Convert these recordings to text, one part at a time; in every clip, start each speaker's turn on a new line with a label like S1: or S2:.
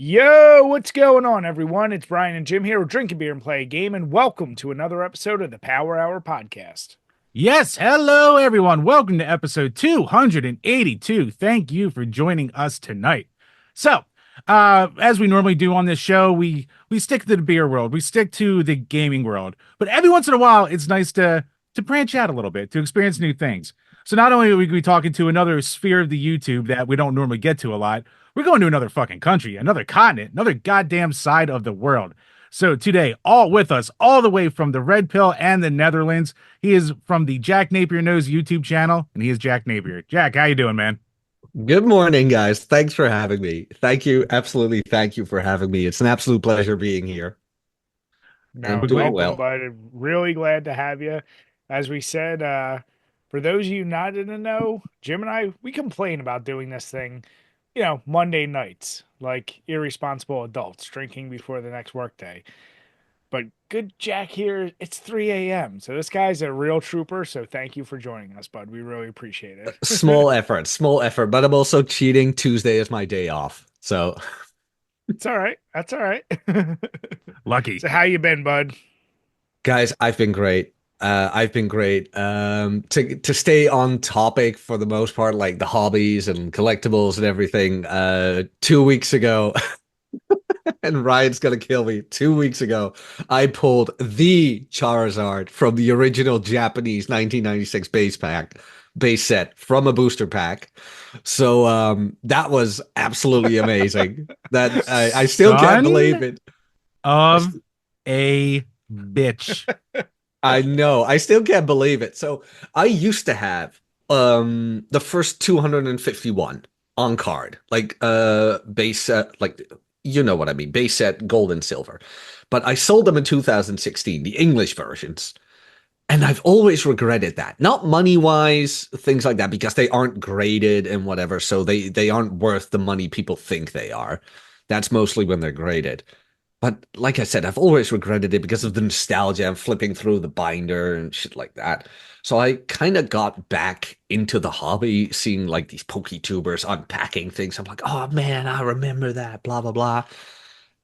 S1: Yo, what's going on, everyone? It's Brian and Jim here with Drink a Beer and Play a Game, and welcome to another episode of the Power Hour Podcast.
S2: Yes, hello everyone. Welcome to episode 282. Thank you for joining us tonight. So, as we normally do on this show, we stick to the beer world, we stick to the gaming world, but every once in a while, it's nice to branch out a little bit, to experience new things. So not only are we talking to another sphere of the YouTube that we don't normally get to a lot, we're going to another fucking country, another continent, another goddamn side of the world. So today, all with us, all the way from the Red Pill and the Netherlands, he is from the Jack Napier Knows YouTube channel, and he is Jack Napier. Jack, how you doing, man?
S3: Good morning, guys. Thanks for having me. Thank you. Absolutely. Thank you for having me. It's an absolute pleasure being here
S1: Now,
S3: and doing
S1: welcome,
S3: well.
S1: bud. Really glad to have you. As we said, for those of you not in the know, Jim and I, we complain about doing this thing, Monday nights, like irresponsible adults drinking before the next workday. But good Jack here, it's 3 a.m. So this guy's a real trooper. So thank you for joining us, bud. We really appreciate it.
S3: Small effort, but I'm also cheating. Tuesday is my day off. So,
S1: It's all right. That's all right.
S2: Lucky.
S1: So how you been, bud?
S3: guys, I've been great. I've been great. To stay on topic for the most part, like the hobbies and collectibles and everything. 2 weeks ago, and Ryan's gonna kill me. 2 weeks ago, I pulled the Charizard from the original Japanese 1996 base set from a booster pack. So that was absolutely amazing. That I still can't believe it.
S2: Of a bitch.
S3: I know. I still can't believe it. So I used to have the first 251 on card, like base set, like you know what I mean, base set gold and silver. But I sold them in 2016, the English versions. And I've always regretted that. Not money-wise, things like that, because they aren't graded and whatever, so they aren't worth the money people think they are. That's mostly when they're graded. But like I said, I've always regretted it because of the nostalgia and flipping through the binder and shit like that. So I kind of got back into the hobby, seeing like these PokeTubers unpacking things. I'm like, oh man, I remember that, blah, blah, blah.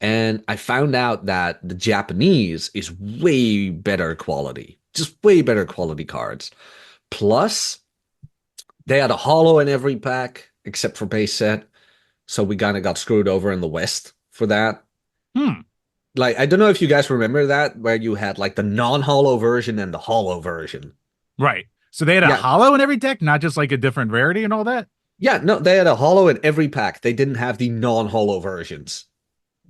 S3: And I found out that the Japanese is way better quality, just way better quality cards. Plus, they had a holo in every pack except for base set. So we kind of got screwed over in the West for that.
S2: Hmm.
S3: Like, I don't know if you guys remember that, where you had like the non-holo version and the holo version.
S2: Right. So they had a
S3: Yeah.
S2: hollow in every deck, not just like a different rarity and all that?
S3: Yeah, no, they had a holo in every pack. They didn't have the non-holo versions.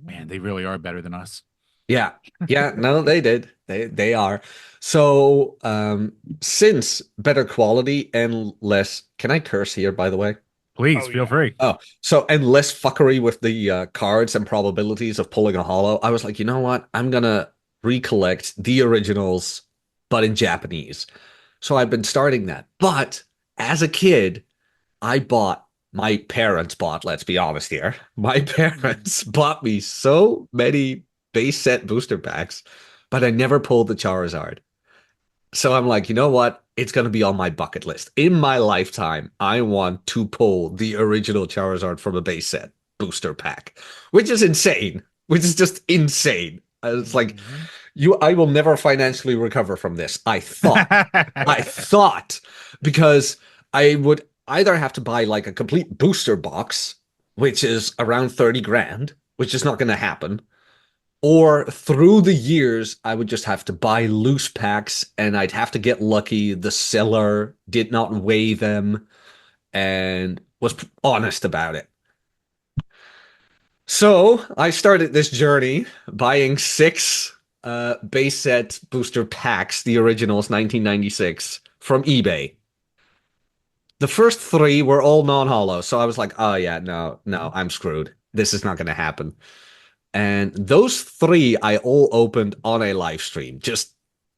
S2: Man, they really are better than us.
S3: Yeah. Yeah, no, they did. They are. So, since better quality and less, can I curse here, by the way?
S2: Please
S1: Oh,
S2: feel
S1: yeah.
S2: free.
S3: Oh, so and less fuckery with the cards and probabilities of pulling a holo. I was like, you know what? I'm gonna recollect the originals, but in Japanese. So I've been starting that. But as a kid, my parents bought, let's be honest here, my parents bought me so many base set booster packs, but I never pulled the Charizard. So I'm like, you know what? It's going to be on my bucket list. In my lifetime, I want to pull the original Charizard from a base set booster pack, which is insane, which is just insane. It's like,
S1: Mhm.
S3: I will never financially recover from this. I thought, because I would either have to buy like a complete booster box, which is around 30 grand, which is not going to happen, or through the years, I would just have to buy loose packs and I'd have to get lucky. The seller did not weigh them and was honest about it. So I started this journey buying six base set booster packs, the originals 1996, from eBay. The first three were all non-holo, so I was like, oh yeah, no, I'm screwed. This is not going to happen. And those three I all opened on a live stream, just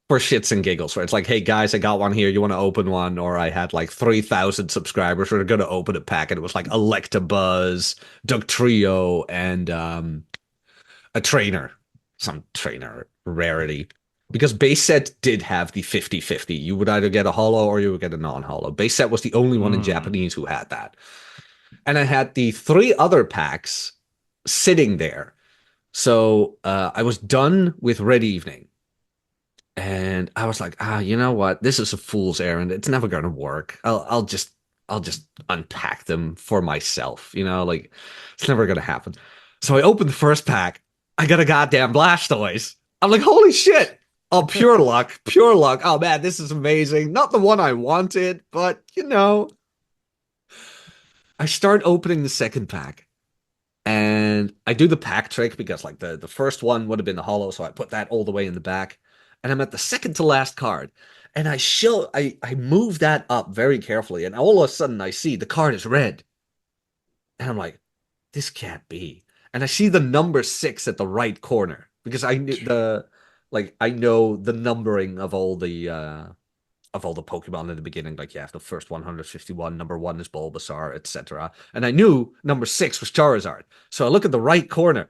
S3: for shits and giggles, where it's like, hey guys, I got one here. You want to open one? Or I had like 3,000 subscribers who are going to open a pack. And it was like Electabuzz, Dugtrio, and a trainer, some trainer rarity. Because base set did have the 50-50. You would either get a holo or you would get a non-holo. Base set was the only one in Japanese who had that. And I had the three other packs sitting there. So I was done with Red Evening. And I was like, you know what? This is a fool's errand. It's never gonna work. I'll just unpack them for myself. Like it's never gonna happen. So I opened the first pack. I got a goddamn Blastoise. I'm like, holy shit! Oh, pure luck, pure luck. Oh man, this is amazing. Not the one I wanted, but I start opening the second pack. And I do the pack trick because like the first one would have been the hollow, so I put that all the way in the back. And I'm at the second to last card. And I move that up very carefully, and all of a sudden I see the card is red. And I'm like, this can't be. And I see the number 6 at the right corner because I know the numbering of all the Pokemon in the beginning. Like you have the first 151, number 1 is Bulbasaur, etc. And I knew number 6 was Charizard. So I look at the right corner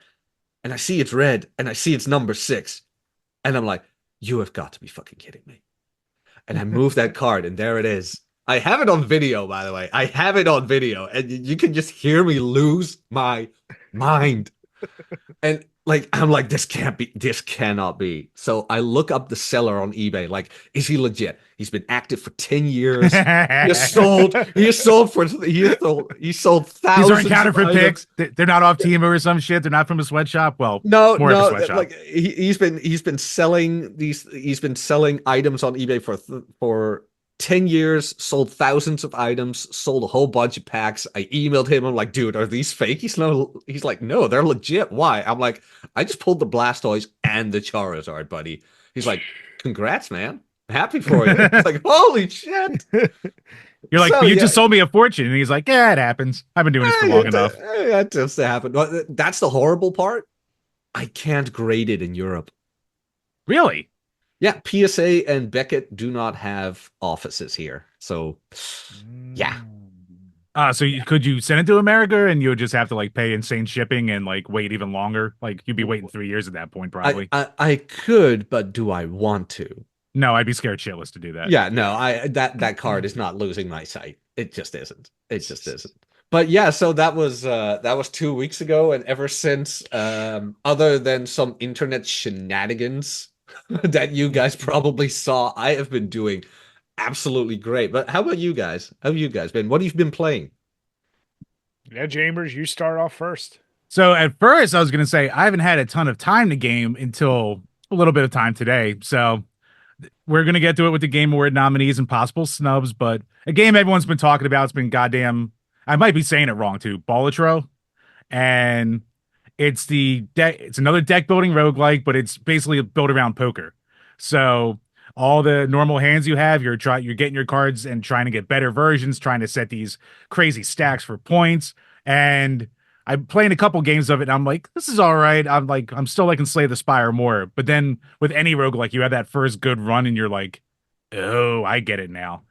S3: and I see it's red and I see it's number 6. And I'm like, you have got to be fucking kidding me. And I move that card and there it is. I have it on video, by the way. I have it on video and you can just hear me lose my mind. And like I'm like, this cannot be. So I look up the seller on eBay. Like, is he legit? He's been active for 10 years. He sold
S2: These aren't
S3: thousands of
S2: counterfeit
S3: items.
S2: picks. They're not off Temu or some shit. They're not from a sweatshop. Well,
S3: No,
S2: more of a
S3: no,
S2: sweatshop.
S3: like he's been selling items on eBay for 10 years, sold thousands of items, sold a whole bunch of packs. I emailed him. I'm like, dude, are these fake? He's like, no, they're legit. Why? I'm like, I just pulled the Blastoise and the Charizard, buddy. He's like, congrats, man. I'm happy for you. It's like, holy shit.
S2: You're like,
S3: So
S2: but you
S3: yeah,
S2: just sold me a fortune. And he's like, yeah, it happens. I've been doing this for long enough.
S3: that just happened. That's the horrible part. I can't grade it in Europe.
S2: Really?
S3: Yeah, PSA and Beckett do not have offices here. So, yeah.
S2: So could you send it to America and you would just have to like pay insane shipping and like wait even longer? Like you'd be waiting 3 years at that point,
S3: I,
S2: probably.
S3: I I could, but do I want to?
S2: No, I'd be scared shitless to do that.
S3: Yeah, no, that card is not losing my sight. It just isn't. It just isn't. But yeah, so that was 2 weeks ago, and ever since, other than some internet shenanigans that you guys probably saw, I have been doing absolutely great. But how about you guys? How have you guys been? What have you been playing?
S1: Yeah, Chambers, you start off first.
S2: So at first I was gonna say I haven't had a ton of time to game until a little bit of time today. So we're gonna get to it with the Game Award nominees and possible snubs, but a game everyone's been talking about. It's been goddamn. I might be saying it wrong too. Bollatro, and it's the deck. It's another deck building roguelike, but it's basically built around poker. So all the normal hands you have, you're getting your cards and trying to get better versions, trying to set these crazy stacks for points. And I'm playing a couple games of it, and I'm like, this is all right. I'm still liking Slay the Spire more. But then with any roguelike, you have that first good run, and you're like, oh, I get it now.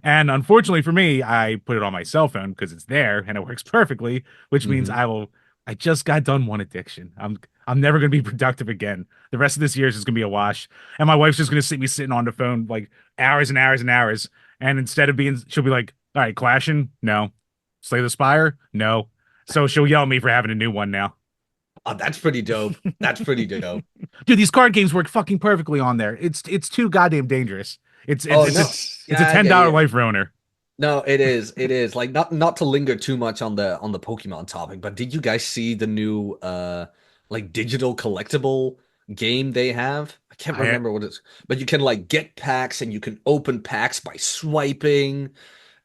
S2: And unfortunately for me, I put it on my cell phone because it's there and it works perfectly, which means
S3: Hmm.
S2: I just got done one addiction. I'm never gonna be productive again. The rest of this year is just gonna be a wash. And my wife's just gonna see me sitting on the phone like hours and hours and hours. And instead of being she'll be like, all right, Clashing? No. Slay the Spire? No. So she'll yell at me for having a new one now.
S3: Oh, that's pretty dope. That's pretty dope.
S2: Dude, these card games work fucking perfectly on there. It's too goddamn dangerous. It's
S3: Oh
S2: it's it's
S3: no.
S2: a, it's a
S3: Yeah,
S2: $10
S3: yeah, yeah.
S2: life ruiner.
S3: No, it is. It is. Like not to linger too much on the Pokemon topic, but did you guys see the new like digital collectible game they have? I can't
S2: I
S3: remember what it's, but you can like get packs and you can open packs by swiping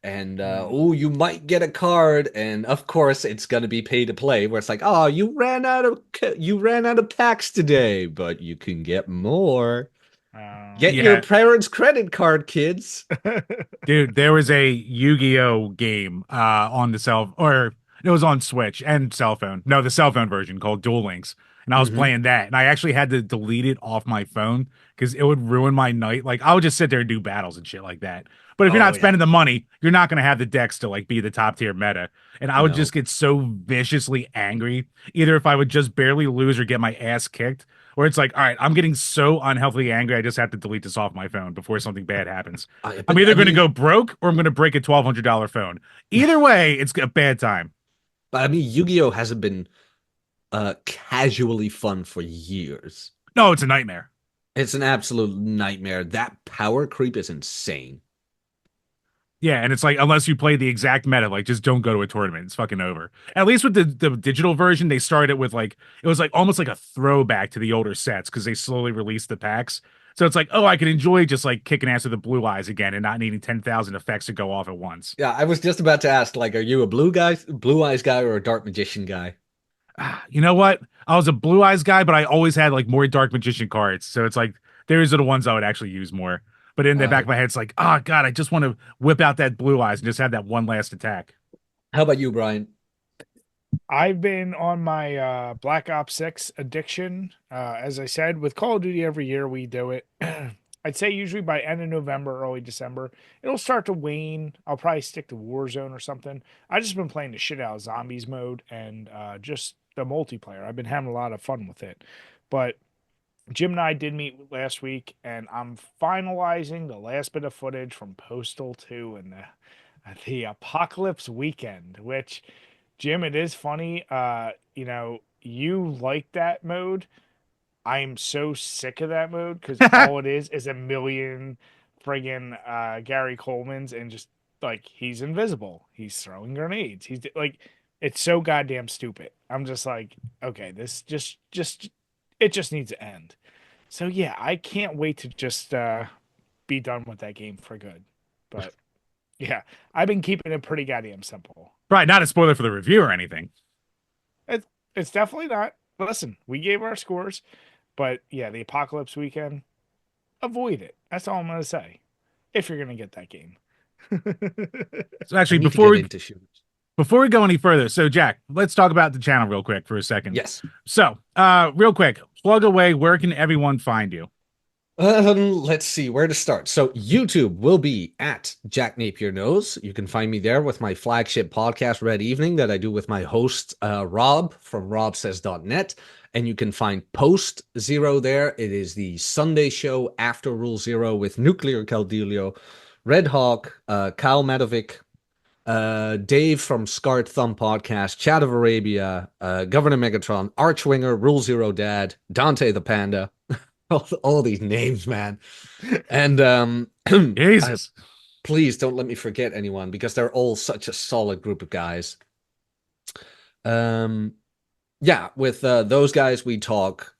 S3: and oh, you might get a card and of course it's going to be pay to play where it's like, "Oh, you ran out of packs today, but you can get more. Get your
S2: yeah.
S3: parents' credit card, kids."
S2: Dude, there was a Yu-Gi-Oh game on the cell or it was on Switch and cell phone. No, the cell phone version called Duel Links. And I was
S3: Hmm.
S2: playing that and I actually had to delete it off my phone because it would ruin my night. Like I would just sit there and do battles and shit like that. But if you're
S3: Oh
S2: not
S3: yeah.
S2: spending the money, you're not gonna have the decks to like be the top tier meta. And I would
S3: No.
S2: just get so viciously angry, either if I would just barely lose or get my ass kicked, or it's like, all right, I'm getting so unhealthily angry, I just have to delete this off my phone before something bad happens. I'm
S3: But
S2: either
S3: I
S2: going to
S3: mean,
S2: go broke or I'm going to break a $1,200 phone. Either way, it's a bad time.
S3: Yu-Gi-Oh hasn't been casually fun for years.
S2: No, it's a nightmare.
S3: It's an absolute nightmare. That power creep is insane.
S2: Yeah, and it's like unless you play the exact meta, like just don't go to a tournament. It's fucking over. At least with the digital version, they started with like it was like almost like a throwback to the older sets because they slowly released the packs. So it's like, oh, I can enjoy just like kicking ass with the blue eyes again and not needing 10,000 effects to go off at once.
S3: Yeah, I was just about to ask, like, are you a blue eyes guy or a dark magician guy?
S2: You know what? I was a blue eyes guy, but I always had like more dark magician cards. So it's like those are the ones I would actually use more. But in the back
S3: Uh,
S2: of my head, it's like, oh god, I just want to whip out that blue eyes and just have that one last attack.
S3: how about you, Brian?
S1: I've been on my Black Ops 6 addiction. As I said, with Call of Duty every year we do it. I'd say usually by end of November, early December, it'll start to wane. I'll probably stick to Warzone or something. I just been playing the shit out of zombies mode and just the multiplayer. I've been having a lot of fun with it. But Jim and I did meet last week, and I'm finalizing the last bit of footage from Postal 2 and the Apocalypse Weekend, which Jim, it is funny. You like that mode. I am so sick of that mode because all it is a million friggin' Gary Coleman's and just like he's invisible. He's throwing grenades. He's like, it's so goddamn stupid. I'm just like, okay, this just it just needs to end. So yeah, I can't wait to just be done with that game for good. But yeah, I've been keeping it pretty goddamn simple.
S2: Right, not a spoiler for the review or anything.
S1: It's it's definitely not. Listen, we gave our scores, but yeah, the Apocalypse Weekend, avoid it. That's all I'm gonna say. If you're gonna get that game.
S2: So
S3: I
S2: actually,
S3: need to get into shooters.
S2: before we go any further, so Jack, let's talk about the channel real quick for a second.
S3: Yes.
S2: So, real quick, plug away. Where can everyone find you?
S3: Let's see where to start. So YouTube will be at Jack Napier Knows. You can find me there with my flagship podcast, Red Evening, that I do with my host, Rob from robsays.net. And you can find Post Zero there. It is the Sunday show after Rule Zero with Nuclear Caldelio, Red Hawk, Kyle Madovic, Dave from Scarred Thumb Podcast, Chat of Arabia, Governor Megatron, Archwinger, Rule Zero Dad, Dante the Panda. All these names, man. And
S2: Jesus.
S3: please don't let me forget anyone because they're all such a solid group of guys. Yeah, with those guys, we talk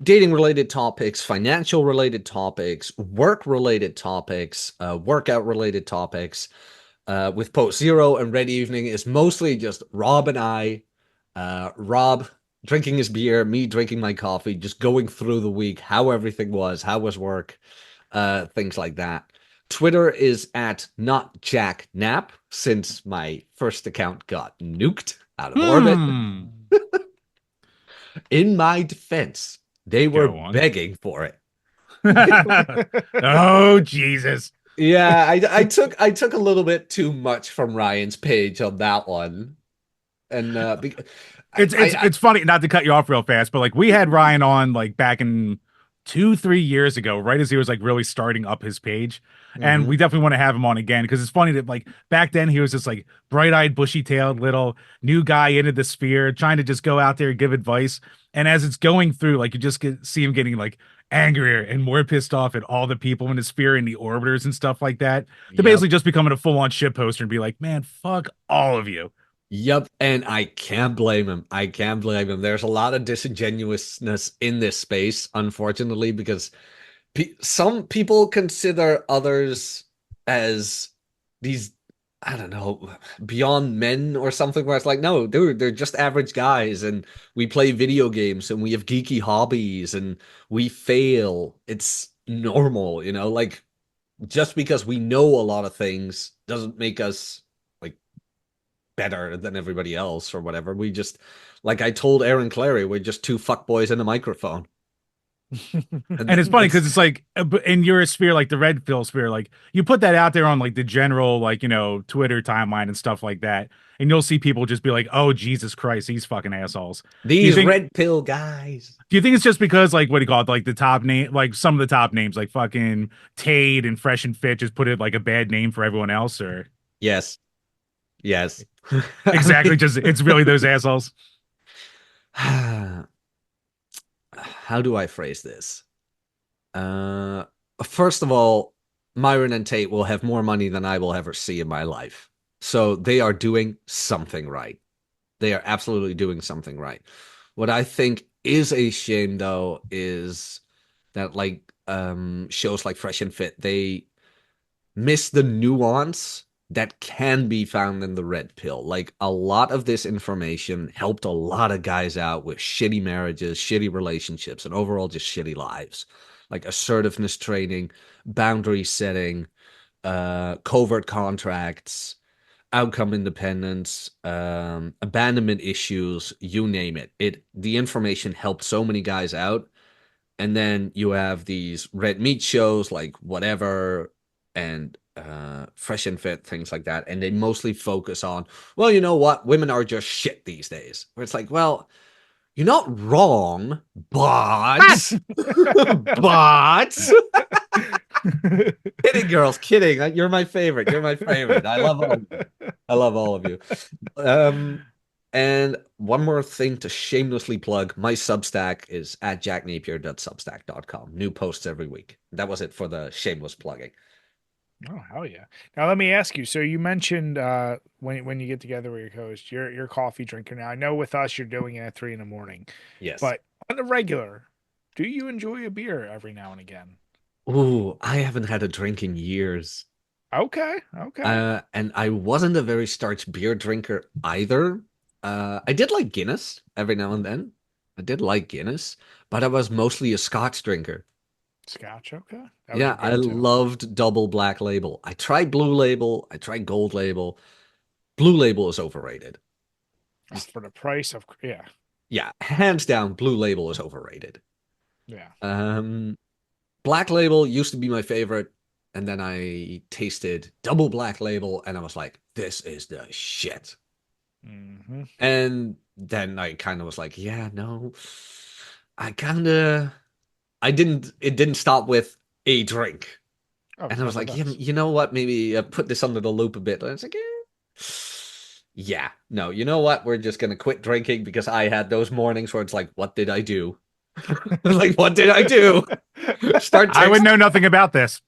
S3: dating related topics, financial related topics, work related topics, workout related topics. With Post Zero and Red Evening is mostly just Rob and I. Rob drinking his beer, me drinking my coffee, just going through the week, how everything was, how was work, things like that. Twitter is at not Jack Nap since my first account got nuked out of orbit. In my defense, they were
S2: Go on.
S3: begging for it.
S2: Oh, Jesus.
S3: Yeah, I took a little bit too much from Ryan's page on that one. And
S2: It's funny, not to cut you off real fast, but like we had Ryan on like back in 2-3 years ago, right as he was like really starting up his page. And we definitely want to have him on again because it's funny that like back then he was just like bright-eyed, bushy-tailed little new guy into the sphere, trying to just go out there and give advice. And as it's going through, like you just see him getting like angrier and more pissed off at all the people in the sphere and the orbiters and stuff like that. To basically just becoming a full-on shit poster and be like, man, fuck all of you.
S3: Yep, and I can't blame him. I can't blame him. There's a lot of disingenuousness in this space, unfortunately, because some people consider others as these, I don't know, beyond men or something where it's like, no, dude, they're just average guys and we play video games and we have geeky hobbies and we fail. It's normal, like just because we know a lot of things doesn't make us like better than everybody else or whatever. We just, like I told Aaron Clary, we're just two fuckboys in a microphone.
S2: And it's funny because it's like in your sphere, like the red pill sphere, like you put that out there on like the general, like, Twitter timeline and stuff like that. And you'll see people just be like, oh, Jesus Christ, these fucking assholes.
S3: These red pill guys.
S2: Do you think it's just because, like, what do you call it? Like the top name, like some of the top names, like fucking Tade and Fresh and Fit just put it like a bad name for everyone else, or?
S3: Yes.
S2: Exactly. Just, it's really those assholes.
S3: How do I phrase this? Uh, First of all, Myron and Tate will have more money than I will ever see in my life. So they are doing something right. They are absolutely doing something right. What I think is a shame though is that shows like Fresh and Fit, they miss the nuance that can be found in the red pill. Like a lot of this information helped a lot of guys out with shitty marriages, shitty relationships, and overall just shitty lives. Like assertiveness training, boundary setting, covert contracts, outcome independence, abandonment issues, you name it. The information helped so many guys out. And then you have these red meat shows like whatever and fresh and fit, things like that. And they mostly focus on, well, you know what? Women are just shit these days. Where it's like, well, you're not wrong, but but kidding, girls, kidding. You're my favorite. You're my favorite. I love all of you. I love all of you. Um, and one more thing to shamelessly plug, my Substack is at jacknapier.substack.com. New posts every week. That was it for the shameless plugging.
S1: Oh, hell yeah. Now let me ask you. So you mentioned when you get together with your host, you're a coffee drinker. Now I know with us you're doing it at 3 in the morning,
S3: Yes.
S1: but on the regular, do you enjoy a beer every now and again?
S3: Ooh, I haven't had a drink in years.
S1: Okay, okay.
S3: And I wasn't a very starch beer drinker either. I did like Guinness every now and then. I did like Guinness, but I was mostly a Scotch drinker.
S1: Scotch, okay. That was
S3: Yeah,
S1: your
S3: I
S1: go-to.
S3: loved double black label. I tried blue label. I tried gold label. Blue label is overrated.
S1: Oh,
S3: Just
S1: for the price of yeah,
S3: yeah, hands down, blue label is overrated.
S1: yeah.
S3: Um, Black label used to be my favorite, and then I tasted double black label, and I was like, this is the shit.
S1: Hmm.
S3: And then I kind of was like, yeah, no, I kind of, I didn't. It didn't stop with a drink,
S1: Oh, it
S3: and I was
S1: never
S3: like, yeah,
S1: does.
S3: you know what? Maybe put this under the loop a bit. And it's like, yeah, no, you know what? We're just gonna quit drinking because I had those mornings where it's like, what did I do? Like, what did I do? Start
S2: I would
S3: texting.
S2: know nothing about this.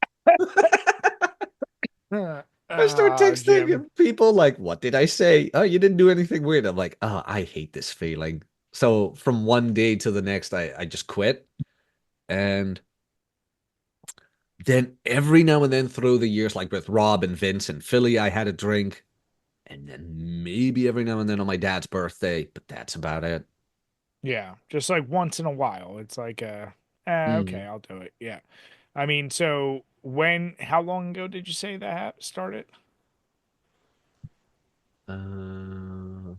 S3: I start texting
S1: Jim.
S3: people like, what did I say? Oh, you didn't do anything weird. I'm like, oh, I hate this feeling. So from one day to the next, I just quit. And then every now and then through the years, like with Rob and Vince and Philly, I had a drink. And then maybe every now and then on my dad's birthday, but that's about it.
S1: Yeah, just like once in a while. It's like okay,
S3: Mm.
S1: I'll do it. Yeah. I mean, so how long ago did you say that started?
S3: Uh,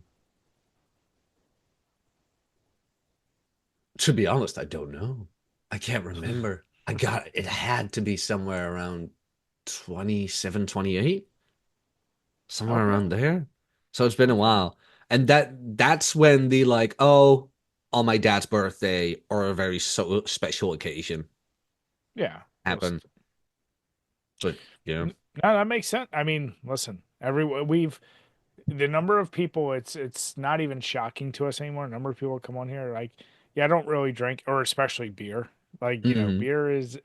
S3: to be honest, I don't know. I can't remember. It had to be somewhere around 27, 28. Somewhere
S1: Okay.
S3: around there. So it's been a
S1: Okay.
S3: while. And that's when the like, oh, on my dad's birthday or a very special occasion
S1: Yeah.
S3: happened. But yeah.
S1: No, that makes sense. I mean, listen, we've the number of people it's not even shocking to us anymore. The number of people that come on here like, yeah, I don't really drink or especially beer. Like,
S3: Hmm.
S1: beer is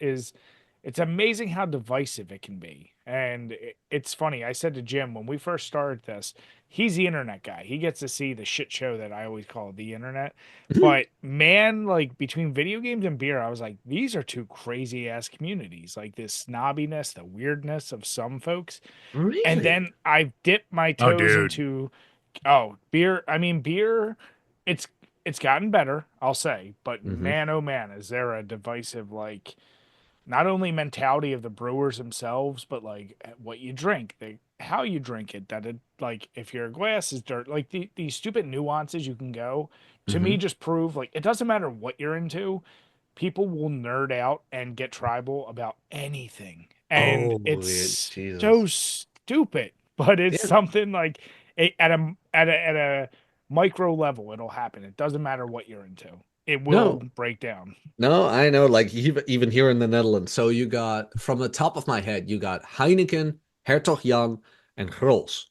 S1: it's amazing how divisive it can be. And it's funny. I said to Jim when we first started this, he's the internet guy. He gets to see the shit show that I always call the internet. But man, like between video games and beer, I was like, these are two crazy ass communities. Like this snobbiness, the weirdness of some folks, and
S3: Really?
S1: then I've dipped my
S2: Oh,
S1: toes
S2: dude.
S1: into beer. I mean beer, it's it's gotten better, I'll say, but
S3: Hmm.
S1: man oh man, is there a divisive like not only mentality of the brewers themselves, but like what you drink, how you drink it, that it like if your glass is dirt, like these stupid nuances you can go to me
S3: Hmm.
S1: just prove like it doesn't matter what you're into, people will nerd out and get tribal about anything. And
S3: Oh, yeah,
S1: it's so
S3: Jesus.
S1: stupid, but it's
S3: Yeah.
S1: something like at a micro level it'll happen. It doesn't matter what you're into. It will
S3: No,
S1: break down.
S3: no, I know. Like even here in the Netherlands. So you got from the top of my head, you got Heineken, Hertog Jan, and Grolsch.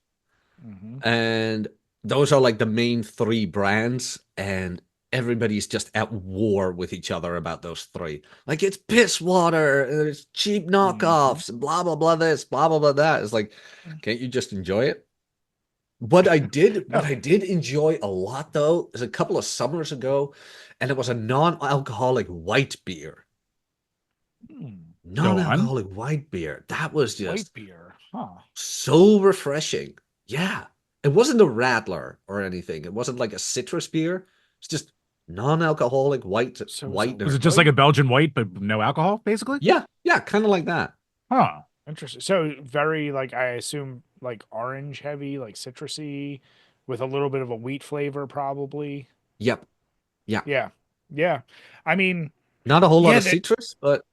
S1: Hmm.
S3: And those are like the main three brands. And everybody's just at war with each other about those three. Like it's piss water, and there's cheap
S1: Hmm.
S3: knockoffs, and blah blah blah this, blah blah blah that. It's like, can't you just enjoy it? What
S1: No.
S3: I did enjoy a lot though is a couple of summers ago, and it was a non-alcoholic white beer.
S1: Hmm.
S2: Go on.
S3: Non-alcoholic white beer. That was
S1: White
S3: just
S1: beer. Huh.
S3: so refreshing. Yeah. It wasn't a rattler or anything. It wasn't like a citrus beer. It's just non-alcoholic
S1: So is it
S2: Was
S3: whitener.
S2: it just like
S1: liquid?
S2: a Belgian white, but no alcohol, basically?
S3: Yeah, yeah, kind of like that.
S2: Huh.
S1: Interesting. So very like I assume like orange heavy, like citrusy, with a little bit of a wheat flavor, probably.
S3: Yep. Yeah.
S1: Yeah. Yeah. I mean,
S3: Not a whole lot
S1: yeah,
S3: of
S1: that
S3: citrus, but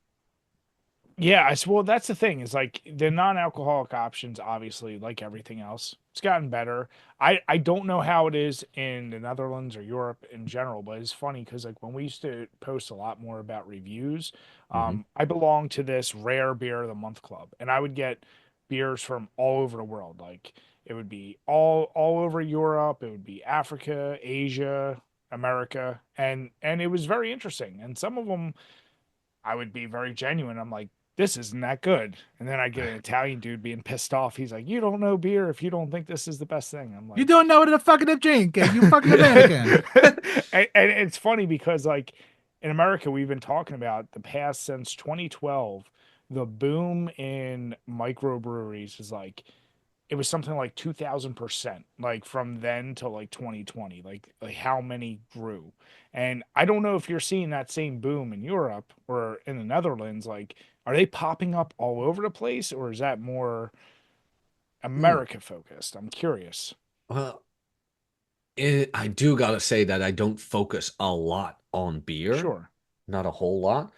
S1: yeah, well that's the thing is like the non-alcoholic options obviously like everything else. It's gotten better. I don't know how it is in the Netherlands or Europe in general, but it's funny because like when we used to post a lot more about reviews,
S3: mhm.
S1: I belong to this rare beer of the month club and I would get beers from all over the world. Like it would be all over Europe, it would be Africa, Asia, America, and it was very interesting. And some of them I would be very genuine. I'm like, this isn't that good. And then I get an Italian dude being pissed off. He's like, you don't know beer if you don't think this is the best thing. I'm
S2: You
S1: like,
S2: don't know what a fucking drink, you fucking
S1: and
S2: American.
S1: it's funny because like in America, we've been talking about the past since 2012, the boom in microbreweries is like it was something like 2000%, like from then to like 2020, like how many grew. And I don't know if you're seeing that same boom in Europe or in the Netherlands. Like, are they popping up all over the place, or is that more
S3: Hmm.
S1: America focused? I'm curious.
S3: Well, I do gotta say that I don't focus a lot on beer,
S1: Sure.
S3: not a whole lot.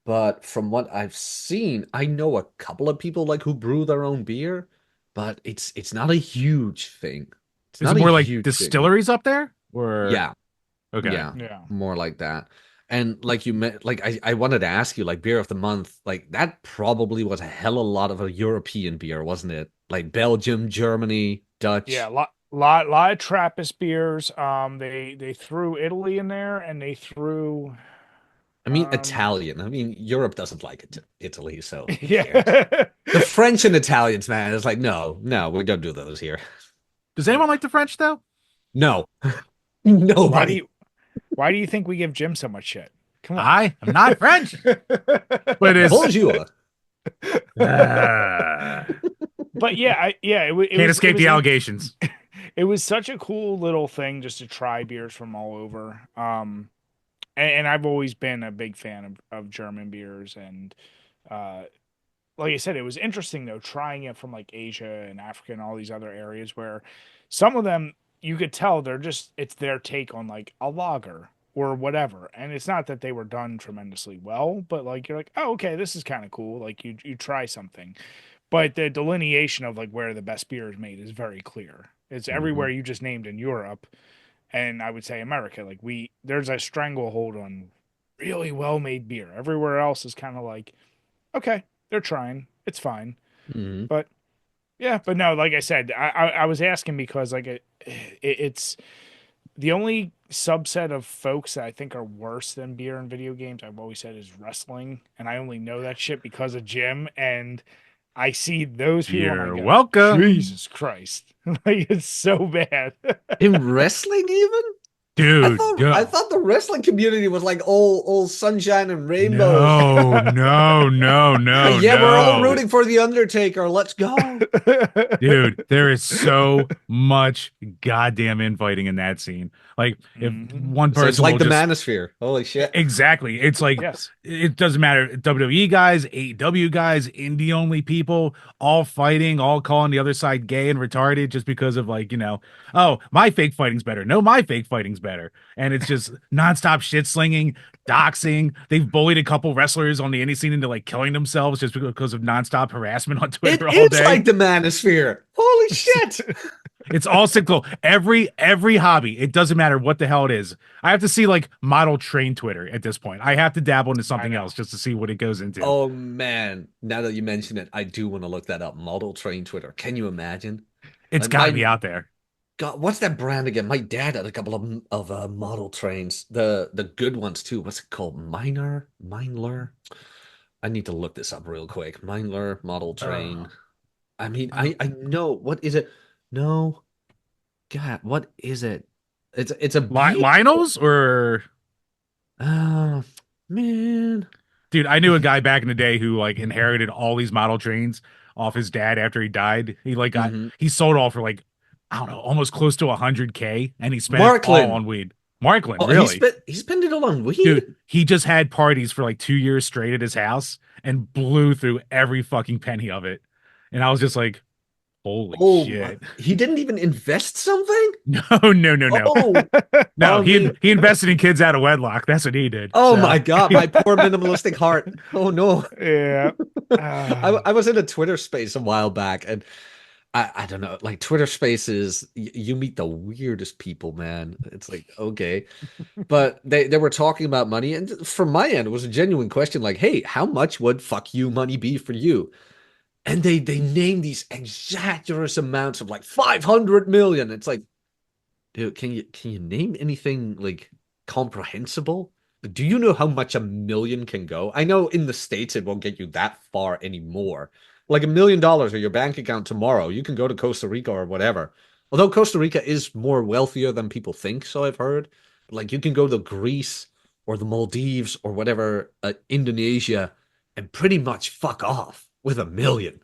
S3: But from what I've seen, I know a couple of people like who brew their own beer, but it's not a huge thing. It's
S2: Is it
S3: not a
S2: more like
S3: huge thing.
S2: distilleries up there? Or
S3: Yeah,
S2: okay.
S3: yeah,
S1: Yeah.
S3: more like that. And like you meant, like I wanted to ask you, like beer of the month, like that probably was a hell of a lot of a European beer, wasn't it? Like Belgium, Germany,
S1: Yeah.
S3: Dutch.
S1: Lot of Trappist beers. They threw Italy in there, and they threw
S3: I mean,
S1: um,
S3: Italian. I mean, Europe doesn't like it, Italy, so who cares?
S1: yeah.
S3: The French and Italians, man, it's like, no, no, we don't do those here.
S2: Does anyone
S1: Yeah.
S2: like the French though?
S3: No,
S1: Why do
S3: nobody.
S1: you Why do you think we give Jim so much shit? Come on.
S2: I am not French, but it's
S3: Bonjour.
S2: uh,
S1: But yeah,
S2: can't escape the allegations.
S1: it was such a cool little thing just to try beers from all over. And I've always been a big fan of German beers, and uh, like I said, it was interesting though trying it from like Asia and Africa and all these other areas where some of them you could tell they're just it's their take on like a lager or whatever. And it's not that they were done tremendously well, but like you're like, oh, okay, this is kind of cool. Like you try something. But the delineation of like where the best beer is made is very clear. It's everywhere
S3: Mhm.
S1: you just named in Europe, and I would say America. Like there's a stranglehold on really well made beer. Everywhere else is kind of like, okay, they're trying, it's fine.
S3: Mhm.
S1: But yeah, but no, like I said, I was asking because like it's the only subset of folks that I think are worse than beer and video games. I've always said is wrestling, and I only know that shit because of Jim. And I see those people and I
S2: You're
S1: go,
S2: welcome,
S1: Jesus Christ. Like it's so bad.
S3: In wrestling, even?
S2: dude.
S3: I thought the wrestling community was like all sunshine and rainbows.
S2: No, no, no, no,
S3: Yeah, we're all
S2: no.
S3: rooting for the Undertaker. Let's go.
S2: Dude, there is so much goddamn infighting in that scene. Like, if
S1: Hmm.
S2: one
S3: So it's
S2: person
S3: like
S2: will
S3: the
S2: just
S3: Manosphere. Holy shit.
S2: exactly, it's like
S1: Yes.
S2: it doesn't matter. WWE guys, AEW guys, indie only people, all fighting, all calling the other side gay and retarded just because of like, oh, my fake fighting's better. No, my fake fighting's better. And it's just nonstop shit slinging, doxing. They've bullied a couple wrestlers on the indie scene into like killing themselves just because of nonstop harassment on
S3: It
S2: Twitter all
S3: is
S2: day.
S3: like the Manosphere. Holy shit.
S2: It's all cyclical. Every hobby, it doesn't matter what the hell it is. I have to see like model train Twitter at this point. I have to dabble into
S1: I
S2: something
S1: know.
S2: else just to see what it goes into.
S3: Oh man. Now that you mention it, I do want to look that up. Model train Twitter. Can you imagine?
S2: It's
S3: Like
S2: got to be
S3: my
S2: out there.
S3: God, what's that brand again? My dad had a couple of model trains, the good ones too. What's it called? Minler. I need to look this up real quick. Minler model train.
S1: Oh,
S3: I mean,
S2: I don't,
S3: I know what is it? No, God, what is it? It's a beautiful.
S2: Lionels or
S3: Oh man.
S2: dude, I knew a guy back in the day who like inherited all these model trains off his dad after he died.
S3: Hmm.
S2: He sold all for like I don't know, almost close to 100K, and he spent it all
S3: Marklin.
S2: on weed. Markland,
S3: Oh,
S2: really?
S3: he spent it all on weed?
S2: Dude, he just had parties for like 2 years straight at his house and blew through every fucking penny of it. And I was just like, holy
S3: Oh my,
S2: shit.
S3: he didn't even invest something?
S2: No, no, no, no.
S3: Oh,
S2: No,
S3: I mean,
S2: he invested in kids out of wedlock. That's what he did.
S3: oh
S2: So
S3: my God, my poor minimalistic heart. Oh no.
S1: yeah.
S3: I was in a Twitter space a while back, and I don't know, like Twitter spaces, you meet the weirdest people, man. It's like, okay. But they were talking about money, and from my end, it was a genuine question, like, hey, how much would fuck you money be for you? And they name these exaggerated amounts of like 500 million. It's like, dude, can you name anything like comprehensible? Do you know how much a million can go? I know in the States it won't get you that far anymore. Like $1 million or your bank account tomorrow, you can go to Costa Rica or whatever. Although Costa Rica is more wealthier than people think, so I've heard. Like you can go to Greece or the Maldives or whatever, Indonesia, and pretty much fuck off with 1 million.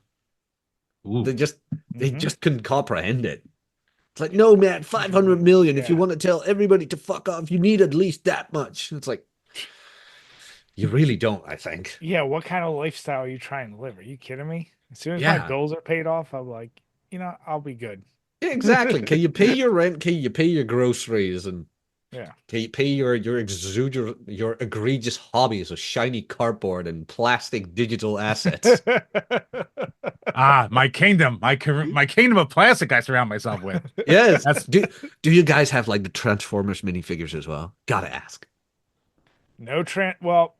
S2: ooh.
S3: They just they
S1: Hmm.
S3: just couldn't comprehend it. It's like, no, man, 500 million. If you
S1: Yeah.
S3: want to tell everybody to fuck off, you need at least that much. It's like, you really don't, I think.
S1: Yeah. What kind of lifestyle are you trying to live? Are you kidding me? As soon as my
S3: Yeah,
S1: bills are paid off, I'm like, I'll be good.
S3: exactly. Can you pay your rent? Can you pay your groceries? And
S1: Yeah.
S3: can you pay your egregious hobbies of shiny cardboard and plastic digital assets?
S2: Ah, my kingdom of plastic I surround myself with.
S3: Yes.
S2: That's
S3: Do you guys have like the Transformers minifigures as well? Gotta ask.
S1: No trend. Well,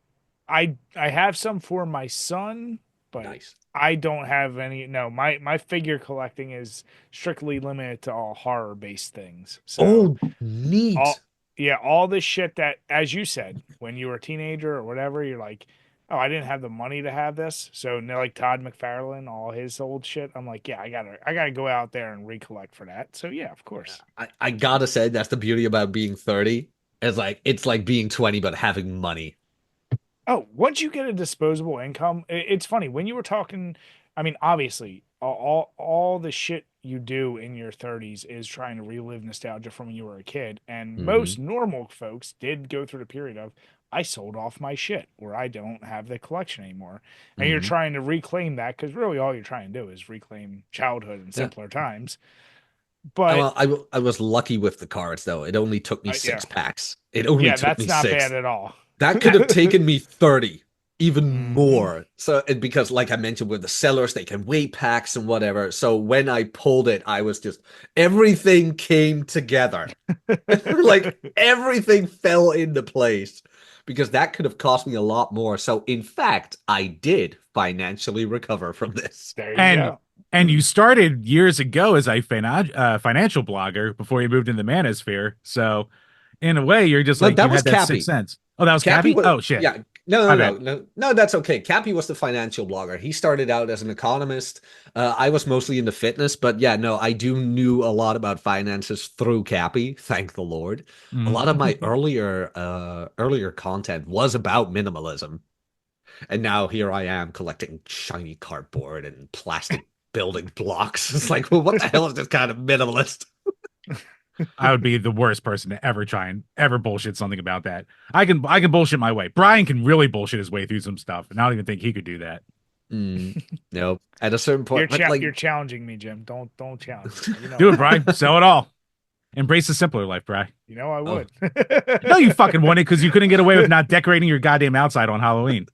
S1: I have some for my son, but
S3: Nice.
S1: I don't have any. No, my figure collecting is strictly limited to all horror based things. So
S3: Oh, neat.
S1: all yeah, all this shit that, as you said, when you were a teenager or whatever, you're like, oh, I didn't have the money to have this. So now, like Todd McFarlane, all his old shit, I'm like, yeah, I gotta go out there and recollect for that. So yeah, of course.
S3: I gotta say that's the beauty about being 30. It's like being 20 but having money.
S1: Oh, once you get a disposable income, it's funny when you were talking. I mean, obviously, all the shit you do in your 30s is trying to relive nostalgia from when you were a kid. And most
S3: Hmm.
S1: normal folks did go through the period of I sold off my shit or I don't have the collection anymore. And you're
S3: Hmm.
S1: trying to reclaim that because really all you're trying to do is reclaim childhood and
S3: Yeah.
S1: simpler times. But
S3: Well, I was lucky with the cards though. It only took me
S1: yeah,
S3: six packs. It only
S1: yeah,
S3: took
S1: that's
S3: me
S1: not bad
S3: six.
S1: at all.
S3: That could have taken me 30, even
S1: Hmm.
S3: more. So, because like I mentioned with the sellers, they can weigh packs and whatever. So when I pulled it, I was just everything came together. Like everything fell into place because that could have cost me a lot more. So in fact, I did financially recover from this.
S1: There you
S2: and
S1: go.
S2: and you started years ago as a financial blogger before you moved into the manosphere. So in a way, you're just
S3: No,
S2: like
S3: that
S2: you
S3: was
S2: had that sixth
S3: Cappy.
S2: sense. Oh, that was
S3: Cappy
S2: Cappy?
S3: was,
S2: Oh shit.
S3: yeah. No,
S2: My
S3: no, no,
S2: bad.
S3: no, no. That's okay. Cappy was the financial blogger. He started out as an economist. I was mostly into fitness, but yeah, no, I do knew a lot about finances through Cappy. Thank the Lord. A
S2: Mhm.
S3: lot of my earlier content was about minimalism, and now here I am collecting shiny cardboard and plastic building blocks. It's like, well, what the hell is this kind of minimalist?
S2: I would be the worst person to ever try and ever bullshit something about that. I can bullshit my way. Brian can really bullshit his way through some stuff, and I don't even think he could do that.
S3: Mm, no, at a certain point, but
S1: You're
S3: like,
S1: challenging me, Jim. Don't challenge me. You know
S2: Do it,
S1: that.
S2: Brian. Sell it all. Embrace the simpler life, Brian.
S1: You know I
S3: oh,
S1: would.
S2: No, you fucking won it because you couldn't get away with not decorating your goddamn outside on Halloween.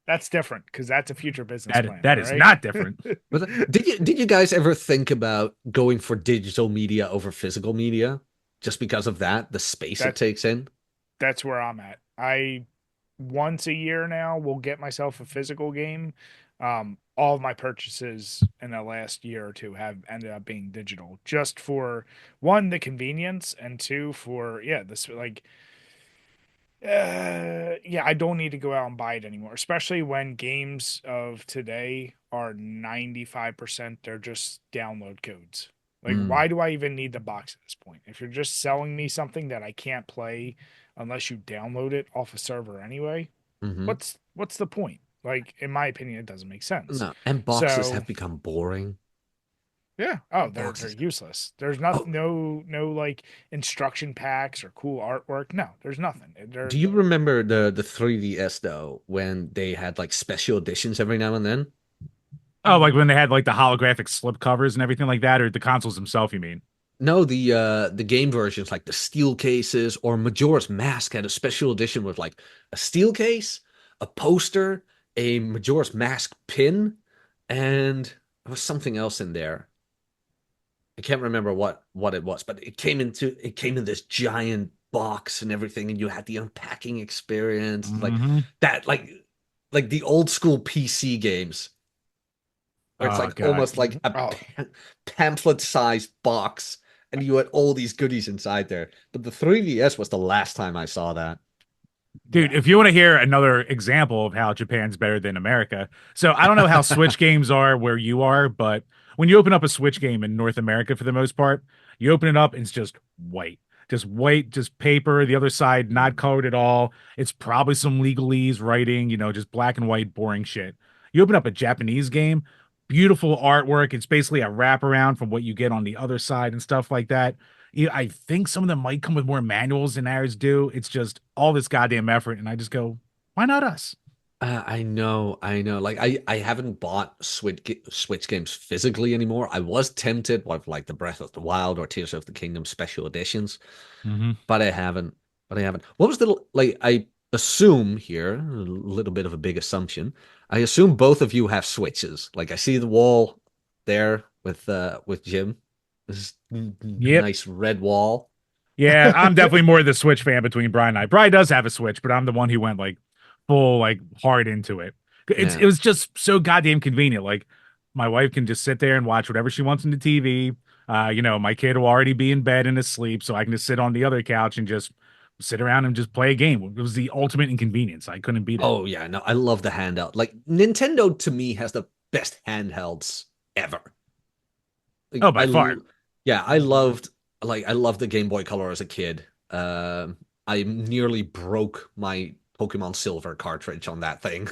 S1: That's different because that's a future business plan.
S2: That
S1: All
S2: is
S1: right.
S2: not different.
S3: but did you guys ever think about going for digital media over physical media just because of that, the space it
S1: That
S3: takes in?
S1: that's where I'm at. I once a year now will get myself a physical game. all of my purchases in the last year or two have ended up being digital, just for one, the convenience, and two, for this like yeah, I don't need to go out and buy it anymore, especially when games of today are 95%, they're just download codes. Like,
S3: Mm,
S1: why do I even need the box at this point? If you're just selling me something that I can't play unless you download it off a server anyway,
S3: hmm.
S1: what's the point? Like, in my opinion, it doesn't make sense.
S3: No, and boxes
S1: So
S3: have become boring.
S1: yeah, oh, they're
S3: Boxes.
S1: useless. There's not
S3: Oh,
S1: no like instruction packs or cool artwork. No, there's nothing.
S3: do
S1: They're
S3: you remember the 3DS though, when they had like special editions every now and then?
S2: Oh, like when they had like the holographic slip covers and everything like that, or the consoles themselves, you mean?
S3: No, the game versions like the steel cases or Majora's Mask had a special edition with like a steel case, a poster, a Majora's Mask pin, and there was something else in there. I can't remember what it was, but it came in this giant box and everything, and you had the unpacking experience, like
S2: Hmm.
S3: that, like the old school PC games, where it's
S2: Oh
S3: like
S2: God.
S3: almost like a
S1: oh
S3: pamphlet-sized box, and you had all these goodies inside there. But the 3DS was the last time I saw that.
S2: Dude,
S1: yeah.
S2: if you want to hear another example of how Japan's better than America, so I don't know how Switch games are where you are, but when you open up a Switch game in North America, for the most part, you open it up and it's just white, just paper. The other side not colored at all. It's probably some legalese writing, just black and white, boring shit. You open up a Japanese game, beautiful artwork. It's basically a wraparound from what you get on the other side and stuff like that. Yeah, I think some of them might come with more manuals than ours do. It's just all this goddamn effort, and I just go, why not us?
S3: I know. Like I haven't bought Switch games physically anymore. I was tempted with like the Breath of the Wild or Tears of the Kingdom special editions,
S2: Hmm.
S3: but I haven't. But I haven't. What was the like? I assume here, a little bit of a big assumption. I assume both of you have Switches. Like I see the wall there with Jim. This
S2: Yep.
S3: nice red wall.
S2: Yeah, I'm definitely more the Switch fan between Brian and I. Brian does have a Switch, but I'm the one who went like full, like hard into it. It
S3: Yeah.
S2: was just so goddamn convenient. Like my wife can just sit there and watch whatever she wants on the TV. My kid will already be in bed and asleep, so I can just sit on the other couch and just sit around and just play a game. It was the ultimate inconvenience. I couldn't beat it.
S3: Oh yeah, no, I love the handheld. Like Nintendo to me has the best handhelds ever. Like
S2: Oh, by far.
S3: yeah, I loved the Game Boy Color as a kid. I nearly broke my Pokemon Silver cartridge on that thing.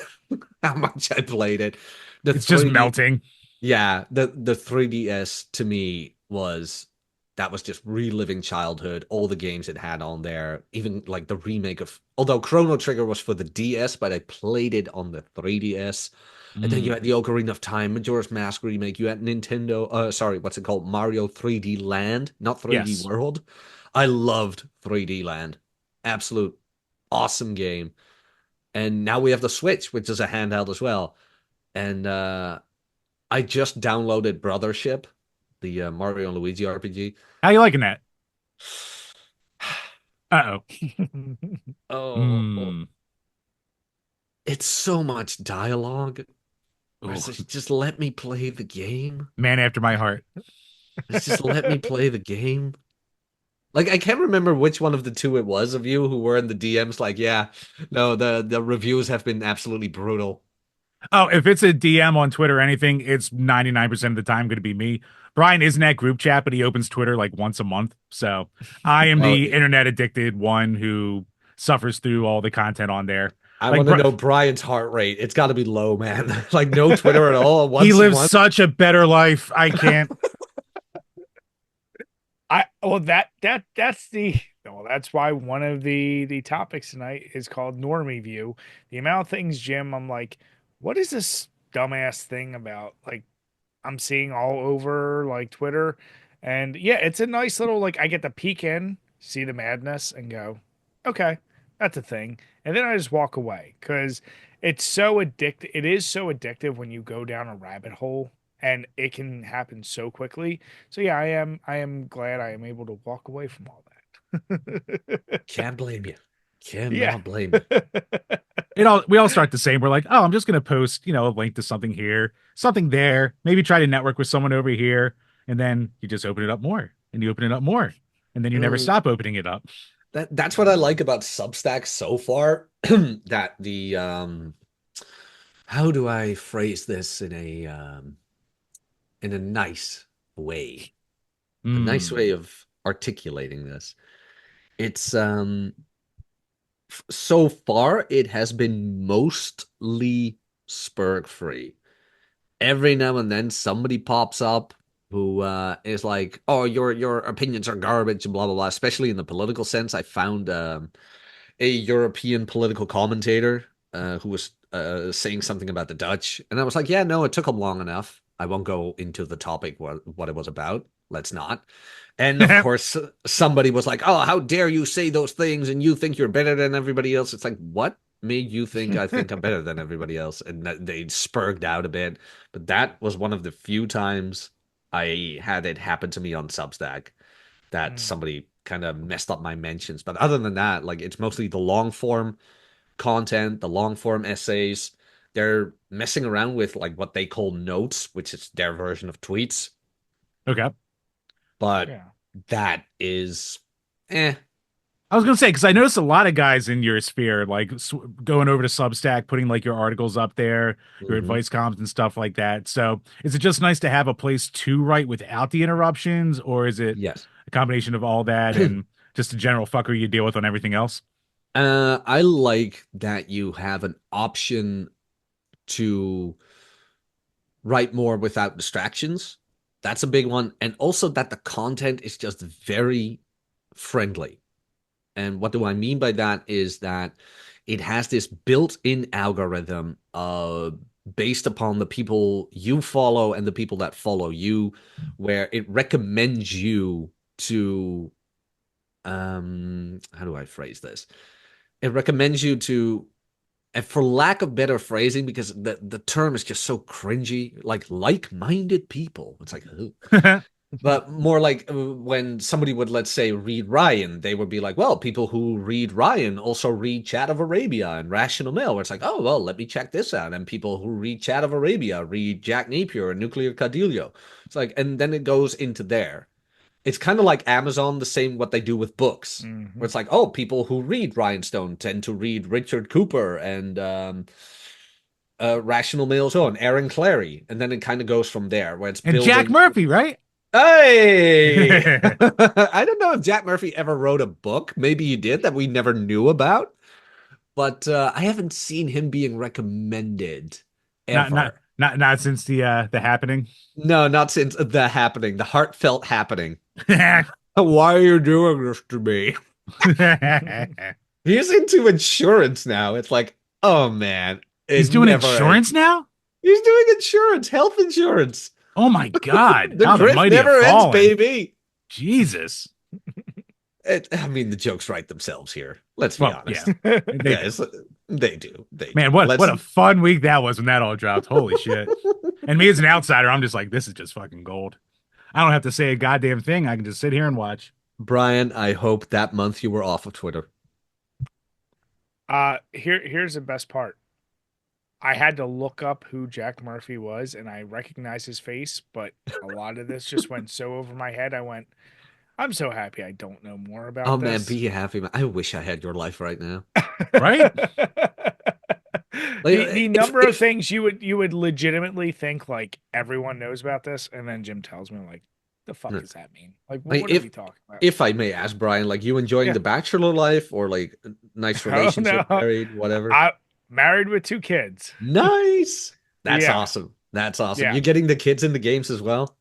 S3: How much I played it. The
S2: It's just
S3: 3D,
S2: melting.
S3: yeah, the 3DS to me was that was just reliving childhood, all the games it had on there, even like the remake of although Chrono Trigger was for the DS, but I played it on the 3DS. And then you
S2: Mm.
S3: had the Ocarina of Time, Majora's Mask remake. You had Nintendo, sorry, what's it called? Mario 3D Land, not 3D
S2: Yes.
S3: World. I loved 3D Land. Absolute awesome game. And now we have the Switch, which is a handheld as well. And I just downloaded Brothership, the Mario and Luigi RPG.
S2: How you liking that? Uh-oh.
S3: Oh,
S2: Mm.
S3: it's so much dialogue. Where it's
S2: Ooh,
S3: just let me play the game.
S2: man after my heart.
S3: It's just let me play the game. Like I can't remember which one of the two it was of you who were in the DMs. Like, yeah, no, the reviews have been absolutely brutal.
S2: Oh, if it's a DM on Twitter or anything, it's 99% of the time going to be me. Brian isn't that group chat, but he opens Twitter like once a month. So I am
S3: Oh,
S2: the internet addicted one who suffers through all the content on there.
S3: I
S2: Like,
S3: want to know Brian's heart rate. It's got to be low, man. Like no Twitter at all.
S2: he lives
S3: Once.
S2: such a better life. I can't.
S1: I well that's the well that's why one of the topics tonight is called normie view. The amount of things, Jim, I'm like, what is this dumbass thing about? Like I'm seeing all over like Twitter. And yeah, it's a nice little like I get to peek in, see the madness, and go, okay, that's a thing. And then I just walk away because it's so addictive. It is so addictive when you go down a rabbit hole and it can happen so quickly. So yeah, I am glad I am able to walk away from all that.
S3: Can't blame you.
S1: Yeah.
S3: Cannot blame you.
S2: we all start the same. We're like, oh, I'm just gonna post, a link to something here, something there, maybe try to network with someone over here, and then you just open it up more, and you open it up more, and then you never
S3: Mm,
S2: stop opening it up.
S3: that's what I like about Substack so far. That the how do I phrase this in a nice way? A nice way
S2: Hmm.
S3: of articulating this. It's so far it has been mostly spurg free. Every now and then somebody pops up who is like, "Oh, your opinions are garbage," and blah blah blah. Especially in the political sense, I found a European political commentator who was saying something about the Dutch, and I was like, "Yeah, no, it took them long enough. I won't go into the topic what it was about. Let's not." And of course, somebody was like, "Oh, how dare you say those things? And you think you're better than everybody else?" It's like, what made you think I think I'm better than everybody else? And they spurged out a bit. But that was one of the few times I had it happen to me on Substack that
S1: Mm.
S3: somebody kind of messed up my mentions. But other than that, like it's mostly the long form content, the long form essays. They're messing around with like what they call notes, which is their version of tweets.
S2: Okay.
S3: But
S1: Yeah.
S3: that is eh.
S2: I was gonna say because I noticed a lot of guys in your sphere like going over to Substack, putting like your articles up there, your
S3: Mhm.
S2: advice columns and stuff like that. So, is it just nice to have a place to write without the interruptions, or is it
S3: Yes.
S2: a combination of all that and just a general fucker you deal with on everything else?
S3: I like that you have an option to write more without distractions. That's a big one. And also that the content is just very friendly. And what do I mean by that is that it has this built-in algorithm based upon the people you follow and the people that follow you, where it recommends you to how do I phrase this? It recommends you to, and for lack of better phrasing, because the term is just so cringy, like-minded people. It's like, ooh. But more like when somebody would, let's say, read Ryan, they would be like, well, people who read Ryan also read Chat of Arabia and Rational Mail, where it's like, oh, well, let me check this out. And people who read Chat of Arabia read Jack Napier and Nuclear Cadillo. It's like, and then it goes into there. It's kind of like Amazon, the same what they do with books, where
S1: Hmm.
S3: it's like, oh, people who read Rhinestone tend to read Richard Cooper and Rational Mail's own Aaron Clarey, and then it kind of goes from there, where it's
S2: And Jack
S3: building.
S2: Murphy, right?
S3: Hey, I don't know if Jack Murphy ever wrote a book. Maybe he did that we never knew about, but I haven't seen him being recommended
S2: not not
S3: ever.
S2: not since the happening.
S3: No, not since the happening, the heartfelt happening. Why are you doing this to me? He's into insurance now. It's like, oh man, it
S2: He's doing
S3: never ends.
S2: insurance now?
S3: He's doing insurance, health insurance.
S2: Oh my God.
S3: The
S2: How the
S3: grift
S2: mighty have
S3: never ends,
S2: fallen.
S3: baby.
S2: Jesus.
S3: I mean, the jokes write themselves here. Let's be
S2: Well, yeah,
S3: honest.
S2: they do.
S3: Yes, they do. They
S2: Man,
S3: do.
S2: what
S3: Let's.
S2: a fun week that was when that all dropped. Holy shit. And me as an outsider, I'm just like, this is just fucking gold. I don't have to say a goddamn thing. I can just sit here and watch.
S3: Brian, I hope that month you were off of Twitter.
S1: Here's the best part. I had to look up who Jack Murphy was, and I recognized his face, but a lot of this just went so over my head. I went, I'm so happy I don't know more
S3: Oh
S1: about
S3: man,
S1: this.
S3: be happy, man. I wish I had your life right now.
S2: Right?
S1: The
S3: If
S1: number of things you would legitimately think like everyone knows about this, and then Jim tells me like, the fuck does that mean? Like,
S3: like
S1: what are we talking about?
S3: if I may ask, Brian, like you enjoying
S1: Yeah.
S3: the bachelor life or like a nice
S1: Oh
S3: relationship,
S1: no,
S3: married, whatever?
S1: I married with two kids.
S3: Nice. That's
S1: Yeah,
S3: awesome. That's awesome.
S1: yeah.
S3: You getting the kids in the games as well?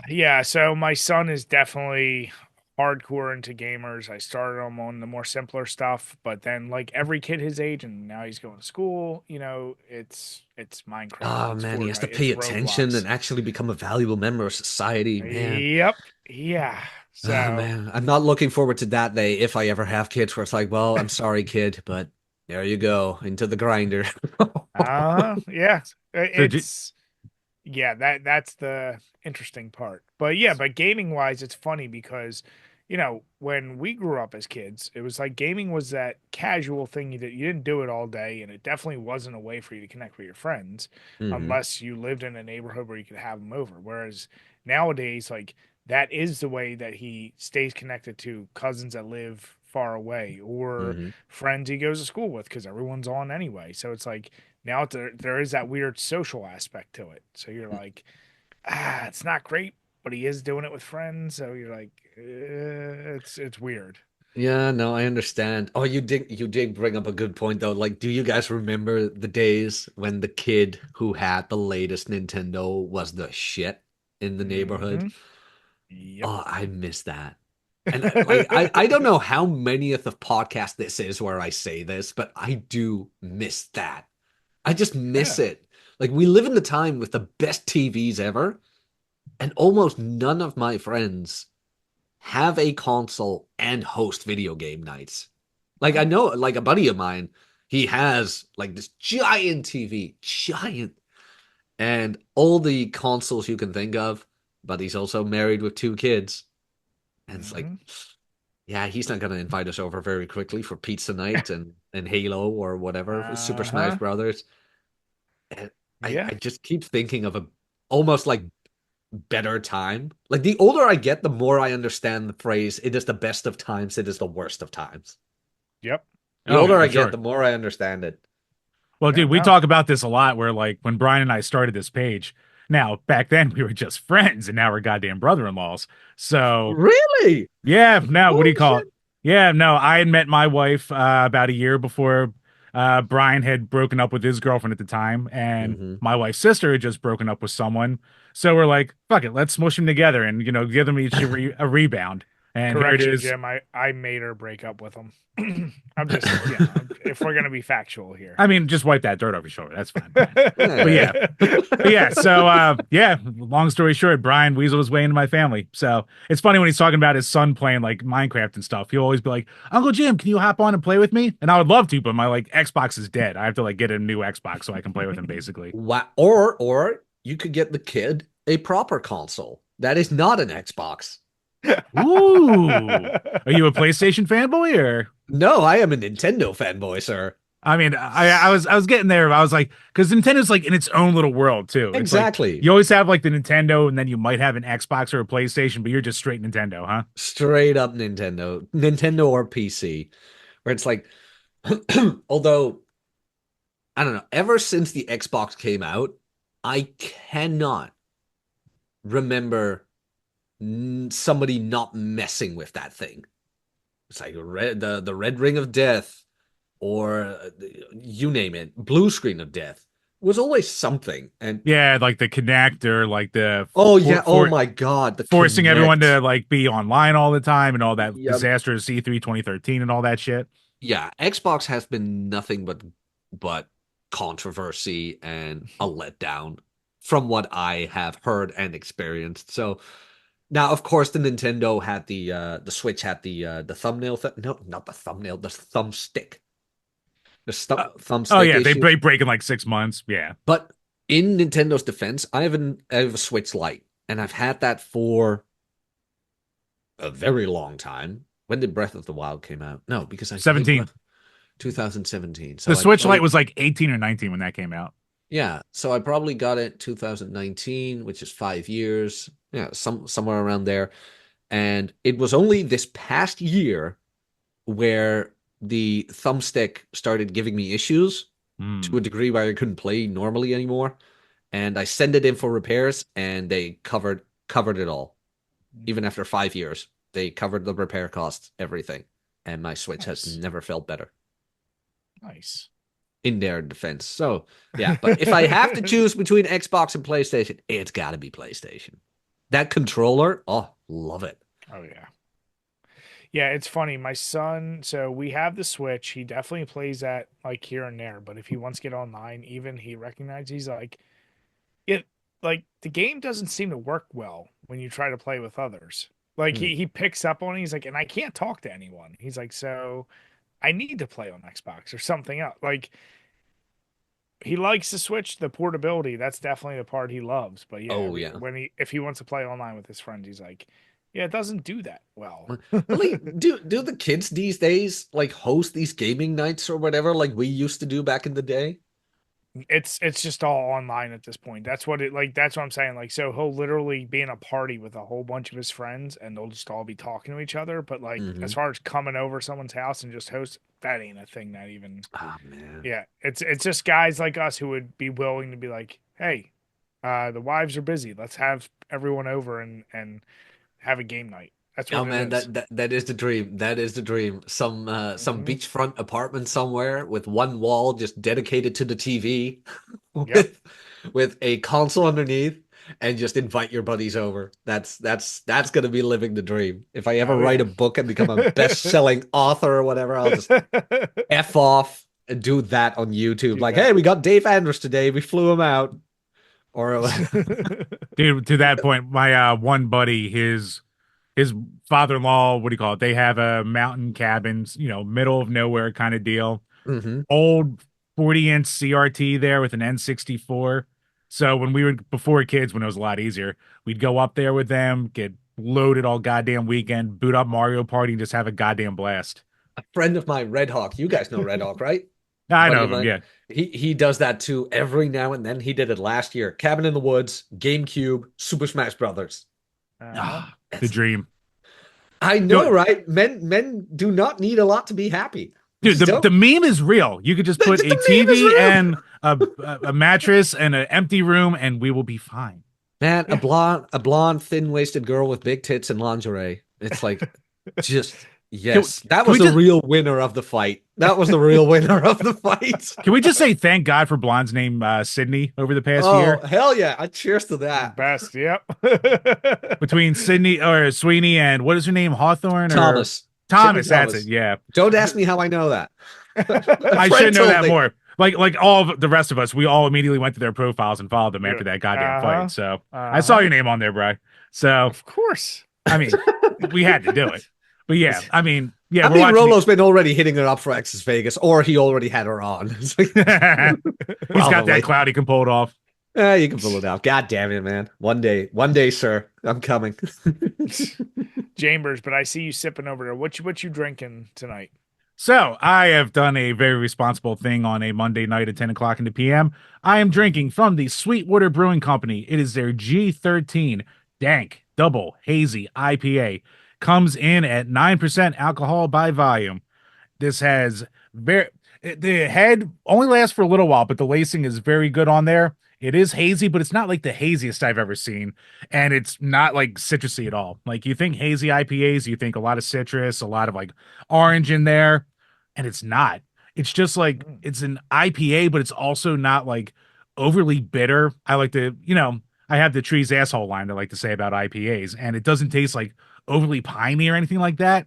S1: Yeah, so my son is definitely hardcore into gamers. I started him on the more simpler stuff, but then like every kid his age, and now he's going to school, it's Minecraft,
S3: Oh
S1: it's
S3: man, he has to
S1: Fortnite, it's
S3: pay attention
S1: Roblox.
S3: and actually become a valuable member of society, man.
S1: Yep. Yeah.
S3: Oh
S1: So,
S3: man, I'm not looking forward to that day if I ever have kids where it's like, well, I'm sorry, kid, but there you go into the grinder.
S1: yeah.
S2: So,
S1: It's yeah, that's the interesting part. But yeah, but gaming wise, it's funny because when we grew up as kids, it was like gaming was that casual thing that you didn't do it all day, and it definitely wasn't a way for you to connect with your friends
S3: Hmm.
S1: unless you lived in a neighborhood where you could have them over. Whereas nowadays, like that is the way that he stays connected to cousins that live far away or
S3: Hmm.
S1: friends he goes to school with because everyone's on anyway. So it's like now there is that weird social aspect to it. So you're like, it's not great, but he is doing it with friends. So you're like, it's weird.
S3: Yeah, no, I understand. Oh, you did bring up a good point though. Like, do you guys remember the days when the kid who had the latest Nintendo was the shit in the neighborhood?
S1: Hmm. Yep.
S3: Oh, I miss that. And like I don't know how many of the podcast this is where I say this, but I do miss that. I just miss
S1: Yeah.
S3: it. Like we live in the time with the best TVs ever, and almost none of my friends have a console and host video game nights. Like I
S1: No.
S3: know like a buddy of mine, he has like this giant TV, giant, and all the consoles you can think of, but he's also married with two kids. And it's like,
S1: Hmm.
S3: yeah, he's not gonna invite us over very quickly for pizza night and Halo or whatever, for Super Smash
S1: Uh-huh.
S3: Brothers. And I
S1: Yeah.
S3: just keep thinking of a almost like better time. Like the older I get, the more I understand the phrase, it is the best of times, it is the worst of times.
S1: Yep.
S3: The
S2: Oh,
S3: older I
S2: for
S3: get,
S2: sure.
S3: the more I understand it.
S2: Well,
S1: Yeah.
S2: dude, we
S1: No.
S2: talk about this a lot where like when Brian and I started this page, now back then we were just friends and now we're goddamn brother-in-laws. So
S3: Really?
S2: yeah, no, what do
S3: Holy
S2: you call it?
S3: shit.
S2: Yeah, no, I had met my wife about a year before Brian had broken up with his girlfriend at the time, and
S3: Hmm.
S2: my wife's sister had just broken up with someone. So we're like, fuck it, let's smush them together and give them each a rebound. And here it
S1: Correction,
S2: is.
S1: Jim. I made her break up with him. I'm just, if we're gonna be factual here.
S2: I mean, just wipe that dirt off your shoulder. That's fine. But
S3: Yeah.
S2: yeah, but yeah, so yeah, long story short, Brian weaseled his way into my family. So it's funny when he's talking about his son playing like Minecraft and stuff. He'll always be like, Uncle Jim, can you hop on and play with me? And I would love to, but my like Xbox is dead. I have to like get a new Xbox so I can play with him basically.
S3: Or you could get the kid a proper console that is not an Xbox.
S2: Ooh. Are you a PlayStation fanboy or
S3: No, I am a Nintendo fanboy, sir.
S2: I mean, I was getting there. I was like, because Nintendo's like in its own little world too. It's like
S3: Exactly.
S2: you always have like the Nintendo, and then you might have an Xbox or a PlayStation, but you're just straight Nintendo, huh?
S3: Straight up Nintendo. Nintendo or PC. Where it's like, although, I don't know, ever since the Xbox came out, I cannot remember somebody not messing with that thing. It's like the red ring of death, or you name it, blue screen of death was always something. And
S2: Yeah, like the Connect or like the
S3: oh
S2: for,
S3: yeah, oh
S2: for
S3: my God, the
S2: forcing everyone to
S3: Connect.
S2: like be online all the time and all that
S3: Yep.
S2: disastrous E3 2013 and all that shit.
S3: Yeah, Xbox has been nothing but controversy and a letdown from what I have heard and experienced. So now, of course, the Nintendo had the Switch had the thumbnail no, not the thumbnail, the thumbstick. The
S2: Uh, oh
S3: thumbstick
S2: yeah,
S3: issue.
S2: they break in like 6 months. Yeah.
S3: But in Nintendo's defense, I have a Switch Lite, and I've had that for a very long time. When did Breath of the Wild came out? No, because I played
S2: 17.
S3: Breath 2017.
S2: The
S3: So I
S2: Switch Lite
S3: played,
S2: was like 18 or 19 when that came out.
S3: yeah. So I probably got it 2019, which is 5 years. Yeah, somewhere around there. And it was only this past year where the thumbstick started giving me issues to a
S2: Hmm.
S3: degree where I couldn't play normally anymore. And I sent it in for repairs, and they covered it all. Even after 5 years, they covered the repair costs, everything. And my Switch has
S1: Nice.
S3: never felt better
S1: Nice.
S3: in their defense. So yeah, but if I have to choose between Xbox and PlayStation, it's got to be PlayStation. That controller, oh, love it.
S1: Oh yeah. Yeah, it's funny. My son, so we have the Switch. He definitely plays that like here and there, but if he wants to get online, even he recognizes he's like it like the game doesn't seem to work well when you try to play with others. Like
S3: Hmm.
S1: he picks up on it, he's like, and I can't talk to anyone. He's like, so I need to play on Xbox or something else. Like he likes the Switch, the portability. That's definitely the part he loves. But yeah,
S3: Oh yeah.
S1: when he if he wants to play online with his friends, he's like, Yeah, it doesn't do that well.
S3: Like, do the kids these days like host these gaming nights or whatever like we used to do back in the day?
S1: It's just all online at this point. That's what it like. That's what I'm saying. Like, so he'll literally be in a party with a whole bunch of his friends, and they'll just all be talking to each other. But like, as
S3: Hmm.
S1: far as coming over someone's house and just host, that ain't a thing. That even.
S3: Oh man.
S1: Yeah, it's just guys like us who would be willing to be like, hey, the wives are busy. Let's have everyone over and have a game night. That's
S3: Oh
S1: what it
S3: man,
S1: is.
S3: that is the dream. That is the dream. Some
S1: Mm-hmm.
S3: beachfront apartment somewhere with one wall just dedicated to the TV
S1: Yep.
S3: with with a console underneath and just invite your buddies over. That's gonna be living the dream. If I ever
S1: Oh
S3: write
S1: yeah.
S3: a book and become a best-selling author or whatever, I'll just F off and do that on YouTube.
S1: Do
S3: Like, hey,
S1: that.
S3: we got Dave Andrews today. We flew him out. Or
S2: Dude, to that point, my one buddy, his father-in-law, what do you call it? They have a mountain cabins, middle of nowhere kind of deal.
S3: Mhm.
S2: Old 40-inch CRT there with an N64. So when we were before kids, when it was a lot easier, we'd go up there with them, get loaded all goddamn weekend, boot up Mario Party, and just have a goddamn blast.
S3: A friend of mine, Red Hawk. You guys know Red Hawk, right?
S2: I
S3: Buddy
S2: know
S3: of
S2: of him,
S3: mine.
S2: yeah.
S3: He does that too every now and then. He did it last year. Cabin in the Woods, GameCube, Super Smash Brothers.
S1: Uh-huh.
S2: Ah, the
S3: It's,
S2: dream.
S3: I know,
S2: No,
S3: right? Men do not need a lot to be happy.
S2: dude,
S3: Just
S2: the
S3: don't.
S2: meme is real. You could just put
S3: The
S2: a
S3: meme is
S2: TV
S3: real.
S2: and a mattress and an empty room, and we will be fine.
S3: Man,
S1: Yeah.
S3: a blonde, thin-waisted girl with big tits and lingerie. It's like just
S2: Can,
S3: yes. That
S2: can
S3: was
S2: we
S3: the
S2: just
S3: real winner of the fight. That was the real winner of the fight.
S2: can we just say thank God for blonde's name Sydney over the past
S3: Oh,
S2: year?
S3: hell yeah. I cheers to that.
S1: Best. Yep.
S2: Between Sydney or Sweeney and what is her name? Hawthorne or
S3: Thomas. Sydney
S2: Thomas, that's it.
S3: Thomas.
S2: Yeah.
S3: Don't ask me how I know that. A
S2: I
S3: friend
S2: should know
S3: told
S2: that
S3: me.
S2: more. Like all of the rest of us, we all immediately went to their profiles and followed them
S1: You're
S2: after
S1: like,
S2: that goddamn fight.
S1: uh-huh.
S2: So I saw
S1: Uh-huh.
S2: your name on there, bro. So
S1: Of course.
S2: I mean, we had to do it. But yeah, I mean, yeah,
S3: I
S2: we're
S3: mean,
S2: watching the
S3: Rolo's been already hitting her up for Access Vegas, or he already had her on. It's like,
S2: He's got that
S3: probably.
S2: cloud he can pull it off.
S3: You can pull it out. God damn it, man. One day, sir. I'm coming.
S1: Chambers, but I see you sipping over there. What you drinking tonight?
S2: So I have done a very responsible thing on a Monday night at 10 o'clock in the PM. I am drinking from the Sweetwater Brewing Company. It is their G13 Dank Double Hazy IPA. Comes in at 9% alcohol by volume. This has very the head only lasts for a little while, but the lacing is very good on there. It is hazy, but it's not like the haziest I've ever seen, and it's not like citrusy at all. Like you think hazy IPAs, you think a lot of citrus, a lot of like orange in there, and it's not. It's just like
S1: Mm.
S2: it's an IPA, but it's also not like overly bitter. I like to, I have the tree's asshole line I like to say about IPAs, and it doesn't taste like overly piney or anything like that.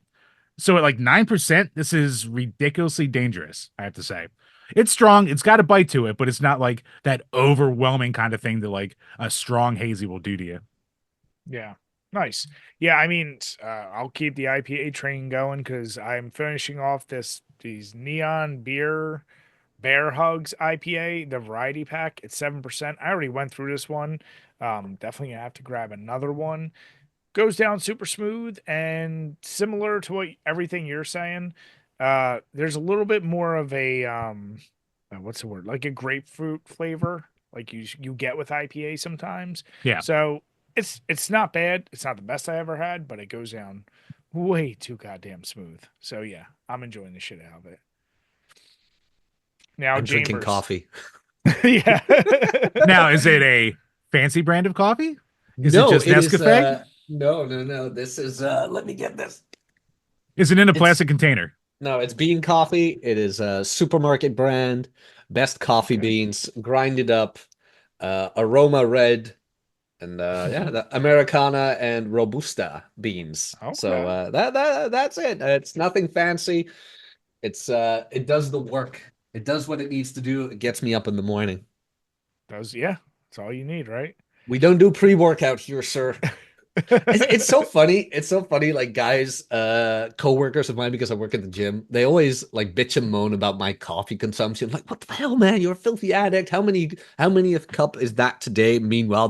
S2: So at like 9%, this is ridiculously dangerous, I have to say. It's strong, it's got a bite to it, but it's not like that overwhelming kind of thing that like a strong hazy will do to you.
S1: Yeah. Nice. Yeah, I mean, I'll keep the IPA train going because I'm finishing off these neon beer bear hugs IPA, the variety pack. It's 7%. I already went through this one. Definitely gonna have to grab another one. Goes down super smooth and similar to what everything you're saying. There's a little bit more of a what's the word? Like a grapefruit flavor, like you get with IPA sometimes.
S2: Yeah.
S1: So it's not bad. It's not the best I ever had, but it goes down way too goddamn smooth. So yeah, I'm enjoying the shit out of it. Now,
S3: I'm drinking
S1: Chambers.
S3: coffee.
S1: Yeah.
S2: Now, is it a fancy brand of coffee? Is it
S3: No,
S2: just
S3: it is
S2: Nescafe?
S3: no. This is let me get this.
S2: Is it in a
S3: It's
S2: plastic container?
S3: no, it's bean coffee. It is a supermarket brand, best coffee
S1: Okay.
S3: beans, grinded up, aroma red, and yeah, the Americana and Robusta beans. So
S1: Okay.
S3: that's it. It's nothing fancy. It does the work. It does what it needs to do. It gets me up in the morning.
S1: Yeah, that's all you need, right?
S3: We don't do pre-workout here, sir. It's so funny. It's so funny. Like guys, co-workers of mine, because I work at the gym, they always like bitch and moan about my coffee consumption. Like, what the hell, man? You're a filthy addict. How many a cup is that today? Meanwhile,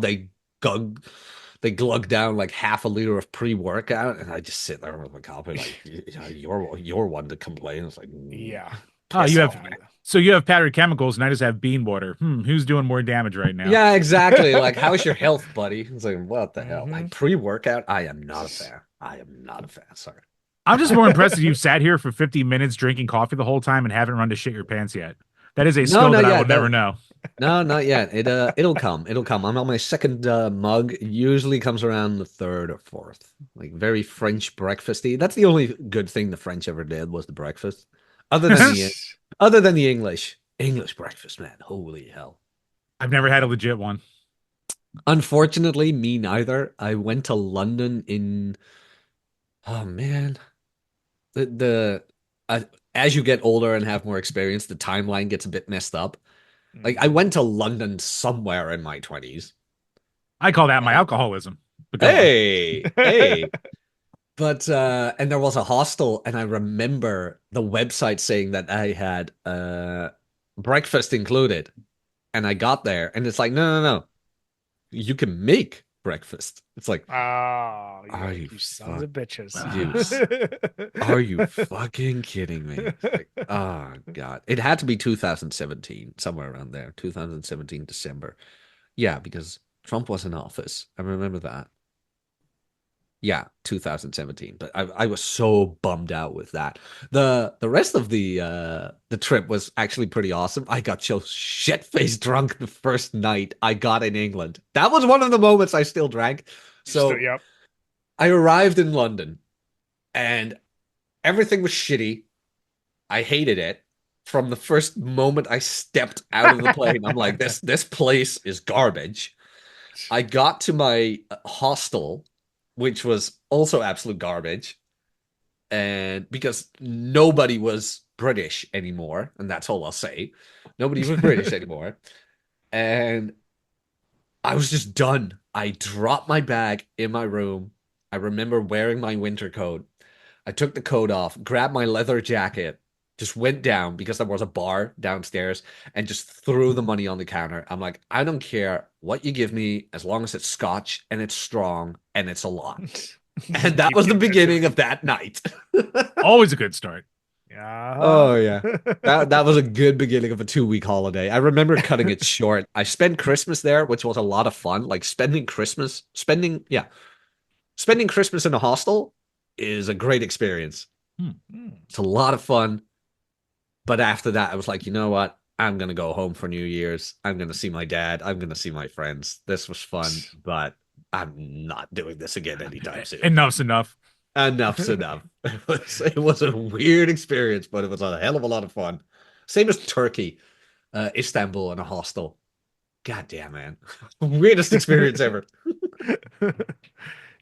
S3: they glug down like half a liter of pre-workout, and I just sit there with my coffee like, yeah, you're one to complain. It's like,
S1: Yeah.
S2: Oh,
S3: piss off, man.
S2: so you have powdered chemicals, and I just have bean water. Who's doing more damage right now?
S3: Yeah, exactly. Like, how's your health, buddy? It's like, what the hell? Like
S1: Mhm.
S3: pre-workout, I am not a fan. I am not a fan. Sorry.
S2: I'm just more impressed that you've sat here for 50 minutes drinking coffee the whole time and haven't run to shit your pants yet. That is a
S3: No,
S2: skill
S3: not
S2: that I
S3: yet.
S2: will never know.
S3: No, not yet. It'll come. It'll come. I'm on my second mug. It usually comes around the third or fourth. Like very French breakfasty. That's the only good thing the French ever did was the breakfast. Other than the English breakfast, man. Holy hell.
S2: I've never had a legit one.
S3: Unfortunately, me neither. I went to London in oh man. The as you get older and have more experience, the timeline gets a bit messed up. Like I went to London somewhere in my 20s.
S2: I call that my alcoholism. But go on.
S3: Hey. But and there was a hostel, and I remember the website saying that I had breakfast included. And I got there, and it's like, no. You can make breakfast. It's like,
S1: Oh,
S3: are
S1: like,
S3: you
S1: you sons of bitches.
S3: are you fucking kidding me? It's like, oh God. It had to be 2017, somewhere around there. 2017 December. Yeah, because Trump was in office. I remember that. Yeah, 2017. But I was so bummed out with that. The rest of the trip was actually pretty awesome. I got so shit-faced drunk the first night I got in England. That was one of the moments I still drank. So
S1: Yep.
S3: I arrived in London and everything was shitty. I hated it. From the first moment I stepped out of the plane, I'm like, this place is garbage. I got to my hostel, which was also absolute garbage. And because nobody was British anymore, and that's all I'll say. Nobody was British anymore. And I was just done. I dropped my bag in my room. I remember wearing my winter coat. I took the coat off, grabbed my leather jacket, just went down because there was a bar downstairs and just threw the money on the counter. I'm like, I don't care what you give me as long as it's scotch and it's strong and it's a lot. And that was the beginning of that night.
S2: Always a good start.
S1: Yeah.
S3: Oh yeah. That was a good beginning of a 2-week holiday. I remember cutting it short. I spent Christmas there, which was a lot of fun. Like spending Christmas in a hostel is a great experience. It's a lot of fun. But after that, I was like, you know what? I'm going to go home for New Year's. I'm going to see my dad. I'm going to see my friends. This was fun, but I'm not doing this again anytime soon.
S2: Enough's enough.
S3: Enough's enough. It was a weird experience, but it was a hell of a lot of fun. Same as Turkey, Istanbul, and a hostel. God damn, man. Weirdest experience ever.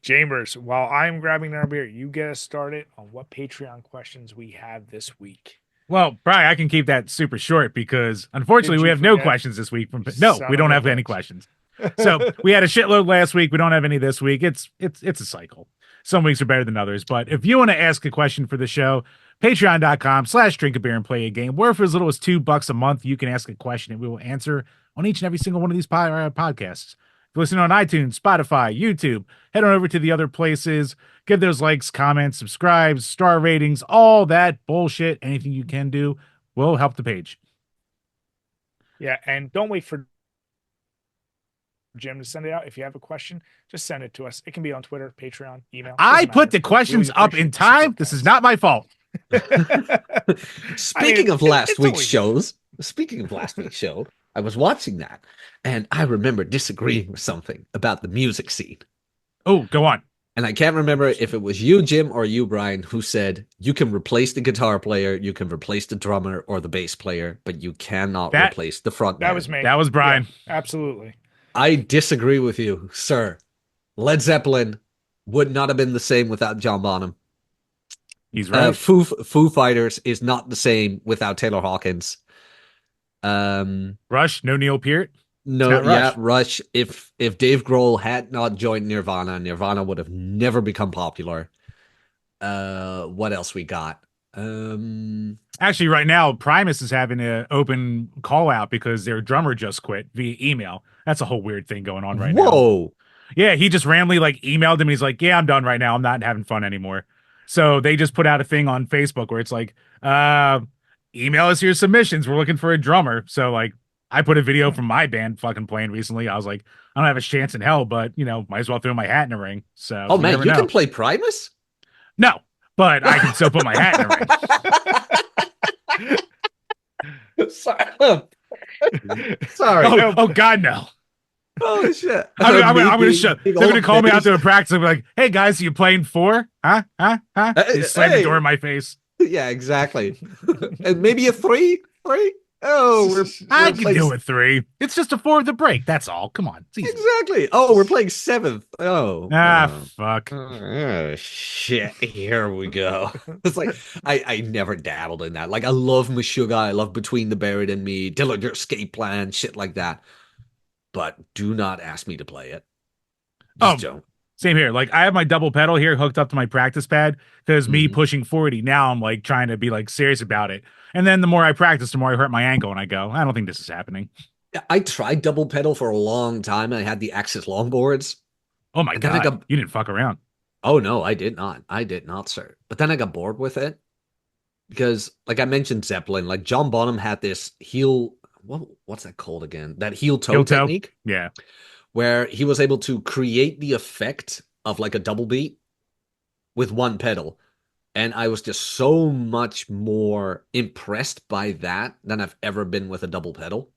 S1: Chambers, while I'm grabbing our beer, you get us started on what Patreon questions we have this week.
S2: Well, Brian, I can keep that super short because unfortunately we have no questions this week. No, we don't have any questions. So we had a shitload last week. We don't have any this week. It's a cycle. Some weeks are better than others. But if you want to ask a question for the show, patreon.com/DrinkABeerandPlayAGame, where for as little as $2 a month, you can ask a question and we will answer on each and every single one of these podcasts. If you're listening on iTunes, Spotify, YouTube, head on over to the other places. Give those likes, comments, subscribe, star ratings, all that bullshit. Anything you can do will help the page.
S1: Yeah, and don't wait for Jim to send it out. If you have a question, just send it to us. It can be on Twitter, Patreon, email.
S2: I put the questions up in time. This is not my fault.
S3: Speaking of last week's show, I was watching that and I remember disagreeing with something about the music scene.
S2: Oh, go on.
S3: And I can't remember if it was you, Jim, or you, Brian, who said you can replace the guitar player, you can replace the drummer or the bass player, but you cannot replace the front man.
S1: That was me.
S2: That was Brian.
S1: Yeah, absolutely.
S3: I disagree with you, sir. Led Zeppelin would not have been the same without John Bonham.
S2: He's right.
S3: Foo Fighters is not the same without Taylor Hawkins.
S2: Rush, no Neil Peart.
S3: No, yeah, Rush. If Dave Grohl had not joined Nirvana, Nirvana would have never become popular. What else we got?
S2: Actually, right now, Primus is having an open call out because their drummer just quit via email. That's a whole weird thing going on right now.
S3: Whoa.
S2: Yeah, he just randomly like emailed him. He's like, "Yeah, I'm done right now. I'm not having fun anymore." So they just put out a thing on Facebook where it's like, email us your submissions. We're looking for a drummer. So like, I put a video from my band fucking playing recently. I was like, I don't have a chance in hell, but might as well throw my hat in the ring. So
S3: Oh
S2: you
S3: man,
S2: never
S3: you can
S2: know.
S3: play Primus?
S2: No, but I can still put my hat in the ring.
S3: Sorry. Sorry.
S2: Oh God, no.
S3: Holy shit.
S2: I'm gonna show.
S3: Being
S2: They're
S3: all
S2: gonna call me out
S3: amazed.
S2: there in practice and be like, "Hey guys, you playing four? Huh? Huh? Huh?" They slam the door
S3: Hey.
S2: in my face.
S3: Yeah, exactly. And maybe a three? Three? Oh,
S2: I
S3: we're
S2: can
S3: playing
S2: do a three. It's just a four of the break. That's all. Come on, it's easy.
S3: exactly. Oh, we're playing seventh. Oh,
S2: Fuck.
S3: oh, shit. Here we go. It's like I never dabbled in that. Like I love Meshuggah, I love Between the Buried and Me, Dillinger Escape Plan, shit like that. But do not ask me to play it. Just
S2: Oh,
S3: don't.
S2: same here. Like I have my double pedal here hooked up to my practice pad because me
S3: Mhm.
S2: pushing 40. Now I'm like trying to be like serious about it. And then the more I practice, the more I hurt my ankle, and I go, I don't think this is happening.
S3: Yeah, I tried double pedal for a long time. I had the Axis longboards,
S2: Oh my
S3: and then I
S2: God,
S3: got.
S2: you didn't fuck around.
S3: Oh no, I did not. I did not, sir. But then I got bored with it because, like I mentioned, Zeppelin. Like John Bonham had this heel. What's that called again? That heel toe
S2: Heel toe.
S3: technique
S2: Yeah.
S3: where he was able to create the effect of like a double beat with one pedal. And I was just so much more impressed by that than I've ever been with a double pedal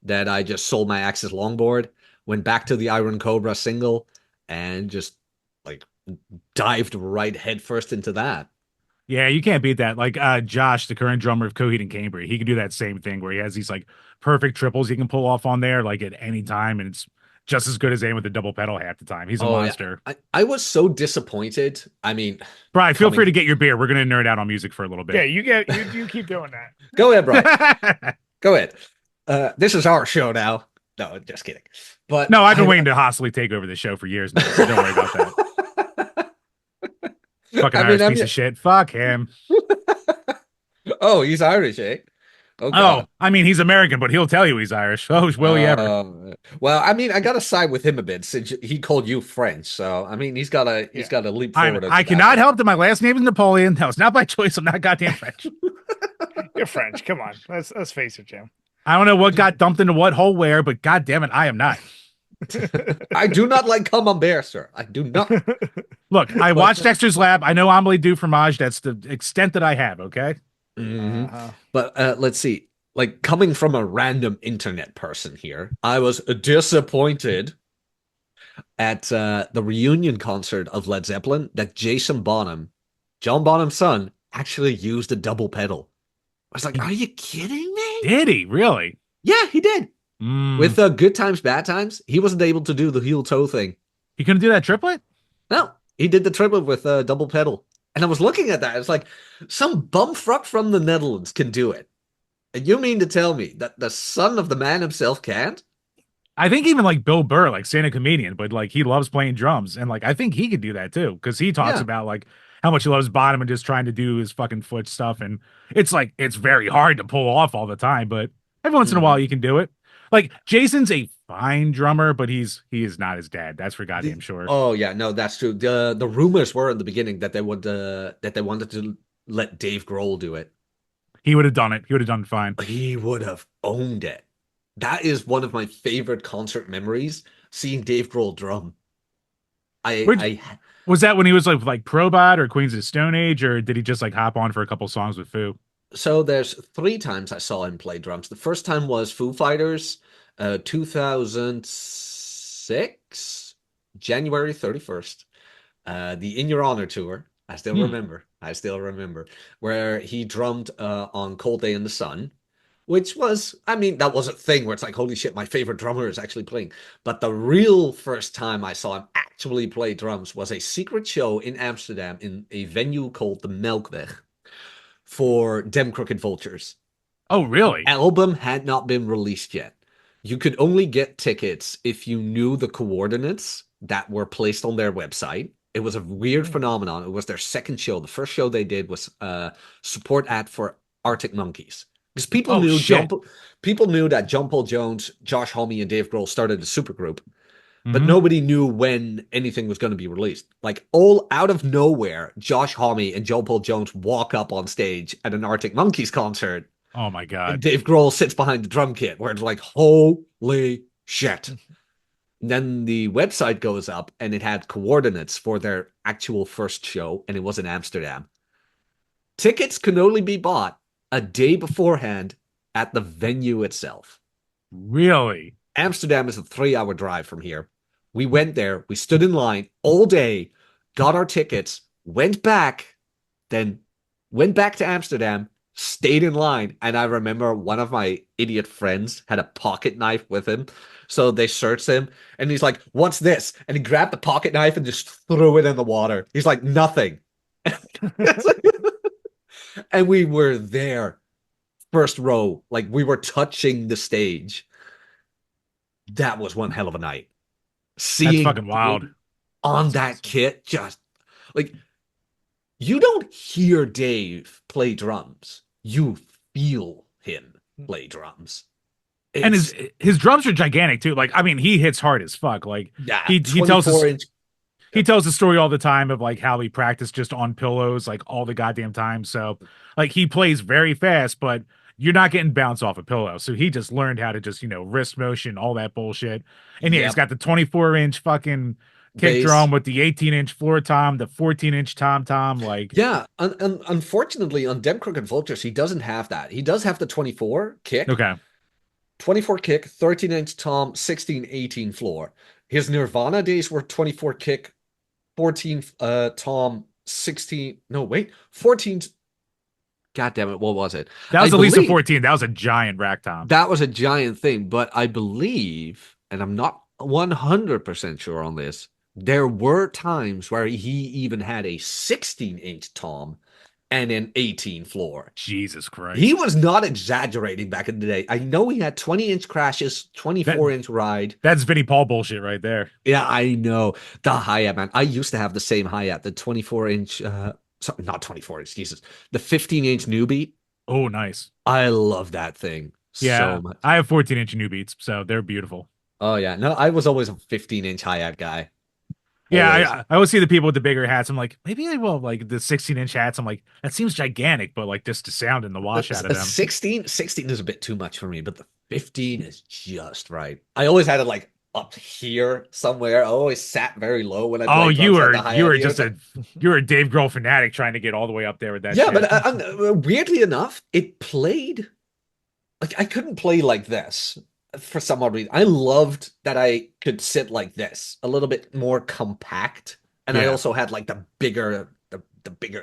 S3: that I just sold my Axis longboard, went back to the Iron Cobra single, and just like dived right headfirst into that.
S2: Yeah, you can't beat that. Like Josh, the current drummer of Coheed and Cambria, he can do that same thing where he has these like perfect triples he can pull off on there like at any time, and it's just as good as aiming with the double pedal half the time. He's a
S3: Oh yeah,
S2: monster.
S3: I was so disappointed. I mean,
S2: Brian, feel free
S3: coming.
S2: to get your beer. We're gonna nerd out on music for a little
S1: Yeah,
S2: bit.
S1: you keep doing that.
S3: Go ahead, Brian. Go ahead. This is our show now. No, just kidding. But
S2: No, I've been waiting to hostily take over the show for years now, so don't worry about that. Fucking
S3: I mean,
S2: Irish piece of shit. Fuck him.
S3: oh, he's Irish, eh? Oh
S2: Oh,
S3: God.
S2: I mean, he's American, but he'll tell you he's Irish. Oh, will he ever?
S3: Well, I mean, I gotta side with him a bit since he called you French. So I mean, he's
S1: Yeah.
S3: gotta leap forward
S2: I
S3: into that
S2: cannot
S3: one.
S2: help that my last name is Napoleon. That was not by choice. I'm not goddamn French.
S1: You're French. Come on. Let's face it, Jim.
S2: I don't know what got dumped into what hole where, but god damn it, I am not.
S3: I do not like Camembert, sir. I do not.
S2: Look, I watched Dexter's Lab. I know Amelie du Fromage. That's the extent that I have, okay?
S3: Mhm.
S1: Uh-huh.
S3: But let's see. Like coming from a random internet person here, I was disappointed at the reunion concert of Led Zeppelin that Jason Bonham, John Bonham's son, actually used a double pedal. I was like,
S2: He
S3: are you kidding me?
S2: did he really?
S3: Yeah, he did.
S2: Mm.
S3: With Good Times, Bad Times, he wasn't able to do the heel toe thing.
S2: He couldn't do that triplet?
S3: No, he did the triple with a double pedal. And I was looking at that. It's like some bumfuck from the Netherlands can do it. And you mean to tell me that the son of the man himself can't?
S2: I think even like Bill Burr, like stand-up comedian, but like he loves playing drums, and like I think he could do that too because he talks
S3: Yeah.
S2: about like how much he loves bottom and just trying to do his fucking foot stuff, and it's like it's very hard to pull off all the time, but every once in a while
S3: Mhm.
S2: you can do it. Like Jason's a fine drummer, but he is not his dad. That's for goddamn sure.
S3: Oh yeah, no, that's true. The rumors were in the beginning that they wanted to let Dave Grohl do it.
S2: He would have done it. He would have done fine.
S3: He would have owned it. That is one of my favorite concert memories, seeing Dave Grohl drum.
S2: Where'd,
S3: I
S2: was that when he was like Probot or Queens of the Stone Age, or did he just like hop on for a couple songs with Foo?
S3: So there's three times I saw him play drums. The first time was Foo Fighters, 2006, January 31st. The In Your Honor tour. I still
S2: Hmm.
S3: remember. I still remember where he drummed on Cold Day in the Sun, which was, I mean, that was a thing where it's like, holy shit, my favorite drummer is actually playing. But the real first time I saw him actually play drums was a secret show in Amsterdam in a venue called the Melkweg for Dem Crooked Vultures.
S2: Oh,
S3: The
S2: really?
S3: album had not been released yet. You could only get tickets if you knew the coordinates that were placed on their website. It was a weird phenomenon. It was their second show. The first show they did was support act for Arctic Monkeys. Because people
S2: Oh
S3: knew
S2: shit.
S3: people knew that John Paul Jones, Josh Homme, and Dave Grohl started a supergroup. but
S2: Hmm.
S3: nobody knew when anything was going to be released. Like all out of nowhere, Josh Homme and Joe Paul Jones walk up on stage at an Arctic Monkeys concert,
S2: Oh my
S3: and
S2: God.
S3: Dave Grohl sits behind the drum kit, where it's like, holy shit. And then the website goes up, and it had coordinates for their actual first show, and it was in Amsterdam. Tickets can only be bought a day beforehand at the venue itself.
S2: Really?
S3: Amsterdam is a 3 hour drive from here. We went there, we stood in line all day, got our tickets, went back, then went back to Amsterdam, stayed in line. And I remember one of my idiot friends had a pocket knife with him. So they searched him and he's like, "What's this?" And he grabbed the pocket knife and just threw it in the water. He's like, "Nothing." And we were there, first row, like we were touching the stage. That was one hell of a night.
S2: That's
S3: Seeing
S2: fucking wild.
S3: Dave on
S1: That's
S3: that
S1: awesome.
S3: kit, just like you don't hear Dave play drums, you feel him play drums.
S2: And
S3: It's
S2: his drums are gigantic too. Like, I mean, he hits hard as fuck. Like
S3: yeah,
S2: he tells
S3: 24
S2: us
S3: inch.
S2: he tells the story all the time of like how he practiced just on pillows like all the goddamn time. So like he plays very fast, but you're not getting bounce off a pillow. So he just learned how to just, wrist motion, all that bullshit. And yeah, he's
S3: Yep,
S2: got the 24-inch fucking kick
S3: bass.
S2: drum with the 18-inch floor tom, the 14-inch tom tom. Like,
S3: Yeah, unfortunately on Dem Crooked Vultures, he doesn't have that. He does have the 24 kick,
S2: okay,
S3: 24 kick, 13-inch tom, 16, 18 floor. His Nirvana days were 24 kick, 14 tom, 16. No, wait, 14. God damn it, what was it?
S2: that
S3: I
S2: was at least a
S3: believe
S2: 14. That was a giant rack tom.
S3: that was a giant thing, but I believe, and I'm not 100% sure on this, there were times where he even had a 16-inch tom and an 18 floor.
S2: Jesus
S3: He
S2: Christ.
S3: was not exaggerating back in the day. I know he had 20-inch crashes,
S2: That
S3: 24-inch ride.
S2: that's Vinnie Paul bullshit right there.
S3: Yeah, I know. The hi-hat, man. I used to have the same hi-hat, the 24-inch, not 24-inch, Jesus, the 15-inch new beat.
S2: Oh, nice.
S3: I love that thing so
S2: Yeah,
S3: much.
S2: I have 14-inch new beats, so they're beautiful.
S3: Oh yeah, no, I was always a 15-inch hi-hat guy.
S2: Yeah,
S3: Always.
S2: I always see the people with the bigger hats. I'm like, maybe I will like the 16-inch hats. I'm like, that seems gigantic, but like just the sound and the wash out of
S3: A
S2: them.
S3: 16 is a bit too much for me, but the 15 is just right. I always had it like up here somewhere. I always sat very low when I
S2: Oh,
S3: played
S2: you
S3: drums, had
S2: were
S3: the
S2: you
S3: hi-hat
S2: were
S3: here.
S2: just a Dave Grohl fanatic trying to get all the way up there with that
S3: Yeah,
S2: shit.
S3: but weirdly enough, it played like I couldn't play like this for some odd reason. I loved that I could sit like this, a little bit more compact, and I
S2: Yeah.
S3: also had like the bigger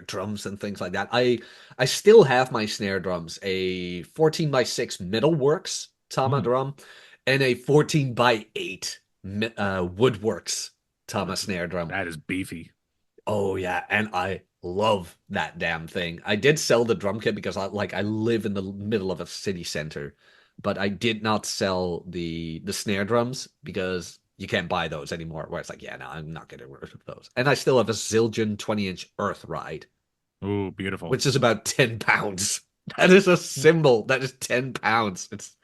S3: drums and things like that. I still have my snare drums, a 14 by 6 Middleworks Tama
S2: Mm,
S3: drum and a 14 by 8 Woodworks Tama
S2: that's
S3: snare drum.
S2: that is beefy.
S3: Oh yeah, and I love that damn thing. I did sell the drum kit because I live in the middle of a city center, but I did not sell the snare drums because you can't buy those anymore. Where it's like, yeah, no, I'm not getting rid of those. And I still have a Zildjian 20-inch Earth Ride,
S2: Oh, beautiful.
S3: which is about 10 pounds. That is a cymbal. That is 10 pounds. It's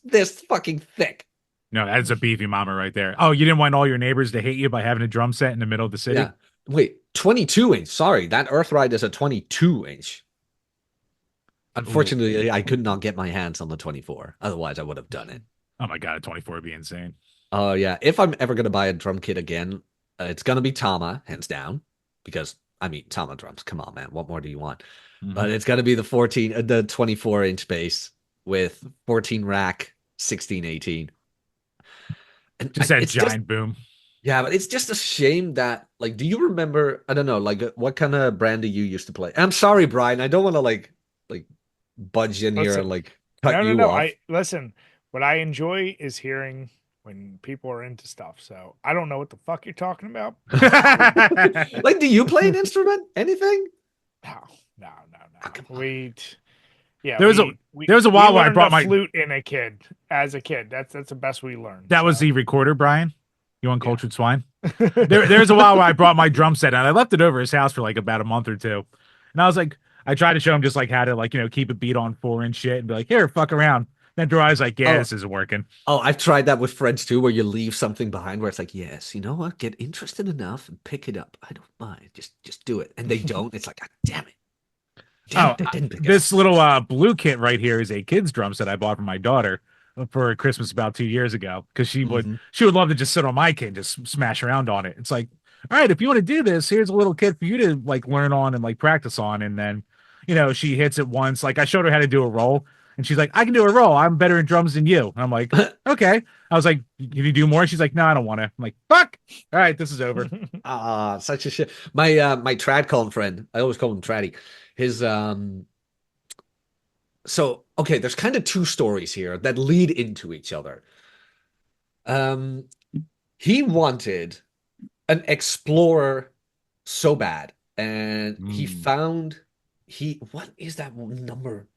S3: this fucking thick.
S2: No, that's a beefy mama right there. Oh, you didn't want all your neighbors to hate you by having a drum set in the middle of the
S3: Yeah.
S2: city?
S3: Wait, 22 inch. Sorry, that Earth Ride is a 22 inch.
S2: Ooh.
S3: Unfortunately, I could not get my hands on the 24. Otherwise, I would have done it.
S2: Oh my God, a 24 would be insane.
S3: Oh, yeah. If I'm ever going to buy a drum kit again, it's going to be Tama, hands down. Because, I mean, Tama drums. Come on, man. What more do you want? But
S2: Mhm.
S3: it's going to be the 24-inch bass with 14 rack, 16, 18. And
S2: Just that
S3: it's just,
S2: giant boom.
S3: yeah, but it's just a shame that, like, do you remember, I don't know, like, what kind of brand do you used to play? I'm sorry, Brian. I don't want to, like, budge in here and,
S1: Listen,
S3: like, cut
S1: no, no,
S3: you
S1: no.
S3: off.
S1: I listen. What I enjoy is hearing when people are into stuff. So I don't know what the fuck you're talking about.
S3: Like, do you play an instrument? Anything?
S1: No, no, no,
S3: Oh, come
S1: no.
S3: on.
S1: Yeah,
S2: there was a there was a
S1: we
S2: while where I
S1: learned the
S2: brought my
S1: flute in a kid as a kid. That's the best we learned.
S2: that was
S1: So
S2: the recorder, Brian. You
S1: yeah.
S2: uncultured swine. There's a while where I brought my drum set and I left it over his house for like about a month or two. And I was like, I tried to show him just like how to like, keep a beat on 4 and shit and be like, here, fuck around. Then Dry's like, yeah,
S3: Oh,
S2: this isn't working.
S3: oh, I've tried that with friends too, where you leave something behind where it's like, yes, you know what? Get interested enough and pick it up. I don't mind. Just do it. And they don't. It's like, God damn it. Damn
S2: Oh,
S3: it, they didn't pick it up.
S2: this little blue kit right here is a kid's drum set I bought for my daughter for Christmas about 2 years ago because
S3: Hmm.
S2: she would love to just sit on my kit and just smash around on it. It's like, all right, if you want to do this, here's a little kit for you to like learn on and like practice on, and then she hits it once. Like I showed her how to do a roll, and she's like, I can do a roll. I'm better in drums than you. And I'm like, okay. I was like, can you do more? She's like, no, I don't want to. I'm like, fuck. All right, this is over.
S3: Ah, such a shit. My tradcon friend, I always call him Traddy. His so okay, there's kind of two stories here that lead into each other. Um, he wanted an explorer so bad, and he
S2: Mm.
S3: found he what is that number?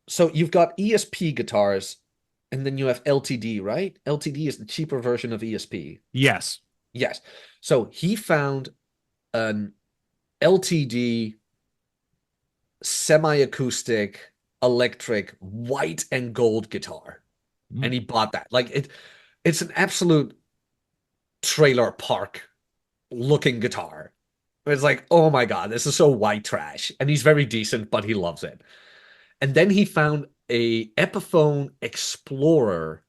S3: So you've got ESP guitars, and then you have LTD, right? LTD is the cheaper version of ESP.
S2: Yes.
S3: Yes. So he found an LTD semi-acoustic electric white and gold guitar, and
S2: Mm.
S3: he bought that. Like it's an absolute trailer park looking guitar. It's like, oh my God, this is so white trash. And he's very decent, but he loves it. And then he found a Epiphone Explorer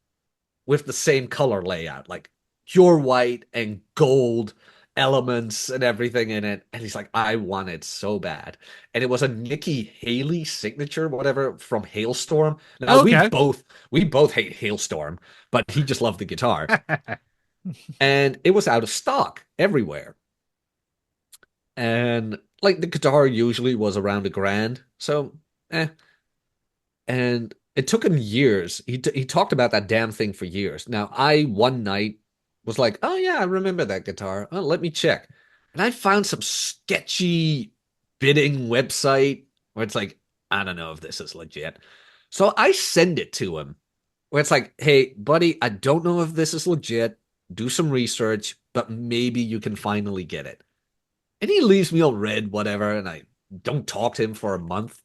S3: with the same color layout, like pure white and gold elements and everything in it. And he's like, I want it so bad. And it was a Nikki Haley signature, whatever, from Hailstorm. Now
S2: Oh, okay.
S3: we both hate Hailstorm, but he just loved the guitar. And it was out of stock everywhere. And like the guitar usually was around $1,000. So eh. And it took him years. He talked about that damn thing for years. Now, I one night was like, "Oh yeah, I remember that guitar. Oh, let me check." And I found some sketchy bidding website where it's like, "I don't know if this is legit." So I send it to him where it's like, "Hey, buddy, I don't know if this is legit. Do some research, but maybe you can finally get it." And he leaves me on red, whatever, and I don't talk to him for a month.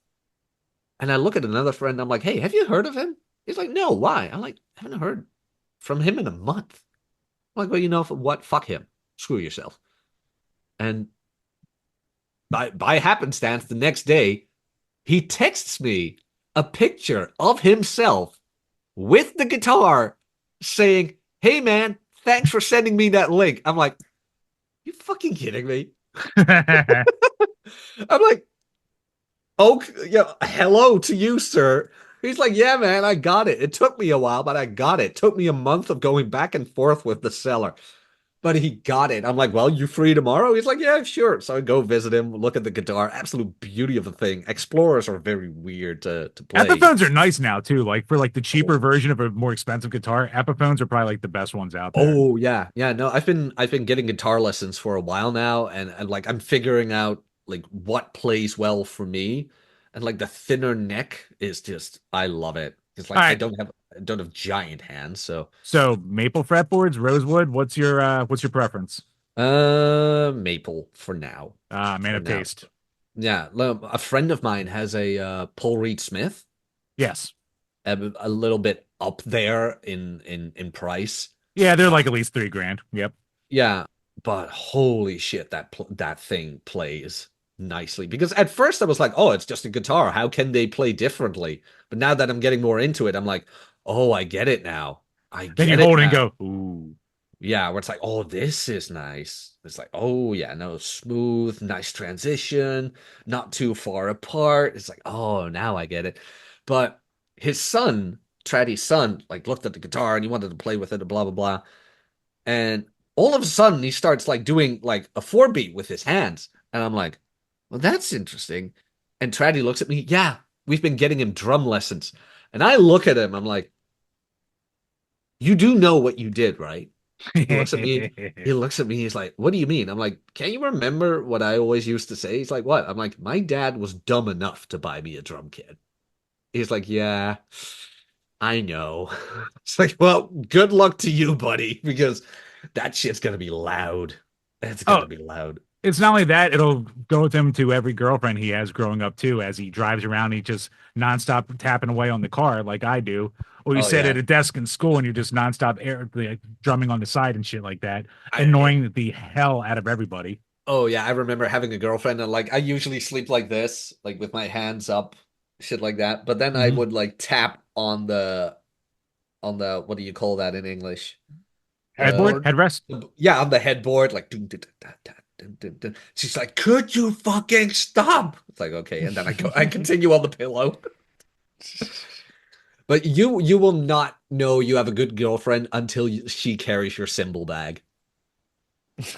S3: And I look at another friend. I'm like, hey, have you heard of him? He's like, no, why? I'm like, I haven't heard from him in a month. I'm like, well, you know what? Fuck him. Screw yourself. And by happenstance, the next day, he texts me a picture of himself with the guitar saying, hey, man, thanks for sending me that link. I'm like, you fucking kidding me? I'm like, oh, yeah, hello to you, sir. He's like, yeah, man, I got it. It took me a while, but I got it. It took me a month of going back and forth with the seller, but he got it. I'm like, well, you free tomorrow? He's like, yeah, sure. So I go visit him, look at the guitar. Absolute beauty of the thing. Explorers are very weird to play.
S2: Epiphones are nice now too. Like for like the cheaper
S3: Oh,
S2: version of a more expensive guitar, Epiphones are probably like the best ones out there.
S3: oh yeah, yeah. No, I've been getting guitar lessons for a while now, and like I'm figuring out like what plays well for me, and like the thinner neck is just I love it. It's
S2: All
S3: like
S2: right.
S3: I don't have giant hands, so
S2: So maple fretboards, rosewood. What's your preference?
S3: maple for now,
S2: Man
S3: for
S2: of
S3: now.
S2: taste.
S3: Yeah, a friend of mine has a Paul Reed Smith,
S2: Yes.
S3: a little bit up there in price.
S2: Yeah, they're like at least 3 grand. Yep.
S3: Yeah, but holy shit, that thing plays nicely. Because at first I was like, oh, it's just a guitar. How can they play differently? But now that I'm getting more into it, I'm like, oh, I get it now. I
S2: Then you
S3: get it
S2: hold it and
S3: now.
S2: go, ooh.
S3: Yeah, where it's like, oh, this is nice. It's like, oh yeah, no, smooth, nice transition, not too far apart. It's like, oh, now I get it. But his son, Traddy's son, like looked at the guitar and he wanted to play with it, and blah blah blah. And all of a sudden he starts like doing like a 4-beat with his hands. And I'm like, well, that's interesting. And Traddy looks at me, yeah, we've been getting him drum lessons. And I look at him, I'm like, you do know what you did, right? He looks at me, he looks at me, he's like, what do you mean? I'm like, can you remember what I always used to say? He's like, what? I'm like, my dad was dumb enough to buy me a drum kit. He's like, yeah, I know. It's like, well, good luck to you, buddy, because that shit's gonna be loud. It's
S2: Oh,
S3: gonna be loud.
S2: it's not only that, it'll go with him to every girlfriend he has growing up too, as he drives around, he just nonstop tapping away on the car like I do. Or you
S3: Oh
S2: sit at
S3: yeah.
S2: a desk in school and you're just nonstop like, drumming on the side and shit like that,
S3: I
S2: annoying the hell out of everybody.
S3: Oh yeah, I remember having a girlfriend and like I usually sleep like this, like with my hands up, shit like that. But then I
S2: Mhm.
S3: would like tap on the what do you call that in English?
S2: Headboard,
S1: Headboard.
S2: headrest.
S3: Yeah, on the headboard, like dun, dun, dun, dun, dun, dun, dun. She's like, "Could you fucking stop?" It's like, okay, and then I continue on the pillow. But you will not know you have a good girlfriend until she carries your symbol bag.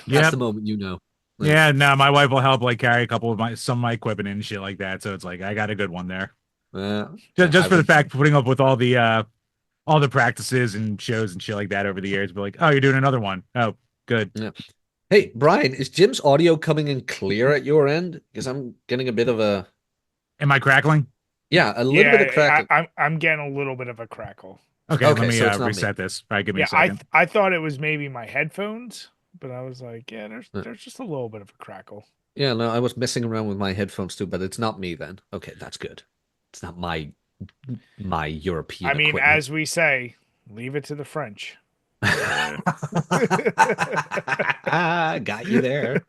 S3: That's the
S2: Yep.
S3: moment you know. Like,
S2: Yeah, no, my wife will help like carry a couple of my some of my equipment and shit like that. So it's like I got a good one there.
S3: I
S2: Just for the
S3: would.
S2: fact putting up with all the practices and shows and shit like that over the years. But like, oh, you're doing another one. Oh, good.
S3: Yeah. Hey, Brian, is Jim's audio coming in clear at your end? Because I'm getting a bit of a,
S2: Am I crackling?
S3: yeah, a little bit of
S1: Yeah,
S3: crackling.
S1: I'm getting a little bit of a crackle.
S2: Okay, let
S3: Okay,
S2: me
S3: so it's not me.
S2: reset this. All right, give me a
S1: Yeah,
S2: second.
S1: I thought it was maybe my headphones, but I was like, yeah,
S3: Uh,
S1: there's just a little bit of a crackle.
S3: Yeah, no, I was messing around with my headphones too, but it's not me then. Okay, that's good. It's not my
S1: I
S3: European
S1: mean,
S3: equipment.
S1: as we say, leave it to the French.
S3: Got you there.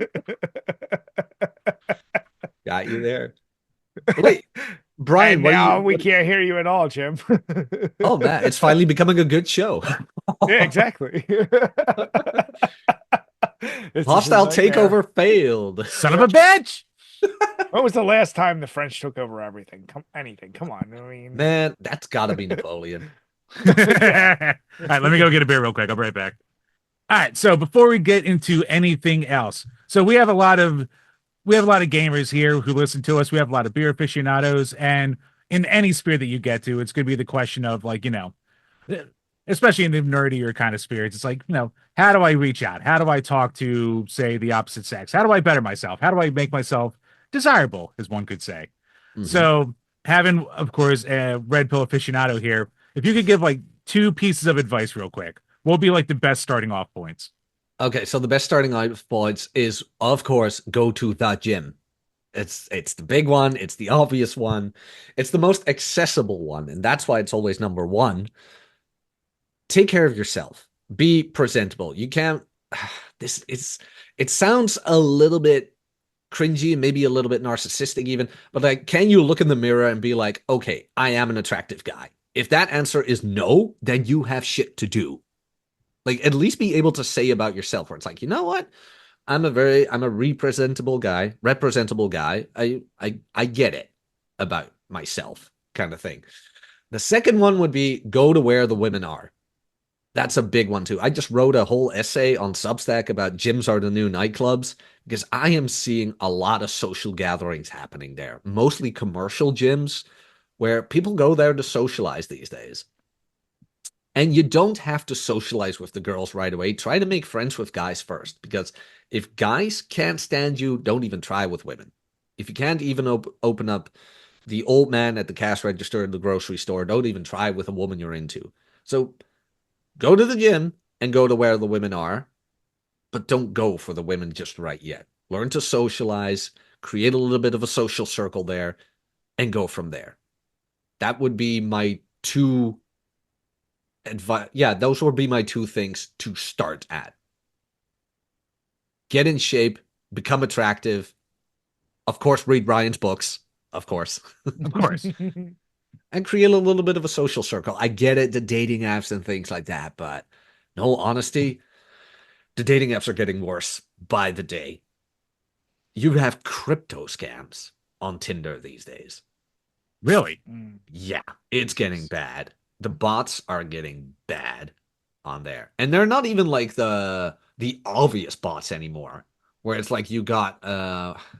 S3: Got you there. Wait, Brian,
S1: And
S3: what are
S1: now
S3: you
S1: we
S3: what
S1: can't hear you at all, Jim.
S3: Oh man, it's finally becoming a good show.
S1: Yeah, exactly. It's just a
S3: Hostile
S1: nightmare.
S3: takeover failed.
S2: Son of a
S1: Yep.
S2: bitch!
S1: When was the last time the French took over everything? Anything. Come on. I mean,
S3: Man, that's gotta be Napoleon.
S2: All
S1: yeah.
S2: right, let me go get a beer real quick. I'll be right back. All right, so before we get into anything else, so we have a lot of gamers here who listen to us. We have a lot of beer aficionados, and in any sphere that you get to, it's going to be the question of like, especially in the nerdier kind of spirits, it's like, how do I reach out? How do I talk to, say, the opposite sex? How do I better myself? How do I make myself desirable, as one could say?
S3: Hmm.
S2: So, having, of course, a red pill aficionado here, if you could give like two pieces of advice real quick, what would be like the best starting off points?
S3: Okay, so the best starting out points is, of course, go to the gym. It's the big one, it's the obvious one, it's the most accessible one, and that's why it's always number one. Take care of yourself. Be presentable. You can't this is it sounds a little bit cringy and maybe a little bit narcissistic even, but like can you look in the mirror and be like, "Okay, I am an attractive guy." If that answer is no, then you have shit to do. Like at least be able to say about yourself where it's like, "You know what? I'm a representable guy. I get it about myself kind of thing." The second one would be go to where the women are. That's a big one too. I just wrote a whole essay on Substack about gyms are the new nightclubs because I am seeing a lot of social gatherings happening there, mostly commercial gyms where people go there to socialize these days. And you don't have to socialize with the girls right away. Try to make friends with guys first because if guys can't stand you, don't even try with women. If you can't even open up the old man at the cash register in the grocery store, don't even try with a woman you're into. So go to the gym and go to where the women are, but don't go for the women just right yet. Learn to socialize, create a little bit of a social circle there, and go from there. That would be my two advice. Yeah, those would be my two things to start at. Get in shape, become attractive. Of course, read Ryan's books, of course,
S2: Of course.
S3: and create a little bit of a social circle. I get it, the dating apps and things like that, but no honesty, the dating apps are getting worse by the day. You have crypto scams on Tinder these days.
S2: Really?
S1: Mm.
S3: Yeah, it's getting bad. The bots are getting bad on there. And they're not even like the obvious bots anymore. Where it's like you got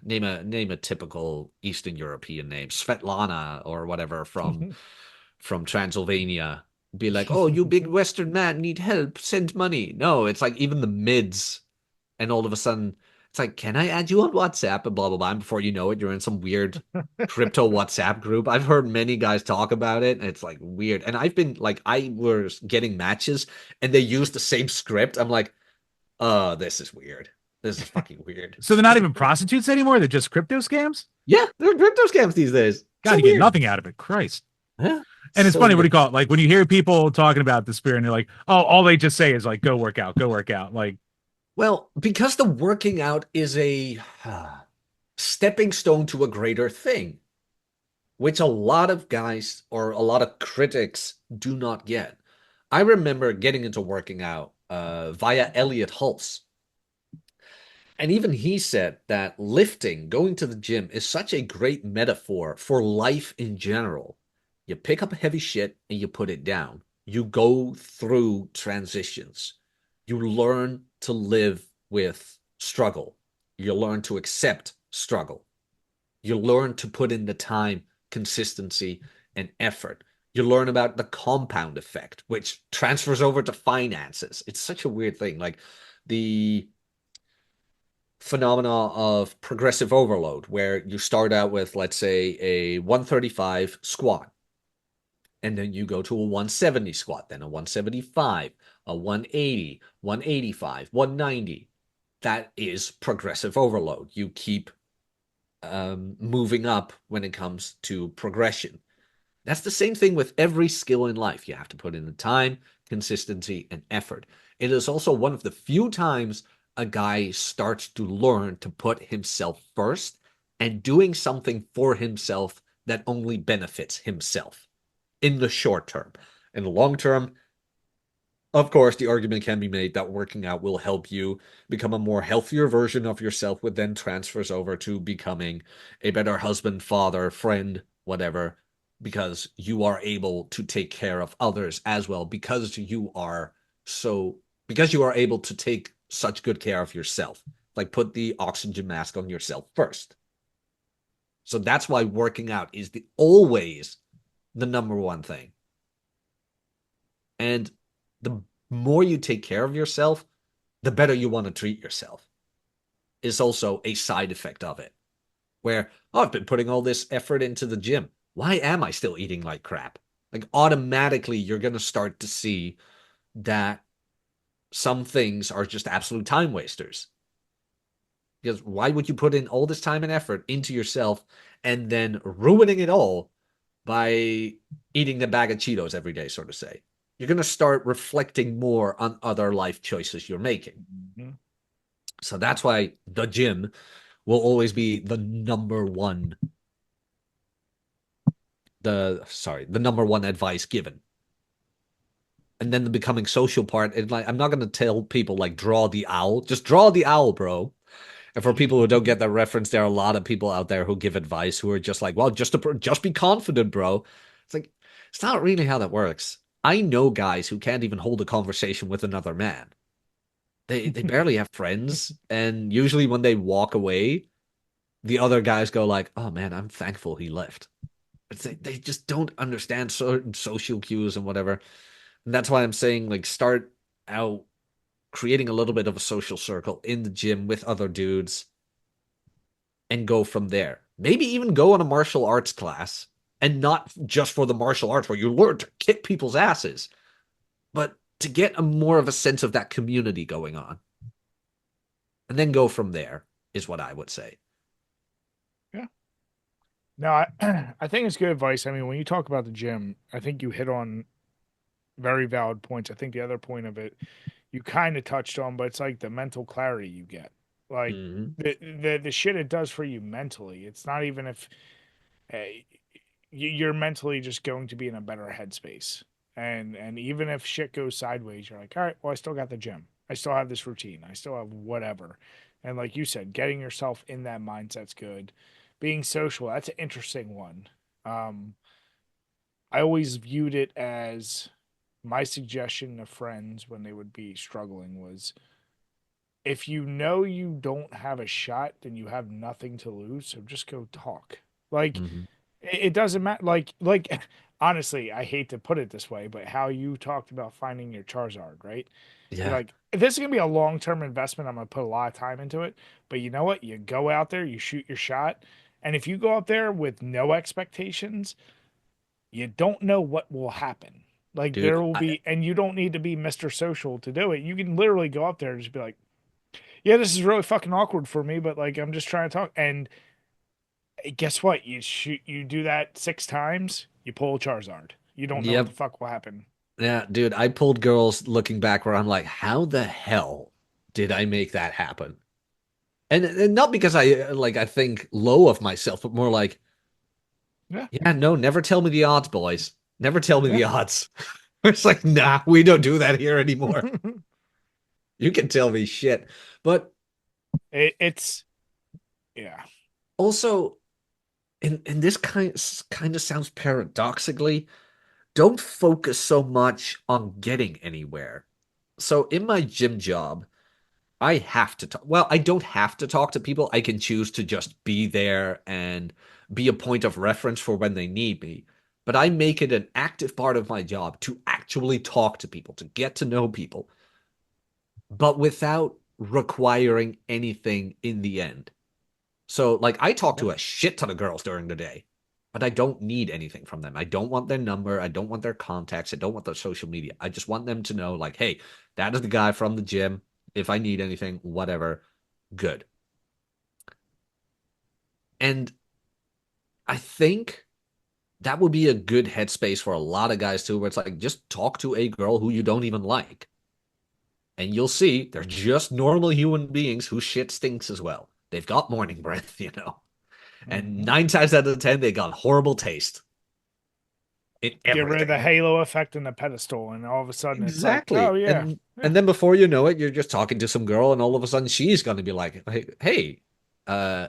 S3: name a typical Eastern European name, Svetlana or whatever from Transylvania. Be like, "Oh, you big Western man need help, send money." No, it's like even the mids and all of a sudden it's like, can I add you on WhatsApp and blah blah blah. And before you know it, you're in some weird crypto WhatsApp group. I've heard many guys talk about it, and it's like weird. And I've been like, I was getting matches, and they use the same script. I'm like, oh, this is weird. This is fucking weird.
S2: So they're not even prostitutes anymore. They're just crypto scams.
S3: Yeah, they're crypto scams these days.
S2: God,
S3: So
S2: you get
S3: weird.
S2: nothing out of it. Christ.
S3: Yeah,
S2: And it's
S3: so
S2: funny, what do
S3: weird.
S2: you call it? Like when you hear people talking about the spirit and they're like, oh, all they just say is like, go work out, go work out. Like,
S3: Well, because the working out is a stepping stone to a greater thing, which a lot of guys or a lot of critics do not get. I remember getting into working out via Elliot Hulse. And even he said that lifting, going to the gym, is such a great metaphor for life in general. You pick up heavy shit and you put it down. You go through transitions. You learn to live with struggle. You learn to accept struggle. You learn to put in the time, consistency, and effort. You learn about the compound effect, which transfers over to finances. It's such a weird thing. Like the phenomena of progressive overload, where you start out with, let's say, a 135 squat, and then you go to a 170 squat, then a 175, a 180, 185, 190. That is progressive overload. You keep moving up when it comes to progression. That's the same thing with every skill in life. You have to put in the time, consistency, and effort. It is also one of the few times a guy starts to learn to put himself first and doing something for himself that only benefits himself in the short term. In the long term, of course, the argument can be made that working out will help you become a more healthier version of yourself, which then transfers over to becoming a better husband, father, friend, whatever, because you are able to take care of others as well, because you are able to take such good care of yourself. Like put the oxygen mask on yourself first. So that's why working out is always the number one thing. And the more you take care of yourself, the better you want to treat yourself. Is also a side effect of it. Where, oh, I've been putting all this effort into the gym. Why am I still eating like crap? Like automatically you're going to start to see that some things are just absolute time wasters. Because why would you put in all this time and effort into yourself and then ruining it all by eating a bag of Cheetos every day, so to say? You're going to start reflecting more on other life choices you're making.
S1: Mm-hmm.
S3: So that's why the gym will always be the number one advice given. And then the becoming social part, and like I'm not going to tell people like draw the owl, just draw the owl, bro. And for people who don't get that reference, there are a lot of people out there who give advice who are just like, well, just be confident, bro. It's like it's not really how that works. I know guys who can't even hold a conversation with another man. They barely have friends, and usually when they walk away, the other guys go like, "Oh man, I'm thankful he left." They just don't understand certain social cues and whatever. And that's why I'm saying like start out creating a little bit of a social circle in the gym with other dudes and go from there. Maybe even go on a martial arts class and not just for the martial arts where you learn to kick people's asses, but to get a more of a sense of that community going on. And then go from there is what I would say.
S1: Yeah. No, I I think it's good advice. I mean, when you talk about the gym, I think you hit on very valid points. I think the other point of it you kind of touched on, but it's like the mental clarity you get. Like
S3: Mm-hmm.
S1: the shit it does for you mentally. It's not even if hey, you're mentally just going to be in a better headspace. And even if shit goes sideways, you're like, all right, well, I still got the gym. I still have this routine. I still have whatever. And like you said, getting yourself in that mindset's good. Being social, that's an interesting one. Um, I always viewed it as my suggestion to friends when they would be struggling was if you know you don't have a shot, then you have nothing to lose. So just go talk. Like
S3: Mm-hmm.
S1: it doesn't matter. Like honestly, I hate to put it this way, but how you talked about finding your Charizard, right? You're
S3: Yeah,
S1: like, this is gonna be a long term investment. I'm gonna put a lot of time into it. But you know what? You go out there, you shoot your shot, and if you go out there with no expectations, you don't know what will happen. Like
S3: dude.
S1: there will be, and you don't need to be Mr. Social to do it. You can literally go up there and just be like, yeah, this is really fucking awkward for me, but like I'm just trying to talk. And guess what? You do that 6 times, you pull a Charizard. You don't know what the
S3: Yep.
S1: fuck will happen.
S3: Yeah, dude, I pulled girls looking back where I'm like, how the hell did I make that happen? And not because I think low of myself, but more like,
S1: Yeah,
S3: yeah, no, never tell me the odds, boys. Never tell me
S1: yeah.
S3: the odds. It's like, nah, we don't do that here anymore. You can tell me shit. But
S1: It's yeah.
S3: also, and this kind of sounds paradoxically, don't focus so much on getting anywhere. So in my gym job, I have to talk. Well, I don't have to talk to people. I can choose to just be there and be a point of reference for when they need me. But I make it an active part of my job to actually talk to people, to get to know people, but without requiring anything in the end. So, like, I talk to a shit ton of girls during the day, but I don't need anything from them. I don't want their number. I don't want their contacts. I don't want their social media. I just want them to know, like, hey, that is the guy from the gym. If I need anything, whatever, good. And I think that would be a good headspace for a lot of guys too, where it's like, just talk to a girl who you don't even like. And you'll see they're just normal human beings whose shit stinks as well. They've got morning breath, you know. And
S1: Hmm.
S3: 9 times out of 10, they got horrible taste in
S1: Get rid of the
S3: everything.
S1: halo effect and the pedestal, and all of a sudden it's like, oh
S3: Exactly.
S1: yeah, yeah.
S3: And then before you know it, you're just talking to some girl, and all of a sudden she's gonna be like, hey, uh,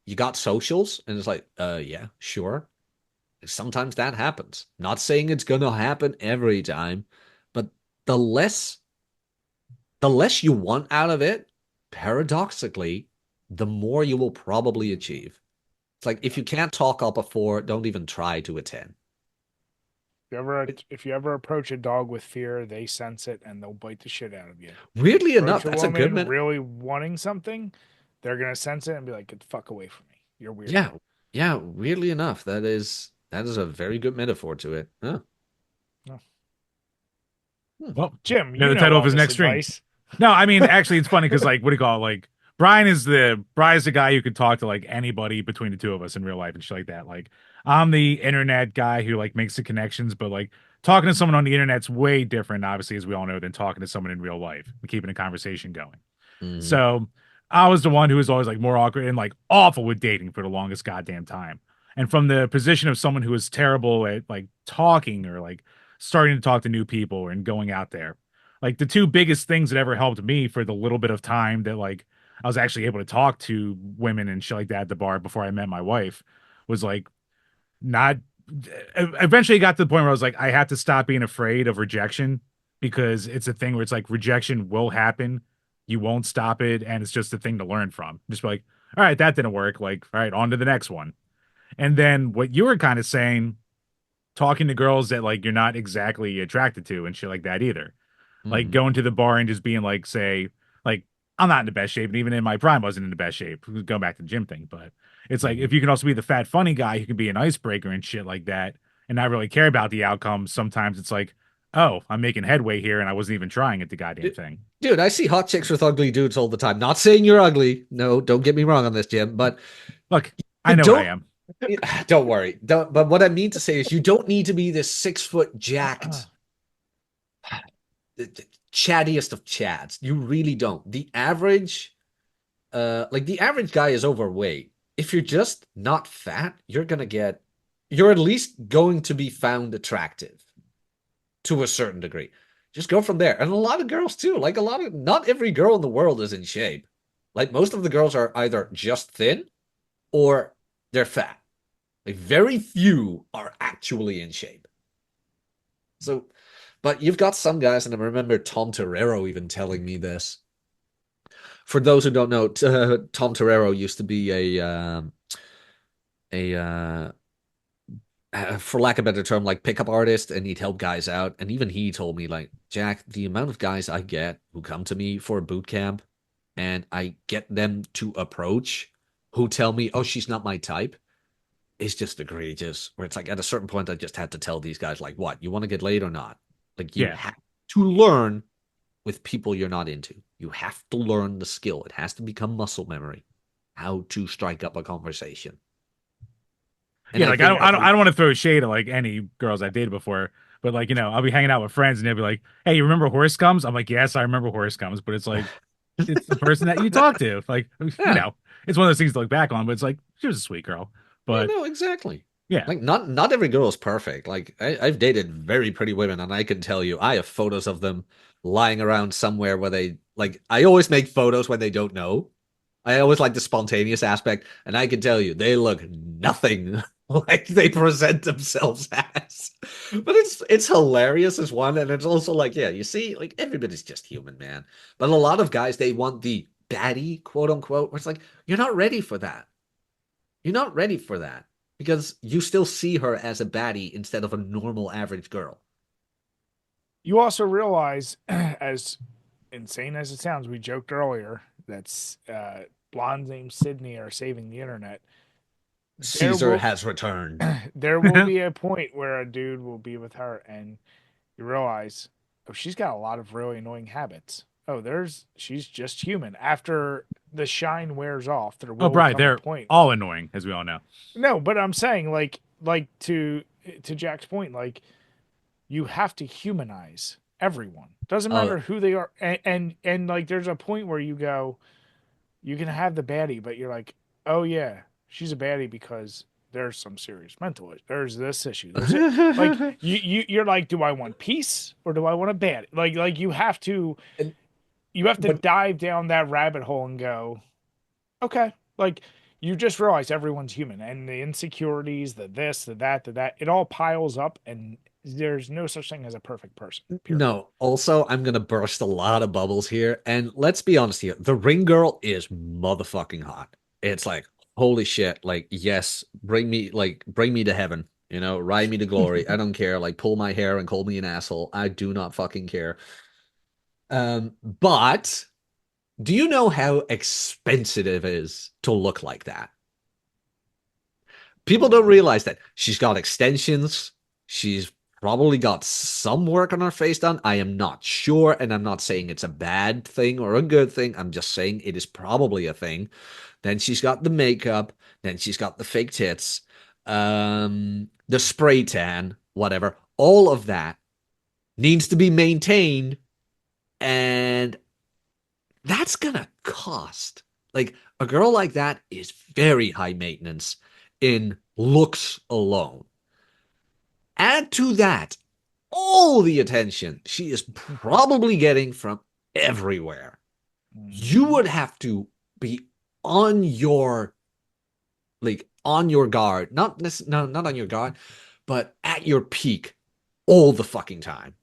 S3: you got socials? And it's like, yeah, sure. Sometimes that happens. Not saying it's gonna happen every time, but the less the less you want out of it, paradoxically, the more you will probably achieve. It's like if you can't talk up a 4, don't even try to a 10.
S1: If you ever approach a dog with fear, they sense it and they'll bite the shit out of you.
S3: Weirdly enough,
S1: Approach a
S3: that's a good
S1: woman
S3: minute.
S1: really wanting something, they're gonna sense it and be like, "Get the fuck away from me. You're weird."
S3: Yeah, yeah. Weirdly enough, that is a very good metaphor to it. Huh.
S1: No.
S3: Hmm.
S2: Well,
S1: Jim,
S2: know
S1: you
S2: the
S1: know
S2: title of
S1: all
S2: his
S1: this
S2: next stream.
S1: advice.
S2: No, I mean, actually, it's funny because, like, what do you call it? Like, Brian's the guy who could talk to like anybody between the two of us in real life and shit like that. Like, I'm the internet guy who like makes the connections, but like talking to someone on the internet's way different, obviously, as we all know, than talking to someone in real life and keeping a conversation going.
S3: Mhm.
S2: So I was the one who was always like more awkward and like awful with dating for the longest goddamn time. And from the position of someone who was terrible at like talking or like starting to talk to new people and going out there, like the two biggest things that ever helped me for the little bit of time that like I was actually able to talk to women and shit like that at the bar before I met my wife was like not eventually got to the point where I was like, I have to stop being afraid of rejection because it's a thing where it's like rejection will happen. You won't stop it, and it's just a thing to learn from. Just be like, all right, that didn't work. Like, all right, on to the next one. And then what you were kind of saying, talking to girls that like you're not exactly attracted to and shit like that either. Like
S3: Mhm.
S2: going to the bar and just being like, say, like, I'm not in the best shape, and even in my prime wasn't in the best shape. Going back to the gym thing, but it's like
S3: Mhm.
S2: if you can also be the fat funny guy who can be an icebreaker and shit like that, and not really care about the outcome. Sometimes it's like, oh, I'm making headway here, and I wasn't even trying at the goddamn
S3: D-
S2: thing.
S3: Dude, I see hot chicks with ugly dudes all the time. Not saying you're ugly. No, don't get me wrong on this, Jim. But
S2: Look, I
S3: you
S2: know what I
S3: don't.
S2: am.
S3: Don't worry. But what I mean to say is, you don't need to be this 6 foot jacked, chattiest of chads. You really don't. The average guy is overweight. If you're just not fat, you're at least going to be found attractive to a certain degree. Just go from there. And a lot of girls too. Not every girl in the world is in shape. Like most of the girls are either just thin or they're fat. Like very few are actually in shape. So, but you've got some guys, and I remember Tom Torero even telling me this. For those who don't know, Tom Torero used to be a for lack of a better term, like pickup artist, and he'd help guys out. And even he told me, like, Jack, the amount of guys I get who come to me for a boot camp, and I get them to approach, who tell me, "Oh, she's not my type," is just egregious. Where it's like at a certain point, I just had to tell these guys, like, what, you want to get laid or not? Like, you
S2: Yeah,
S3: have to learn with people you're not into. You have to learn the skill. It has to become muscle memory. How to strike up a conversation. And
S2: Yeah,
S3: I
S2: like
S3: think
S2: I don't want to throw shade at like any girls I've dated before, but like I'll be hanging out with friends and they'll be like, "Hey, you remember Horse Comes?" I'm like, "Yes, I remember Horse Comes," but it's like it's the person that you talk to. Like
S3: yeah,
S2: it's one of those things to look back on, but it's like she was a sweet girl.
S3: yeah,
S2: But
S3: no, exactly.
S2: yeah,
S3: Like not every girl is perfect. Like I've dated very pretty women, and I can tell you, I have photos of them lying around somewhere where they like. I always make photos when they don't know. I always like the spontaneous aspect, and I can tell you, they look nothing like they present themselves as. But it's hilarious as one, and it's also like, yeah, you see, like everybody's just human, man. But a lot of guys, they want the baddie, quote unquote, where it's like, you're not ready for that. You're not ready for that because you still see her as a baddie instead of a normal average girl.
S1: You also realize, as insane as it sounds, we joked earlier that blondes named Sydney are saving the internet. There
S3: Caesar
S1: will
S3: has returned.
S1: there will be a point where a dude will be with her, and you realize, oh, she's got a lot of really annoying habits. Oh, she's just human. After the shine wears off, there
S2: oh,
S1: will
S2: Brian,
S1: come a
S2: they're
S1: point.
S2: all annoying, as we all know.
S1: No, but I'm saying like to Jack's point, like you have to humanize everyone. Doesn't
S3: Oh,
S1: matter who they are, and like there's a point where you go, you can have the baddie, but you're like, oh yeah, she's a baddie because there's some serious mental issue. There's this issue. There's it. Like you're like, do I want peace or do I want a baddie? Like
S3: and,
S1: you have to
S3: but
S1: dive down that rabbit hole and go, okay, like you just realize everyone's human and the insecurities, the this, the that, it all piles up and there's no such thing as a perfect person, period.
S3: no, also, I'm gonna burst a lot of bubbles here. And let's be honest here, the ring girl is motherfucking hot. It's like, holy shit, like, yes, bring me to heaven, ride me to glory. I don't care. Like, pull my hair and call me an asshole. I do not fucking care. But do you know how expensive it is to look like that? People don't realize that she's got extensions. She's probably got some work on her face done. I am not sure, and I'm not saying it's a bad thing or a good thing. I'm just saying it is probably a thing. Then she's got the makeup. Then she's got the fake tits, the spray tan, whatever. All of that needs to be maintained, and that's gonna cost. Like a girl like that is very high maintenance in looks alone. Add to that all the attention she is probably getting from everywhere. You
S1: Mm-hmm.
S3: would have to be on your on your guard, not on your guard, but at your peak all the fucking time.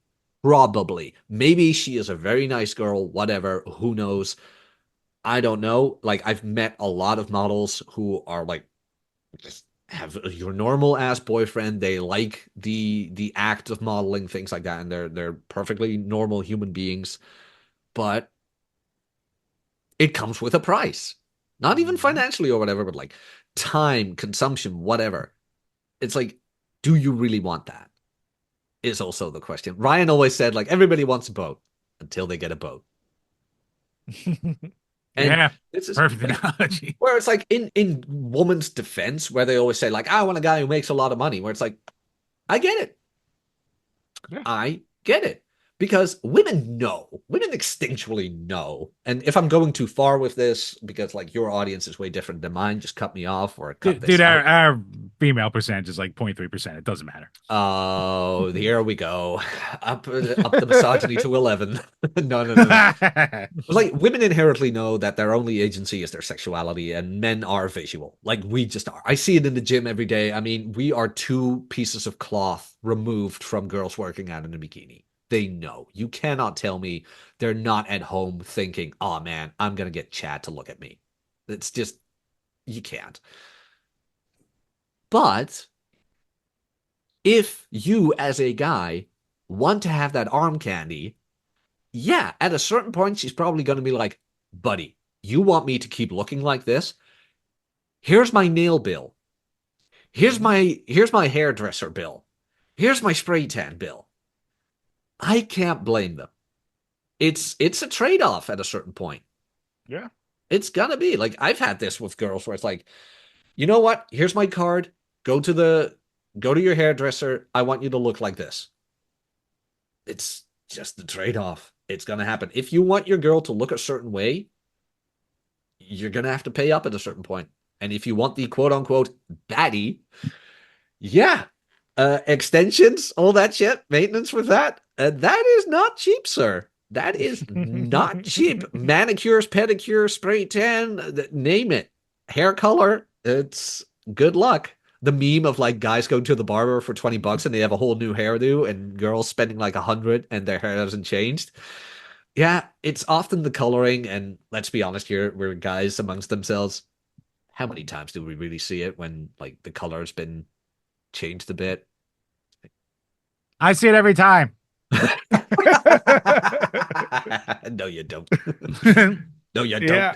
S3: Probably. Maybe she is a very nice girl, whatever, who knows. I don't know. Like I've met a lot of models who are like just have your normal ass boyfriend. They like the act of modeling, things like that, and they're perfectly normal human beings. But it comes with a price. Not even
S1: Mm-hmm.
S3: financially or whatever, but like time, consumption, whatever. It's like, do you really want that? Is also the question. Ryan always said, like, everybody wants a boat until they get a boat. And
S2: Yeah,
S3: this is
S2: perfect
S3: like
S2: analogy.
S3: where it's like in woman's defense, where they always say, like, I want a guy who makes a lot of money, where it's like, I get it.
S1: Yeah.
S3: I get it. Because women know, women instinctually know. And if I'm going too far with this, because like your audience is way different than mine, just cut me off or cut
S2: Dude,
S3: this out.
S2: our female percentage is like 0.3%. It doesn't matter.
S3: Oh, here we go. Up the misogyny to 11. No, no, no, no. Like women inherently know that their only agency is their sexuality, and men are visual. Like we just are. I see it in the gym every day. I mean, we are two pieces of cloth removed from girls working out in a bikini. They know. You cannot tell me they're not at home thinking, oh man, I'm gonna get Chad to look at me. It's just you can't. But if you as a guy want to have that arm candy, yeah, at a certain point, she's probably going to be like, buddy, you want me to keep looking like this? Here's my nail bill.
S1: Mm-hmm.
S3: Here's my hairdresser bill. Here's my spray tan bill. I can't blame them. it's a trade-off at a certain point.
S1: Yeah.
S3: It's gonna be like I've had this with girls where it's like, you know what? Here's my card. Go to the go to your hairdresser. I want you to look like this. It's just the trade-off. It's gonna happen. If you want your girl to look a certain way, you're gonna have to pay up at a certain point. And if you want the quote unquote baddie, yeah, extensions, all that shit, maintenance with that, that is not cheap, sir. That is not cheap. Manicures, pedicures, spray tan, name it. Hair color, it's good luck. The meme of like guys going to the barber for $20 and they have a whole new hairdo, and girls spending like 100 and their hair hasn't changed. Yeah, it's often the coloring, and let's be honest here, we're guys amongst themselves. How many times do we really see it when like the color's been changed a bit?
S2: I see it every time.
S3: No, you don't. No, you don't.
S1: Yeah.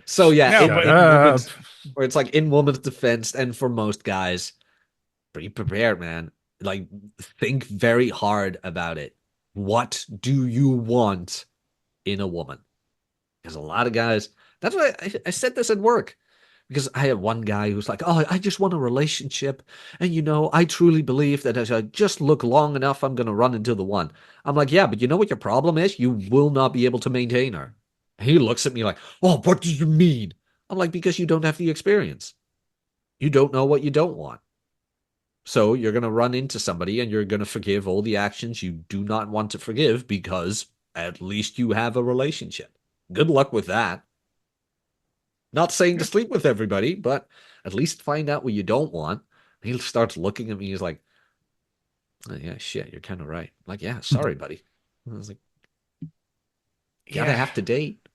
S3: So yeah,
S1: No,
S2: Shut
S1: but
S3: in
S2: up.
S3: women's, where it's like in women's defense, and for most guys, be prepared, man. Like think very hard about it. What do you want in a woman? Because a lot of guys, that's why I said this at work. Because I had one guy who's like, "Oh, I just want a relationship, and I truly believe that as I just look long enough, I'm gonna run into the one." I'm like, "Yeah, but you know what your problem is? You will not be able to maintain her." And he looks at me like, "Oh, what do you mean?" I'm like, "Because you don't have the experience. You don't know what you don't want. So you're gonna run into somebody, and you're gonna forgive all the actions you do not want to forgive because at least you have a relationship. Good luck with that." Not saying to sleep with everybody, but at least find out what you don't want. He starts looking at me. He's like, "Oh, yeah, shit, you're kind of right." I'm like, "Yeah, sorry, buddy." I was like, "Gotta
S1: yeah.
S3: have to date."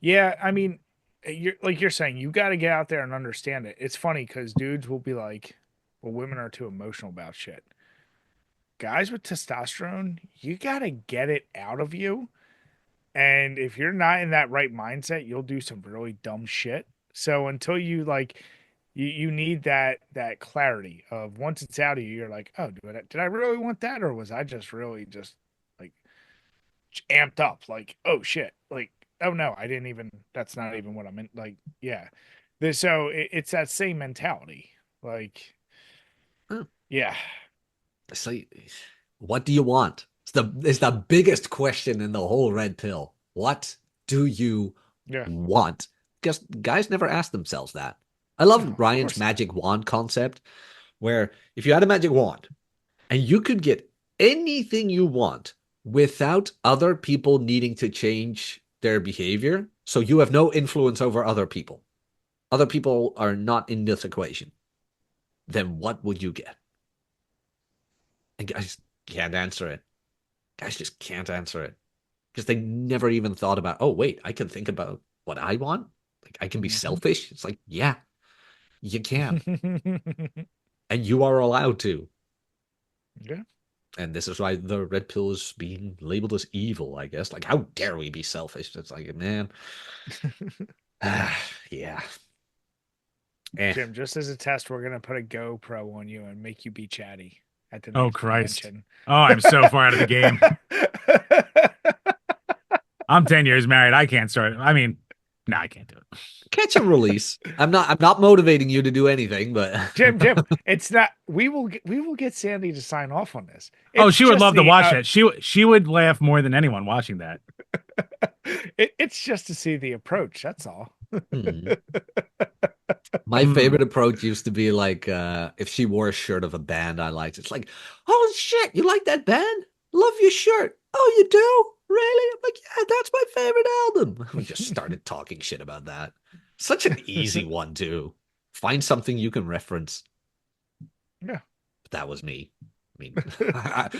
S1: Yeah, I mean, you're saying, you got to get out there and understand it. It's funny because dudes will be like, "Well, women are too emotional about shit." Guys with testosterone, you got to get it out of you. And if you're not in that right mindset, you'll do some really dumb shit. So until you like, you need that clarity of once it's out of you, you're like, oh, did I really want that, or was I just really just like amped up? Like, oh shit, like, oh no, I didn't even. That's not even what I meant. Like, yeah. So it's that same mentality. Like,
S3: Huh.
S1: yeah,
S3: It's like, what do you want? It's the biggest question in the whole red pill. What do you
S1: yeah,
S3: want? Because guys never ask themselves that. I
S1: no,
S3: love
S1: of
S3: Ryan's
S1: course not.
S3: magic wand concept, where if you had a magic wand and you could get anything you want without other people needing to change their behavior. So you have no influence over other people. Other people are not in this equation. Then what would you get? And guys can't answer it. Guys just can't answer it because they never even thought about, oh, wait, I can think about what I want. Like I can be
S1: Mhm.
S3: selfish. It's like, yeah, you can. And you are allowed to.
S1: Yeah.
S3: And this is why the red pill is being labeled as evil, I guess. Like, how dare we be selfish? It's like, man, yeah. Eh.
S1: Jim, just as a test, we're gonna put a GoPro on you and make you be chatty at the
S2: Oh
S1: next
S2: Christ.
S1: convention.
S2: Oh, I'm so far out of the game. I'm 10 years married. I can't start. I mean, no, I can't do it.
S3: Catch and release. I'm not motivating you to do anything, but
S1: Jim, it's not. We will get Sandy to sign off on this.
S2: Oh,
S1: It's
S2: she would
S1: just
S2: love to
S1: the
S2: watch that. She would laugh more than anyone watching that.
S1: it's just to see the approach. That's all.
S3: hmm. My
S2: Hmm.
S3: favorite approach used to be like if she wore a shirt of a band I liked. It's like, holy shit, you like that band? Love your shirt. Oh, you do? Really? I'm like, yeah, that's my favorite album. We just started talking shit about that. Such an easy one too. Find something you can reference.
S1: Yeah.
S3: But that was me. I mean,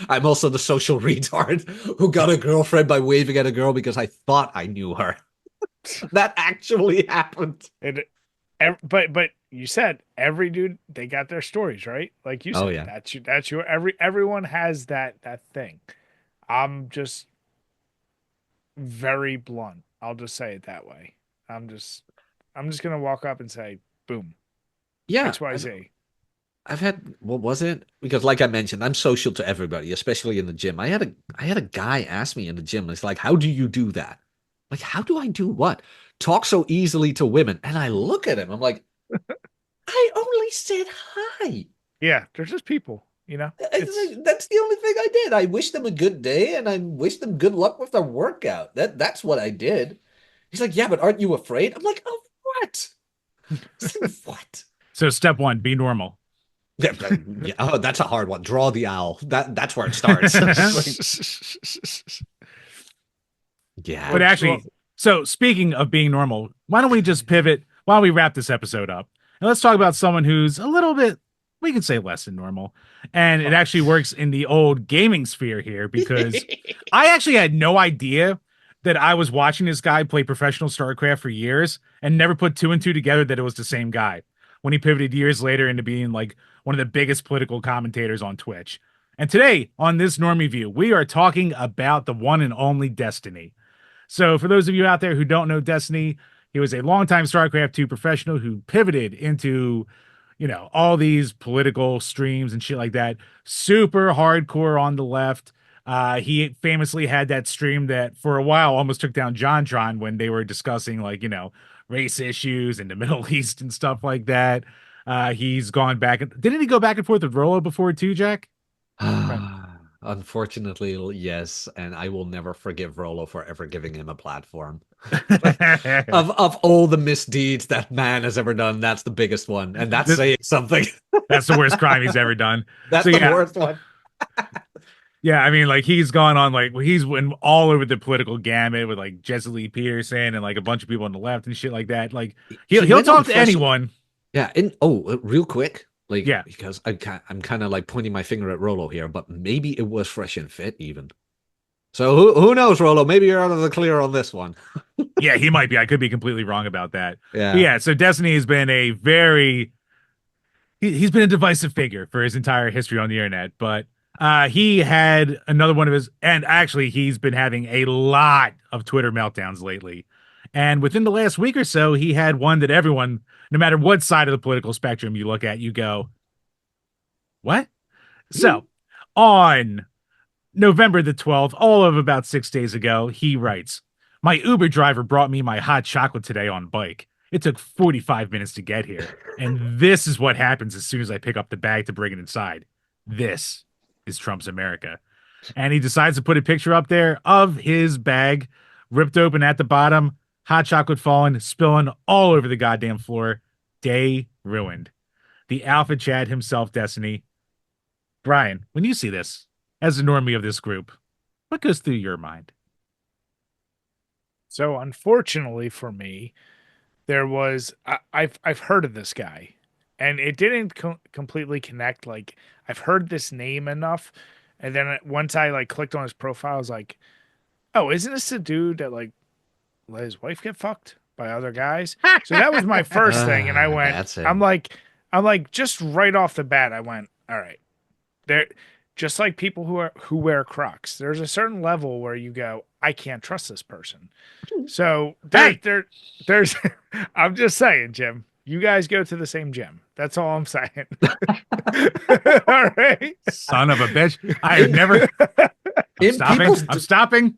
S3: I'm also the social retard who got a girlfriend by waving at a girl because I thought I knew her. That actually happened.
S1: It, but you said every dude they got their stories, right? Like you
S3: Oh
S1: said,
S3: yeah.
S1: that's your everyone has that thing. I'm just very blunt. I'll just say it that way. I'm just I'm just gonna walk up and say, boom,
S3: Yeah.
S1: XYZ.
S3: I've had what was it? Because like I mentioned, I'm social to everybody, especially in the gym. I had a guy ask me in the gym, it's like, how do you do that? Like, how do I do what? Talk so easily to women. And I look at him, I'm like, I only said hi.
S1: Yeah, they're just people, you know. It's
S3: That's the only thing I did. I wished them a good day and I wished them good luck with their workout. That's what I did. He's like, yeah, but aren't you afraid? I'm like, oh, what? What?
S2: So step one, be normal.
S3: Yeah, yeah, oh, that's a hard one. Draw the owl. That's where it starts. Like,
S2: But
S3: yeah.
S1: well,
S2: actually, so speaking of being normal, why don't we just pivot while we wrap this episode up? And let's talk about someone who's a little bit, we can say less than normal. And it actually works in the old gaming sphere here because I actually had no idea that I was watching this guy play professional StarCraft for years and never put two and two together that it was the same guy when he pivoted years later into being like one of the biggest political commentators on Twitch. And today on this Normie View, we are talking about the one and only Destiny. So, for those of you out there who don't know Destiny, he was a longtime StarCraft 2 professional who pivoted into, all these political streams and shit like that. Super hardcore on the left. He famously had that stream that for a while almost took down JonTron when they were discussing, like, race issues in the Middle East and stuff like that. He's gone back. Didn't he go back and forth with Rolo before, too, Jack?
S3: Unfortunately, yes, and I will never forgive Rolo for ever giving him a platform. Like, of all the misdeeds that man has ever done, that's the biggest one, and that's saying something.
S2: That's the worst crime he's ever done.
S3: That's
S2: So
S3: the
S2: yeah,
S3: worst one.
S2: yeah. I mean, like he's gone on like he's went all over the political gamut with like Jesse Lee Peterson and like a bunch of people on the left and shit like that. Like
S3: He
S2: he'll
S3: went on
S2: talk to
S3: fresh.
S2: anyone.
S3: Yeah, and oh, real quick, like
S2: Yeah,
S3: because I'm kind of like pointing my finger at Rolo here, but maybe it was Fresh and Fit even. So who knows, Rolo? Maybe you're out of the clear on this one.
S2: yeah. He might be. I could be completely wrong about that. But
S3: Yeah.
S2: yeah. So Destiny has been a very he's been a divisive figure for his entire history on the internet, but he had another one of his, and actually he's been having a lot of Twitter meltdowns lately. And within the last week or so, he had one that everyone, no matter what side of the political spectrum you look at, you go, what? So on November the 12th, all of about 6 days ago, he writes, my Uber driver brought me my hot chocolate today on bike. It took 45 minutes to get here. And this is what happens as soon as I pick up the bag to bring it inside. This is Trump's America. And he decides to put a picture up there of his bag ripped open at the bottom, hot chocolate falling, spilling all over the goddamn floor. Day ruined. The Alpha Chad himself, Destiny. Brian, when you see this, as a normie of this group, what goes through your mind?
S1: so unfortunately for me, there was I've heard of this guy, and it didn't completely connect. Like I've heard this name enough, and then once I like clicked on his profile, I was like, oh, isn't this the dude that like let his wife get fucked by other guys? So that was my first thing, and I went,
S3: That's
S1: I'm
S3: him.
S1: like, I'm like, just right off the bat, I went, all right, there, just like people who wear Crocs, there's a certain level where you go, I can't trust this person. So
S2: Hey,
S1: there's, I'm just saying, Jim, you guys go to the same gym. That's all I'm saying. All right.
S2: son of a bitch. I have
S3: In,
S2: never. I'm
S3: in
S2: stopping.
S3: people's
S2: I'm stopping.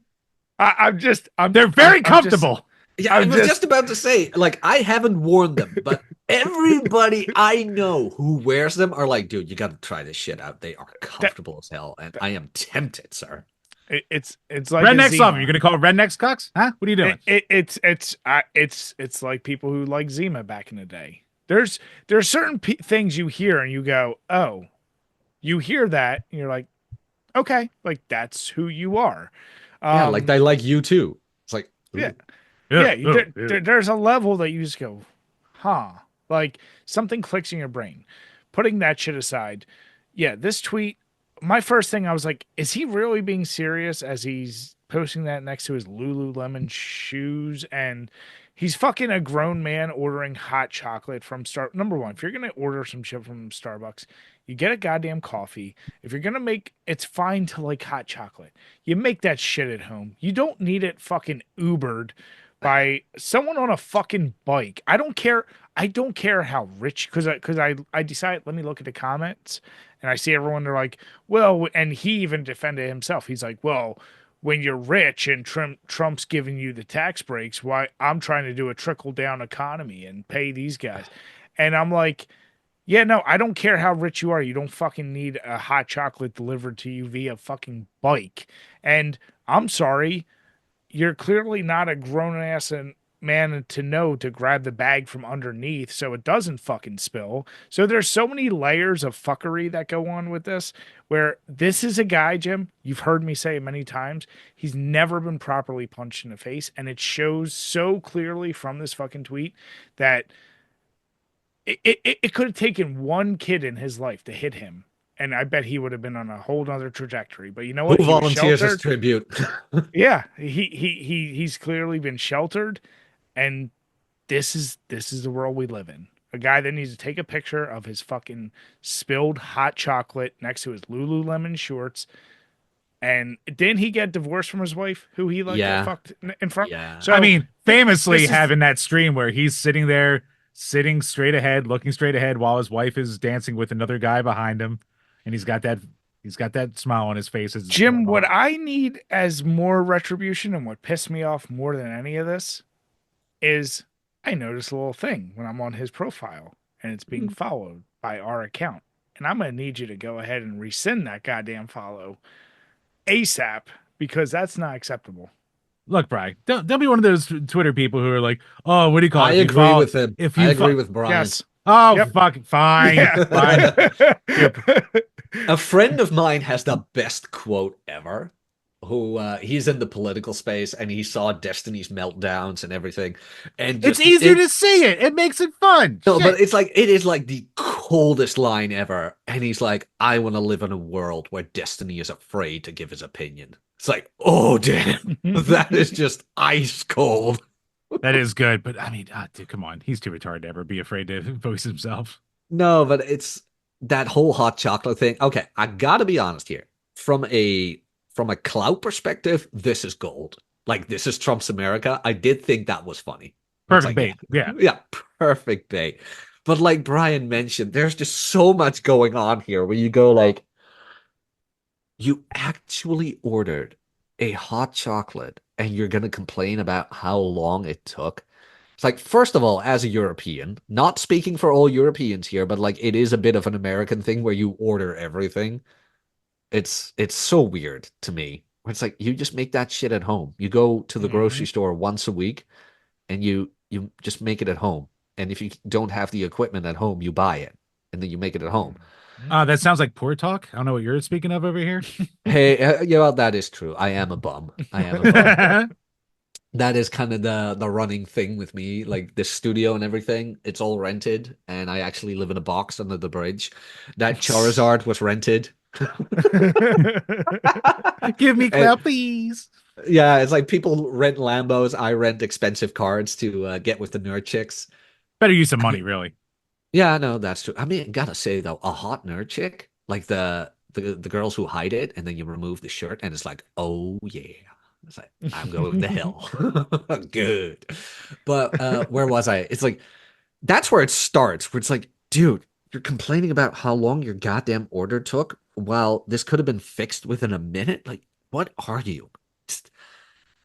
S1: I'm just,
S2: They're very
S1: I'm just,
S2: comfortable.
S3: Yeah, I
S1: I'm
S3: was
S1: just,
S3: just about to say, like, I haven't worn them, but everybody I know who wears them are like, dude, you got to try this shit out. They are
S1: that,
S3: comfortable as hell, and I am tempted, sir.
S1: it's like a
S2: Redneck
S1: Zima.
S2: Summer. You're gonna call it Redneck Cucks? Huh? What are you doing?
S1: It's like people who like Zima back in the day. There's certain things you hear and you go, oh, you hear that and you're like, okay, like that's who you are.
S3: Yeah, like
S1: Um,
S3: they like you too. It's like,
S1: yeah,
S3: ooh.
S2: Ugh,
S1: yeah.
S2: ugh, ugh.
S1: There's a level that you just go, huh? Like something clicks in your brain. Putting that shit aside, yeah, this tweet. My first thing I was like, is he really being serious as he's posting that next to his Lululemon shoes? And he's fucking a grown man ordering hot chocolate from Number one, if you're gonna order some shit from Starbucks, you get a goddamn coffee. If you're gonna make, it's fine to like hot chocolate. You make that shit at home. You don't need it fucking Ubered by someone on a fucking bike. I don't care. I don't care how rich, because I decided, let me look at the comments, and I see everyone, they're like, well, and he even defended himself. He's like, well, when you're rich and Trump's giving you the tax breaks, why I'm trying to do a trickle down economy and pay these guys. And I'm like, yeah, no, I don't care how rich you are. You don't fucking need a hot chocolate delivered to you via fucking bike. And I'm sorry, you're clearly not a grown ass and man to know to grab the bag from underneath so it doesn't fucking spill. So there's so many layers of fuckery that go on with this, where this is a guy, Jim, you've heard me say it many times, he's never been properly punched in the face, and it shows so clearly from this fucking tweet that it could have taken one kid in his life to hit him, and I bet he would have been on a whole nother trajectory. But you know
S3: Who
S1: what? He was
S3: volunteers as
S1: sheltered.
S3: tribute?
S1: Yeah, he's clearly been sheltered, and this is the world we live in. A guy that needs to take a picture of his fucking spilled hot chocolate next to his Lululemon shorts. And didn't he get divorced from his wife, who he like
S3: Yeah,
S1: fucked in front?
S3: yeah.
S2: I
S1: So
S2: mean, famously
S1: this is
S2: having that stream where he's sitting there, sitting straight ahead, looking straight ahead while his wife is dancing with another guy behind him, and he's got that smile on his face as it's
S1: Jim.
S2: going
S1: What
S2: on.
S1: I need as more retribution, and what pissed me off more than any of this, is I noticed a little thing when I'm on his profile and it's being followed by our account. And I'm going to need you to go ahead and rescind that goddamn follow ASAP, because that's not acceptable.
S2: Look, Brian, don't be one of those Twitter people who are like, "Oh, what do you call
S3: I
S2: it? If you
S3: agree
S2: follow,
S3: with him.
S2: if
S3: I
S2: you
S3: agree
S2: fo-
S3: with Brian.
S1: Yes.
S2: oh,
S1: Yep.
S2: fuck, fine,
S1: Yeah.
S2: fine." Here,
S3: A friend of mine has the best quote ever. Who he's in the political space and he saw Destiny's meltdowns and everything, and
S2: it's
S3: just
S2: easier
S3: it
S2: to see it. It makes it fun.
S3: no, but
S2: Shit.
S3: it is like the coldest line ever. And he's like, I want to live in a world where Destiny is afraid to give his opinion. It's like, oh damn, that is just ice cold.
S2: That is good, but I mean, dude, come on, he's too retarded to ever be afraid to voice himself.
S3: No, but it's that whole hot chocolate thing. Okay, I gotta be honest here. From a clout perspective, this is gold. Like this is Trump's America. I did think that was funny. It's
S2: Perfect
S3: like, yeah,
S2: bait. Yeah.
S3: yeah, perfect bait. But like Brian mentioned, there's just so much going on here where you go like, you actually ordered a hot chocolate and you're gonna complain about how long it took. It's like, first of all, as a European, not speaking for all Europeans here, but like it is a bit of an American thing where you order everything. It's so weird to me. It's like you just make that shit at home. You go to the grocery
S1: Mhm.
S3: store once a week and you just make it at home. And if you don't have the equipment at home, you buy it and then you make it at home.
S2: That sounds like poor talk. I don't know what you're speaking of over here.
S3: Hey, that is true. I am a bum. I am a bum. That is kind of the running thing with me. Like this studio and everything, it's all rented, and I actually live in a box under the bridge. That Charizard was rented.
S2: Give me
S3: And
S2: clout, please.
S3: yeah, it's like people rent Lambos. I rent expensive cards to get with the nerd chicks.
S2: Better use some money, really.
S3: Yeah, no, that's true. I mean, gotta say though, a hot nerd chick, like the girls who hide it, and then you remove the shirt, and it's like, oh yeah. It's like I'm going to hell. Good. But where was I? It's like that's where it starts, where it's like, dude, you're complaining about how long your goddamn order took. Well, this could have been fixed within a minute. Like, what are you?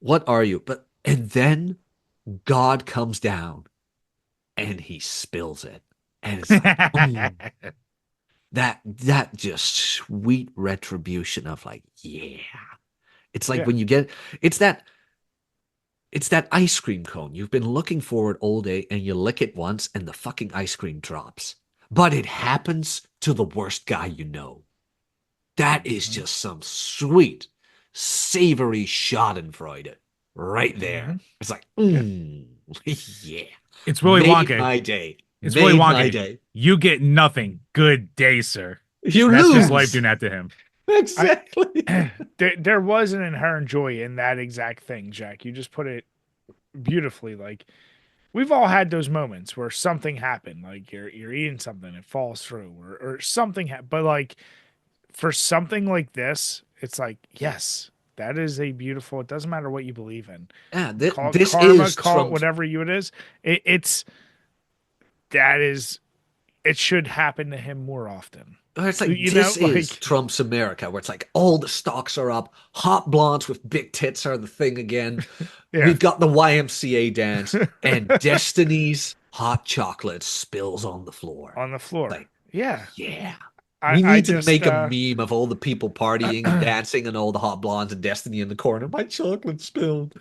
S3: What are you? But and then God comes down and he spills it. And it's like, oh, that just sweet retribution of like, yeah. It's like
S1: Yeah.
S3: when you get it's that ice cream cone. You've been looking for it all day and you lick it once and the fucking ice cream drops. But it happens to the worst guy you know. That is just some sweet, savory Schadenfreude right there.
S1: Mhm.
S3: It's like,
S1: Yeah.
S3: yeah.
S2: It's Willy
S3: Made
S2: Wonka.
S3: my day.
S2: It's Willy
S3: Made my
S2: Wonka.
S3: day.
S2: You get nothing. Good day, sir.
S3: You
S2: And that's just
S3: lose.
S2: life doing that to him.
S3: Exactly.
S1: There was an inherent joy in that exact thing, Jack. You just put it beautifully. Like, we've all had those moments where something happened, like you're eating something, it falls through, or something. But like for something like this, it's like, yes, that is a beautiful. It doesn't matter what you believe in.
S3: Yeah,
S1: Call it
S3: this
S1: karma,
S3: is
S1: call it
S3: Trump's.
S1: whatever you it is. It's that is, it should happen to him more often.
S3: It's like
S1: You know,
S3: this is
S1: like,
S3: Trump's America, where it's like all the stocks are up, hot blondes with big tits are the thing again.
S1: yeah,
S3: We've got the YMCA dance, and Destiny's hot chocolate spills on the floor.
S1: on the floor.
S3: Like,
S1: Yeah.
S3: yeah.
S1: I,
S3: We
S1: I
S3: need to
S1: just,
S3: make a meme of all the people partying and
S1: mhm.
S3: dancing and all the hot blondes and Destiny in the corner. My chocolate spilled.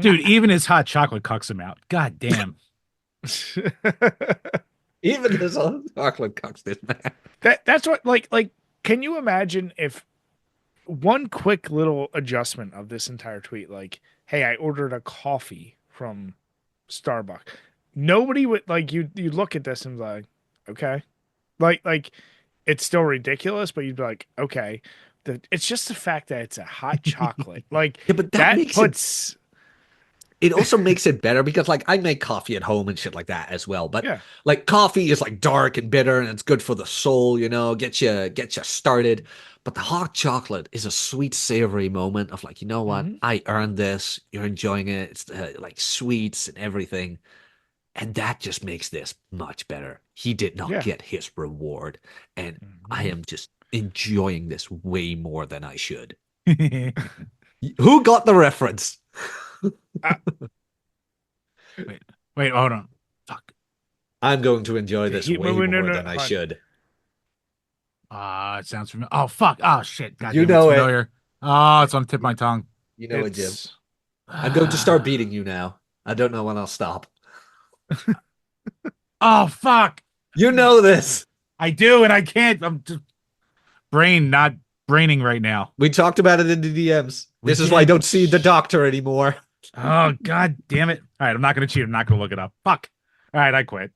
S2: Dude, even his hot chocolate cucks him out. God damn.
S3: Even his own chocolate cocks this man.
S1: That's what, like, can you imagine if one quick little adjustment of this entire tweet, like, hey, I ordered a coffee from Starbucks. Nobody would like you look at this and be like, okay. Like it's still ridiculous, but you'd be like, okay. It's just the fact that it's a hot chocolate. Like
S3: Yeah, but that
S1: that
S3: makes it
S1: puts
S3: it also makes it better because like I make coffee at home and shit like that as well. But
S1: yeah.
S3: like coffee is like dark and bitter and it's good for the soul, get you started. But the hot chocolate is a sweet savory moment of like, you know what?
S1: Hmm.
S3: I earned this. You're enjoying it. It's like sweets and everything. And that just makes this much better. He did not
S1: Yeah.
S3: get his reward. And I
S1: Hmm.
S3: am just enjoying this way more than I should. Who got the reference?
S1: Uh,
S2: Wait, wait, hold on. Fuck.
S3: I'm going to enjoy this
S1: keep
S3: way
S1: moving
S3: more
S1: in
S3: than I
S1: hunt.
S3: should.
S2: It sounds familiar. Oh, fuck. Oh, shit. God
S3: You
S2: damn, it's
S3: know it.
S2: familiar. Oh, it's on the tip of my tongue.
S3: You know it, Jim.
S1: It's
S3: I'm going to start beating you now. I don't know when I'll stop.
S2: Oh, fuck.
S3: You know this.
S2: I do, and I can't. I'm just not braining right now.
S3: We talked about it in the DMs.
S2: We
S3: This is why I
S2: did.
S3: don't see the doctor anymore.
S2: Oh, god damn it. All right, I'm not going to cheat. I'm not going to look it up. Fuck. All right, I quit.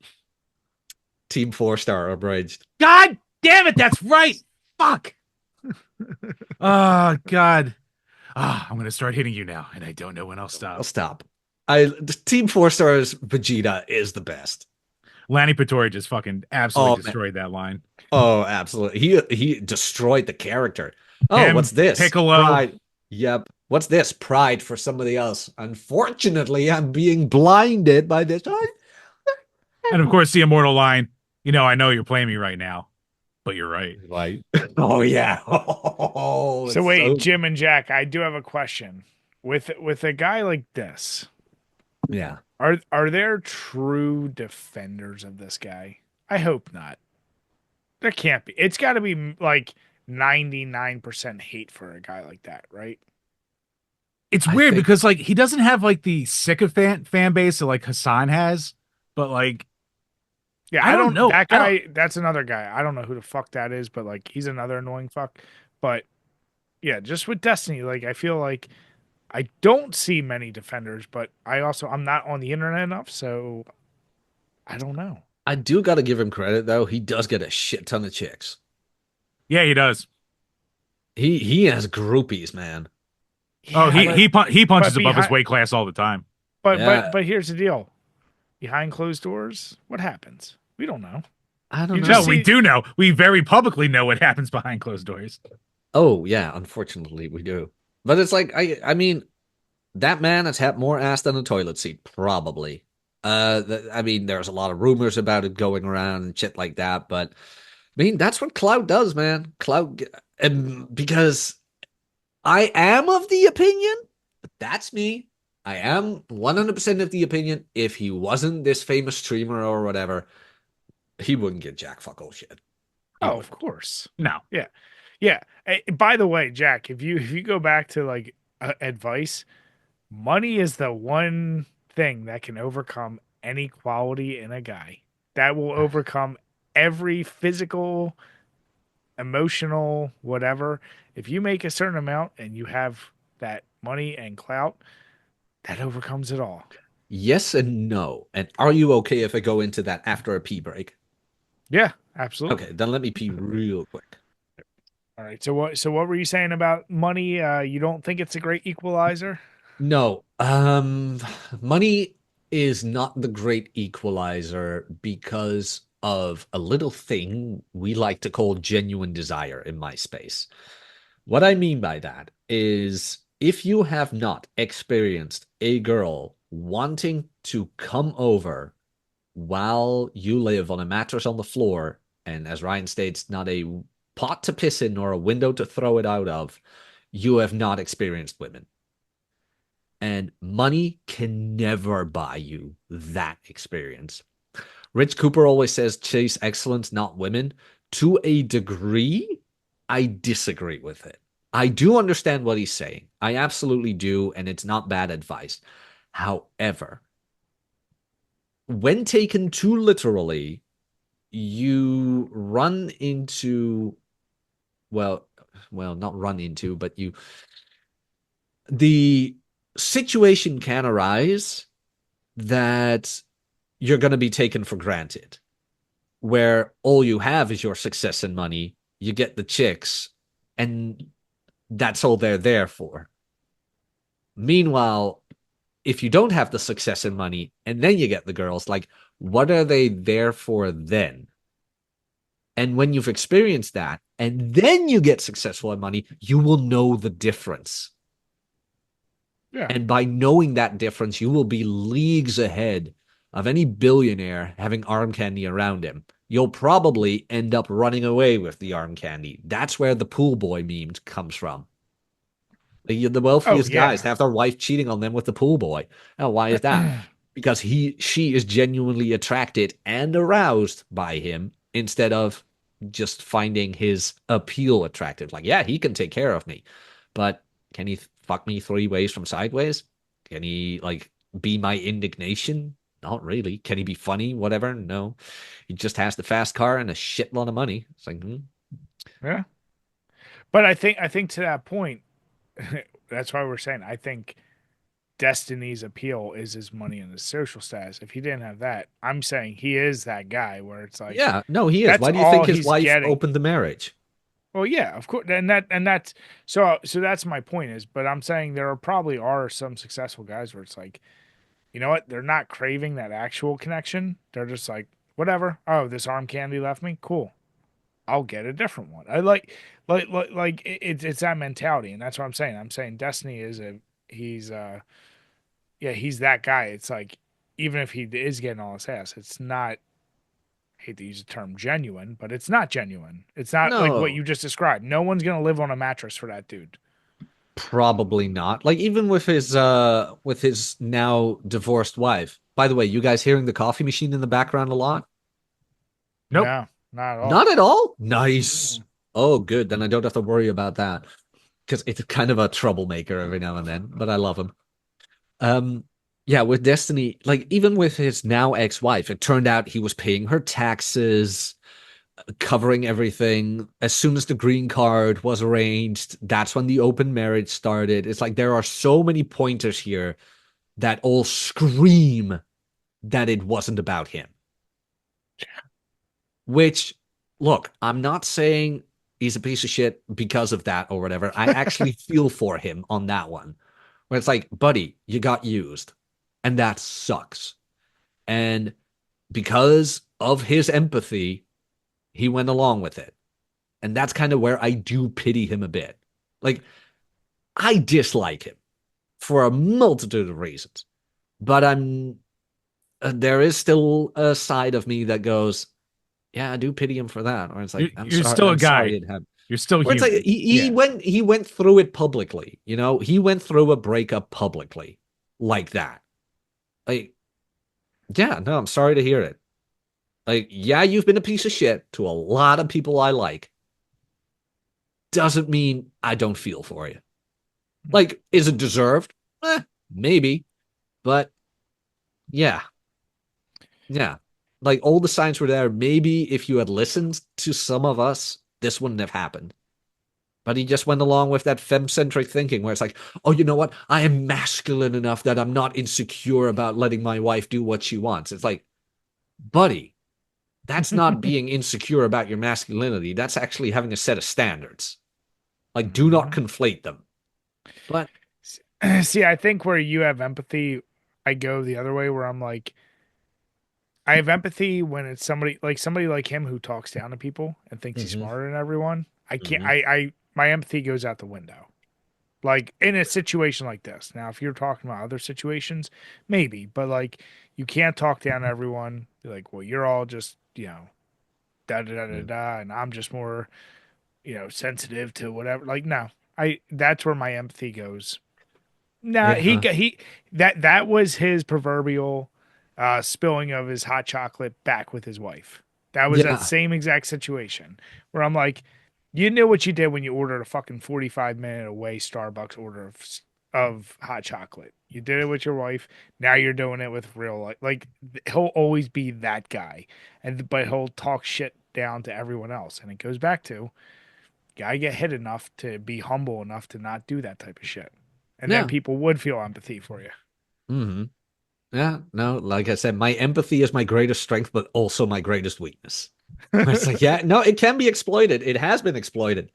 S3: Team 4-star abridged.
S2: God damn it. That's right. Fuck. Oh, God. I'm going to start hitting you now, and I don't know when I'll
S3: I'll
S2: stop.
S3: stop. Team 4-stars Vegeta is the best.
S2: Lanny Pretori just fucking absolutely
S3: Oh man.
S2: destroyed that line.
S3: Oh, absolutely. He destroyed the character. Oh, what's
S2: Him,
S3: this?
S2: Piccolo.
S3: Pride. Yep. What's this? Pride for somebody else. Unfortunately, I'm being blinded by this.
S2: And of course, the immortal line, I know you're playing me right now, but you're right.
S3: Right. Oh yeah. Oh,
S1: so
S3: it's
S1: wait,
S3: so
S1: Jim and Jack, I do have a question. With a guy like this,
S3: yeah.
S1: are there true defenders of this guy? I hope not. There can't be. It's got to be like 99% hate for a guy like that, right?
S2: It's
S3: I
S2: weird
S3: think
S2: because like he doesn't have like the sycophant fan base that like Hassan has, but like
S1: Yeah,
S2: I
S1: I
S2: don't
S1: don't.
S2: know.
S1: That
S2: I don't
S1: guy. That's another guy. I don't know who the fuck that is, but like he's another annoying fuck. But yeah, just with Destiny, like I feel like I don't see many defenders, but I'm not on the internet enough, so I don't know.
S3: I do got to give him credit though. He does get a shit ton of chicks.
S2: Yeah, he does.
S3: He has groupies, man.
S2: Oh,
S1: Yeah,
S2: he
S3: I
S2: he pun- he punches
S1: but
S2: above his
S1: behind,
S2: weight class all the time.
S3: yeah.
S1: but here's the deal: behind closed doors, what happens? We don't know.
S3: I don't
S1: You just
S2: No,
S3: know.
S2: we
S1: see,
S2: do know. We very publicly know what happens behind closed doors.
S3: Oh yeah, unfortunately we do. But it's like I mean that man has had more ass than a toilet seat, probably. I mean, there's a lot of rumors about it going around and shit like that, but I mean, that's what clout does, man. Because I am of the opinion, but that's me. I am 100% of the opinion if he wasn't this famous streamer or whatever, he wouldn't get jack fuck all shit. He
S1: oh, of
S3: wouldn't.
S1: course,
S2: No.
S1: yeah, yeah. By the way, Jack, if you go back to like advice, money is the one thing that can overcome any quality in a guy. That will overcome every physical, emotional, whatever. If you make a certain amount and you have that money and clout, that overcomes it all.
S3: Yes and no. And are you okay if I go into that after a pee break?
S1: Yeah,
S3: Okay,
S1: absolutely.
S3: then let me pee real quick.
S1: All right. So what were you saying about money? You don't think it's a great equalizer?
S3: No, money is not the great equalizer because of a little thing we like to call genuine desire in my space. What I mean by that is if you have not experienced a girl wanting to come over while you live on a mattress on the floor, and as Ryan states, not a pot to piss in or a window to throw it out of, you have not experienced women. And money can never buy you that experience. Rich Cooper always says chase excellence, not women. To a degree, I disagree with it. I do understand what he's saying. I absolutely do, and it's not bad advice. However, when taken too literally, you run into, well, not run into, but the situation can arise that you're going to be taken for granted, where all you have is your success and money. You get the chicks, and that's all they're there for. Meanwhile, if you don't have the success and money and then you get the girls, like, what are they there for then? And when you've experienced that and then you get successful at money, you will know the difference.
S1: Yeah.
S3: And by knowing that difference, you will be leagues ahead of any billionaire having arm candy around him. You'll probably end up running away with the arm candy. That's where the pool boy meme comes from. The
S1: Oh
S3: wealthiest guys
S1: yeah.
S3: have their wife cheating on them with the pool boy. Now, why is that? Because she is genuinely attracted and aroused by him instead of just finding his appeal attractive. Like, yeah, he can take care of me, but can he fuck me three ways from sideways? Can he like be my indignation? Not really. Can he be funny? Whatever. No, he just has the fast car and a shitload of money. It's like,
S1: Yeah. But I think to that point, that's why we're saying I think Destiny's appeal is his money and his social status. If he didn't have that, I'm saying he is that guy where it's like
S3: yeah, no, he is.
S1: that's
S3: Why do you think
S1: all
S3: his
S1: he's
S3: wife
S1: getting.
S3: opened the marriage?
S1: Well, yeah, of course, and that's so that's my point is, but I'm saying there are probably are some successful guys where it's like, you know what, they're not craving that actual connection. They're just like, whatever. Oh, this arm candy left me. Cool. I'll get a different one. I like it's that mentality, and that's what I'm saying. I'm saying Destiny is a he's yeah, he's that guy. It's like even if he is getting all his ass, it's not. I hate to use the term genuine, but it's not genuine. It's not like what
S3: No,
S1: you just described. No one's gonna live on a mattress for that dude.
S3: probably not. Like even with his now divorced wife. By the way, you guys hearing the coffee machine in the background a lot?
S2: Nope.
S1: No, not at all.
S3: Not at all? Nice.
S1: Mm-mm.
S3: Oh, good. Then I don't have to worry about that. Because it's kind of a troublemaker every now and then, but I love him. Um, yeah, with Destiny, like even with his now ex-wife, it turned out he was paying her taxes, covering everything. As soon as the green card was arranged, that's when the open marriage started. It's like there are so many pointers here that all scream that it wasn't about him. Which, look, I'm not saying he's a piece of shit because of that or whatever. I actually feel for him on that one. Where it's like, buddy, you got used. And that sucks. And because of his empathy, he went along with it. And that's kind of where I do pity him a bit. Like, I dislike him for a multitude of reasons. But there is still a side of me that goes, yeah, I do pity him for that. Or it's like,
S2: You're still a
S3: I'm sorry
S2: guy.
S3: it happened.
S2: You're still
S3: Or it's like
S2: human.
S1: Yeah.
S3: he went through it publicly, you know? He went through a breakup publicly like that. Like, yeah, no, I'm sorry to hear it. Like, yeah, you've been a piece of shit to a lot of people I like. Doesn't mean I don't feel for you. Like, is it deserved? Maybe. But yeah, yeah. Like all the signs were there. Maybe if you had listened to some of us, this wouldn't have happened. But he just went along with that femme-centric thinking where it's like, oh, you know what? I am masculine enough that I'm not insecure about letting my wife do what she wants. It's like, buddy, that's not being insecure about your masculinity. That's actually having a set of standards. Like, do not
S1: Mhm.
S3: conflate them. But
S1: See, I think where you have empathy, I go the other way where I'm like, I have empathy when it's somebody like him who talks down to people and thinks he's
S3: mhm,
S1: smarter than everyone. I can't.
S3: mhm.
S1: My empathy goes out the window Like in a situation like this. Now, if you're talking about other situations, maybe, but like you can't talk down to everyone. Be like, well, you're all just, da da da da
S3: Yeah.
S1: da, and I'm just more, sensitive to whatever. Like, no, that's where my empathy goes. Nah,
S3: Yeah.
S1: that was his proverbial spilling of his hot chocolate back with his wife. That was that
S3: Yeah.
S1: same exact situation where I'm like, you knew what you did when you ordered a fucking 45-minute away Starbucks order of hot chocolate. You did it with your wife. Now you're doing it with real life. Like he'll always be that guy, but he'll talk shit down to everyone else, and it goes back to gotta get hit enough to be humble enough to not do that type of shit. And then
S3: Yeah.
S1: people would feel empathy for you.
S3: Hmm. Yeah. No, like I said, my empathy is my greatest strength, but also my greatest weakness. It's like, yeah, no, it can be exploited. It has been exploited.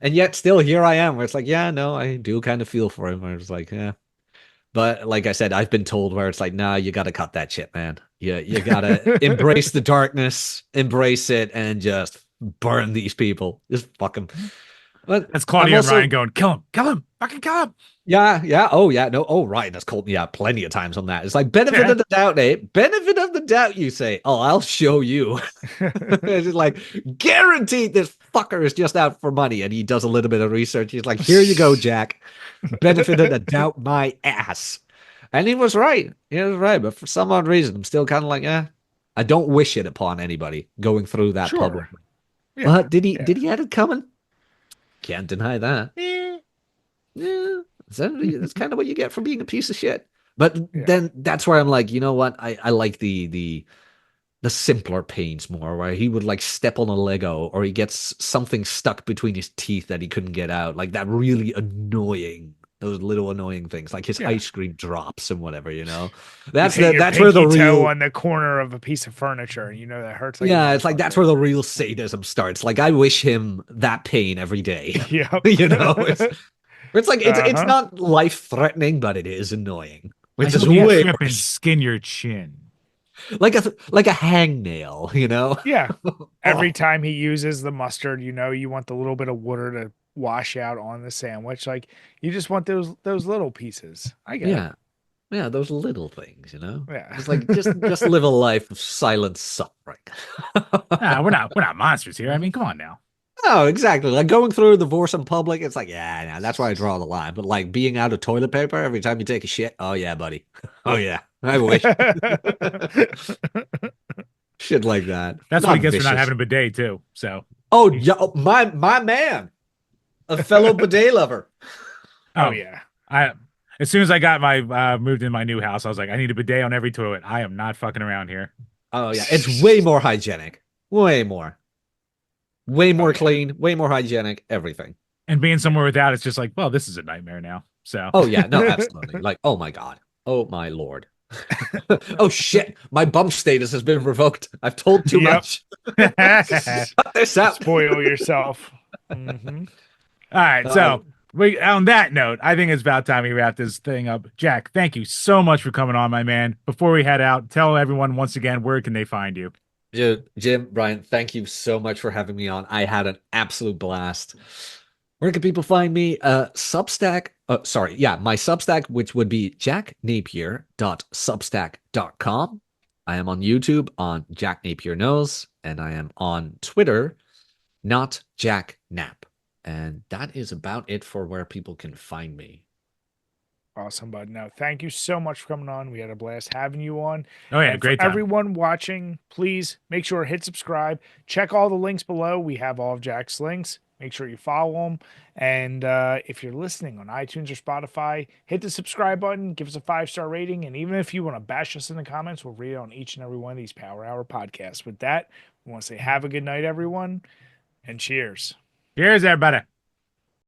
S3: And yet still here I am, where it's like, yeah, no, I do kind of feel for him. Where it's like, yeah. But like I said, I've been told where it's like, nah, you gotta cut that shit, man. You gotta embrace the darkness, embrace it, and just burn these people. Just fuck them. But
S2: That's
S3: I'm
S2: Claudia and Ryan
S3: also,
S2: going, kill him, fucking kill him.
S3: yeah, yeah. Oh, yeah. No. Oh, right. That's called me out plenty of times on that. It's like benefit
S2: Yeah.
S3: of the doubt, eh? Benefit of the doubt, you say. Oh, I'll show you. It's just like guaranteed this fucker is just out for money. And he does a little bit of research. He's like, here you go, Jack. Benefit of the doubt, my ass. And he was right. He was right. But for some odd reason, I'm still kind of like, I don't wish it upon anybody going through that
S1: Sure.
S3: publicly.
S1: Yeah.
S3: But did he
S1: Yeah.
S3: did he have it coming? Can't deny that. Yeah, that's kind of what you get for being a piece of shit. But
S1: Yeah.
S3: then that's where I'm like, you know what? I like the simpler pains more, where he would like step on a Lego or he gets something stuck between his teeth that he couldn't get out. Like that really annoying, those little annoying things, like his
S1: Yeah.
S3: ice cream drops and whatever, you know.
S1: You've hit your
S3: That's where the
S1: pinky toe
S3: real
S1: on the corner of a piece of furniture, and you know that hurts like a
S3: yeah, it's like that's where
S1: motherfucker.
S3: the real sadism starts. Like I wish him that pain every day.
S1: Yep.
S3: You know, it's like it's
S1: Uh-huh.
S3: not life threatening, but it is annoying,
S2: I
S3: which is
S2: hope you
S3: way
S2: trip and
S3: worse.
S2: skin your chin.
S3: Like a hangnail, you know?
S1: Yeah. Every
S3: Oh,
S1: time he uses the mustard, you want the little bit of water to wash out on the sandwich. Like you just want those little pieces. I get it.
S3: yeah. Yeah, those little things, you know?
S1: Yeah.
S3: Just like just live a life of silent suffering.
S2: Ah, we're not monsters here. I mean, come on now.
S3: Oh, exactly. Like going through a divorce in public, it's like, yeah, nah, that's where I draw the line. But like being out of toilet paper every time you take a shit, oh yeah, buddy. Oh yeah. I wish. Shit like that.
S2: That's what he
S3: Not
S2: gets for not
S3: vicious.
S2: having a bidet too. So,
S3: Oh, yeah, oh, my man, a fellow bidet lover.
S1: Oh
S2: oh,
S1: yeah.
S2: I as soon as I got my moved in my new house, I was like, I need a bidet on every toilet. I am not fucking around here.
S3: Oh yeah, it's way more hygienic. Way more. Way
S1: Oh
S3: more
S1: yeah.
S3: clean, way more hygienic, everything.
S2: And being somewhere without, it's just like, well, this is a nightmare now. So,
S3: Oh yeah, no, absolutely. Like, oh my God. Oh my Lord. Oh shit, my bump status has been revoked. I've told too
S1: Yep.
S3: much. Shut this out.
S1: Spoil yourself. Hmm.
S2: all right.
S3: Uh,
S2: So, we on that note, I think it's about time we wrap this thing up. Jack, thank you so much for coming on, my man. Before we head out, tell everyone once again where can they find you?
S3: Jim, Brian, thank you so much for having me on. I had an absolute blast. Where can people find me? Substack. Sorry, yeah, my Substack, which would be jacknapier.substack.com. I am on YouTube on Jack Napier Knows, and I am on Twitter, not Jack Nap. And that is about it for where people can find me.
S1: Awesome, bud. No, thank you so much for coming on. We had a blast having you on.
S2: Oh yeah,
S1: And for
S2: great time.
S1: everyone watching, please make sure to hit subscribe. Check all the links below. We have all of Jack's links. Make sure you follow him. And if you're listening on iTunes or Spotify, hit the subscribe button, give us a 5-star rating. And even if you want to bash us in the comments, we'll read it on each and every one of these Power Hour podcasts. With that, we want to say have a good night, everyone, and cheers.
S2: Cheers, everybody.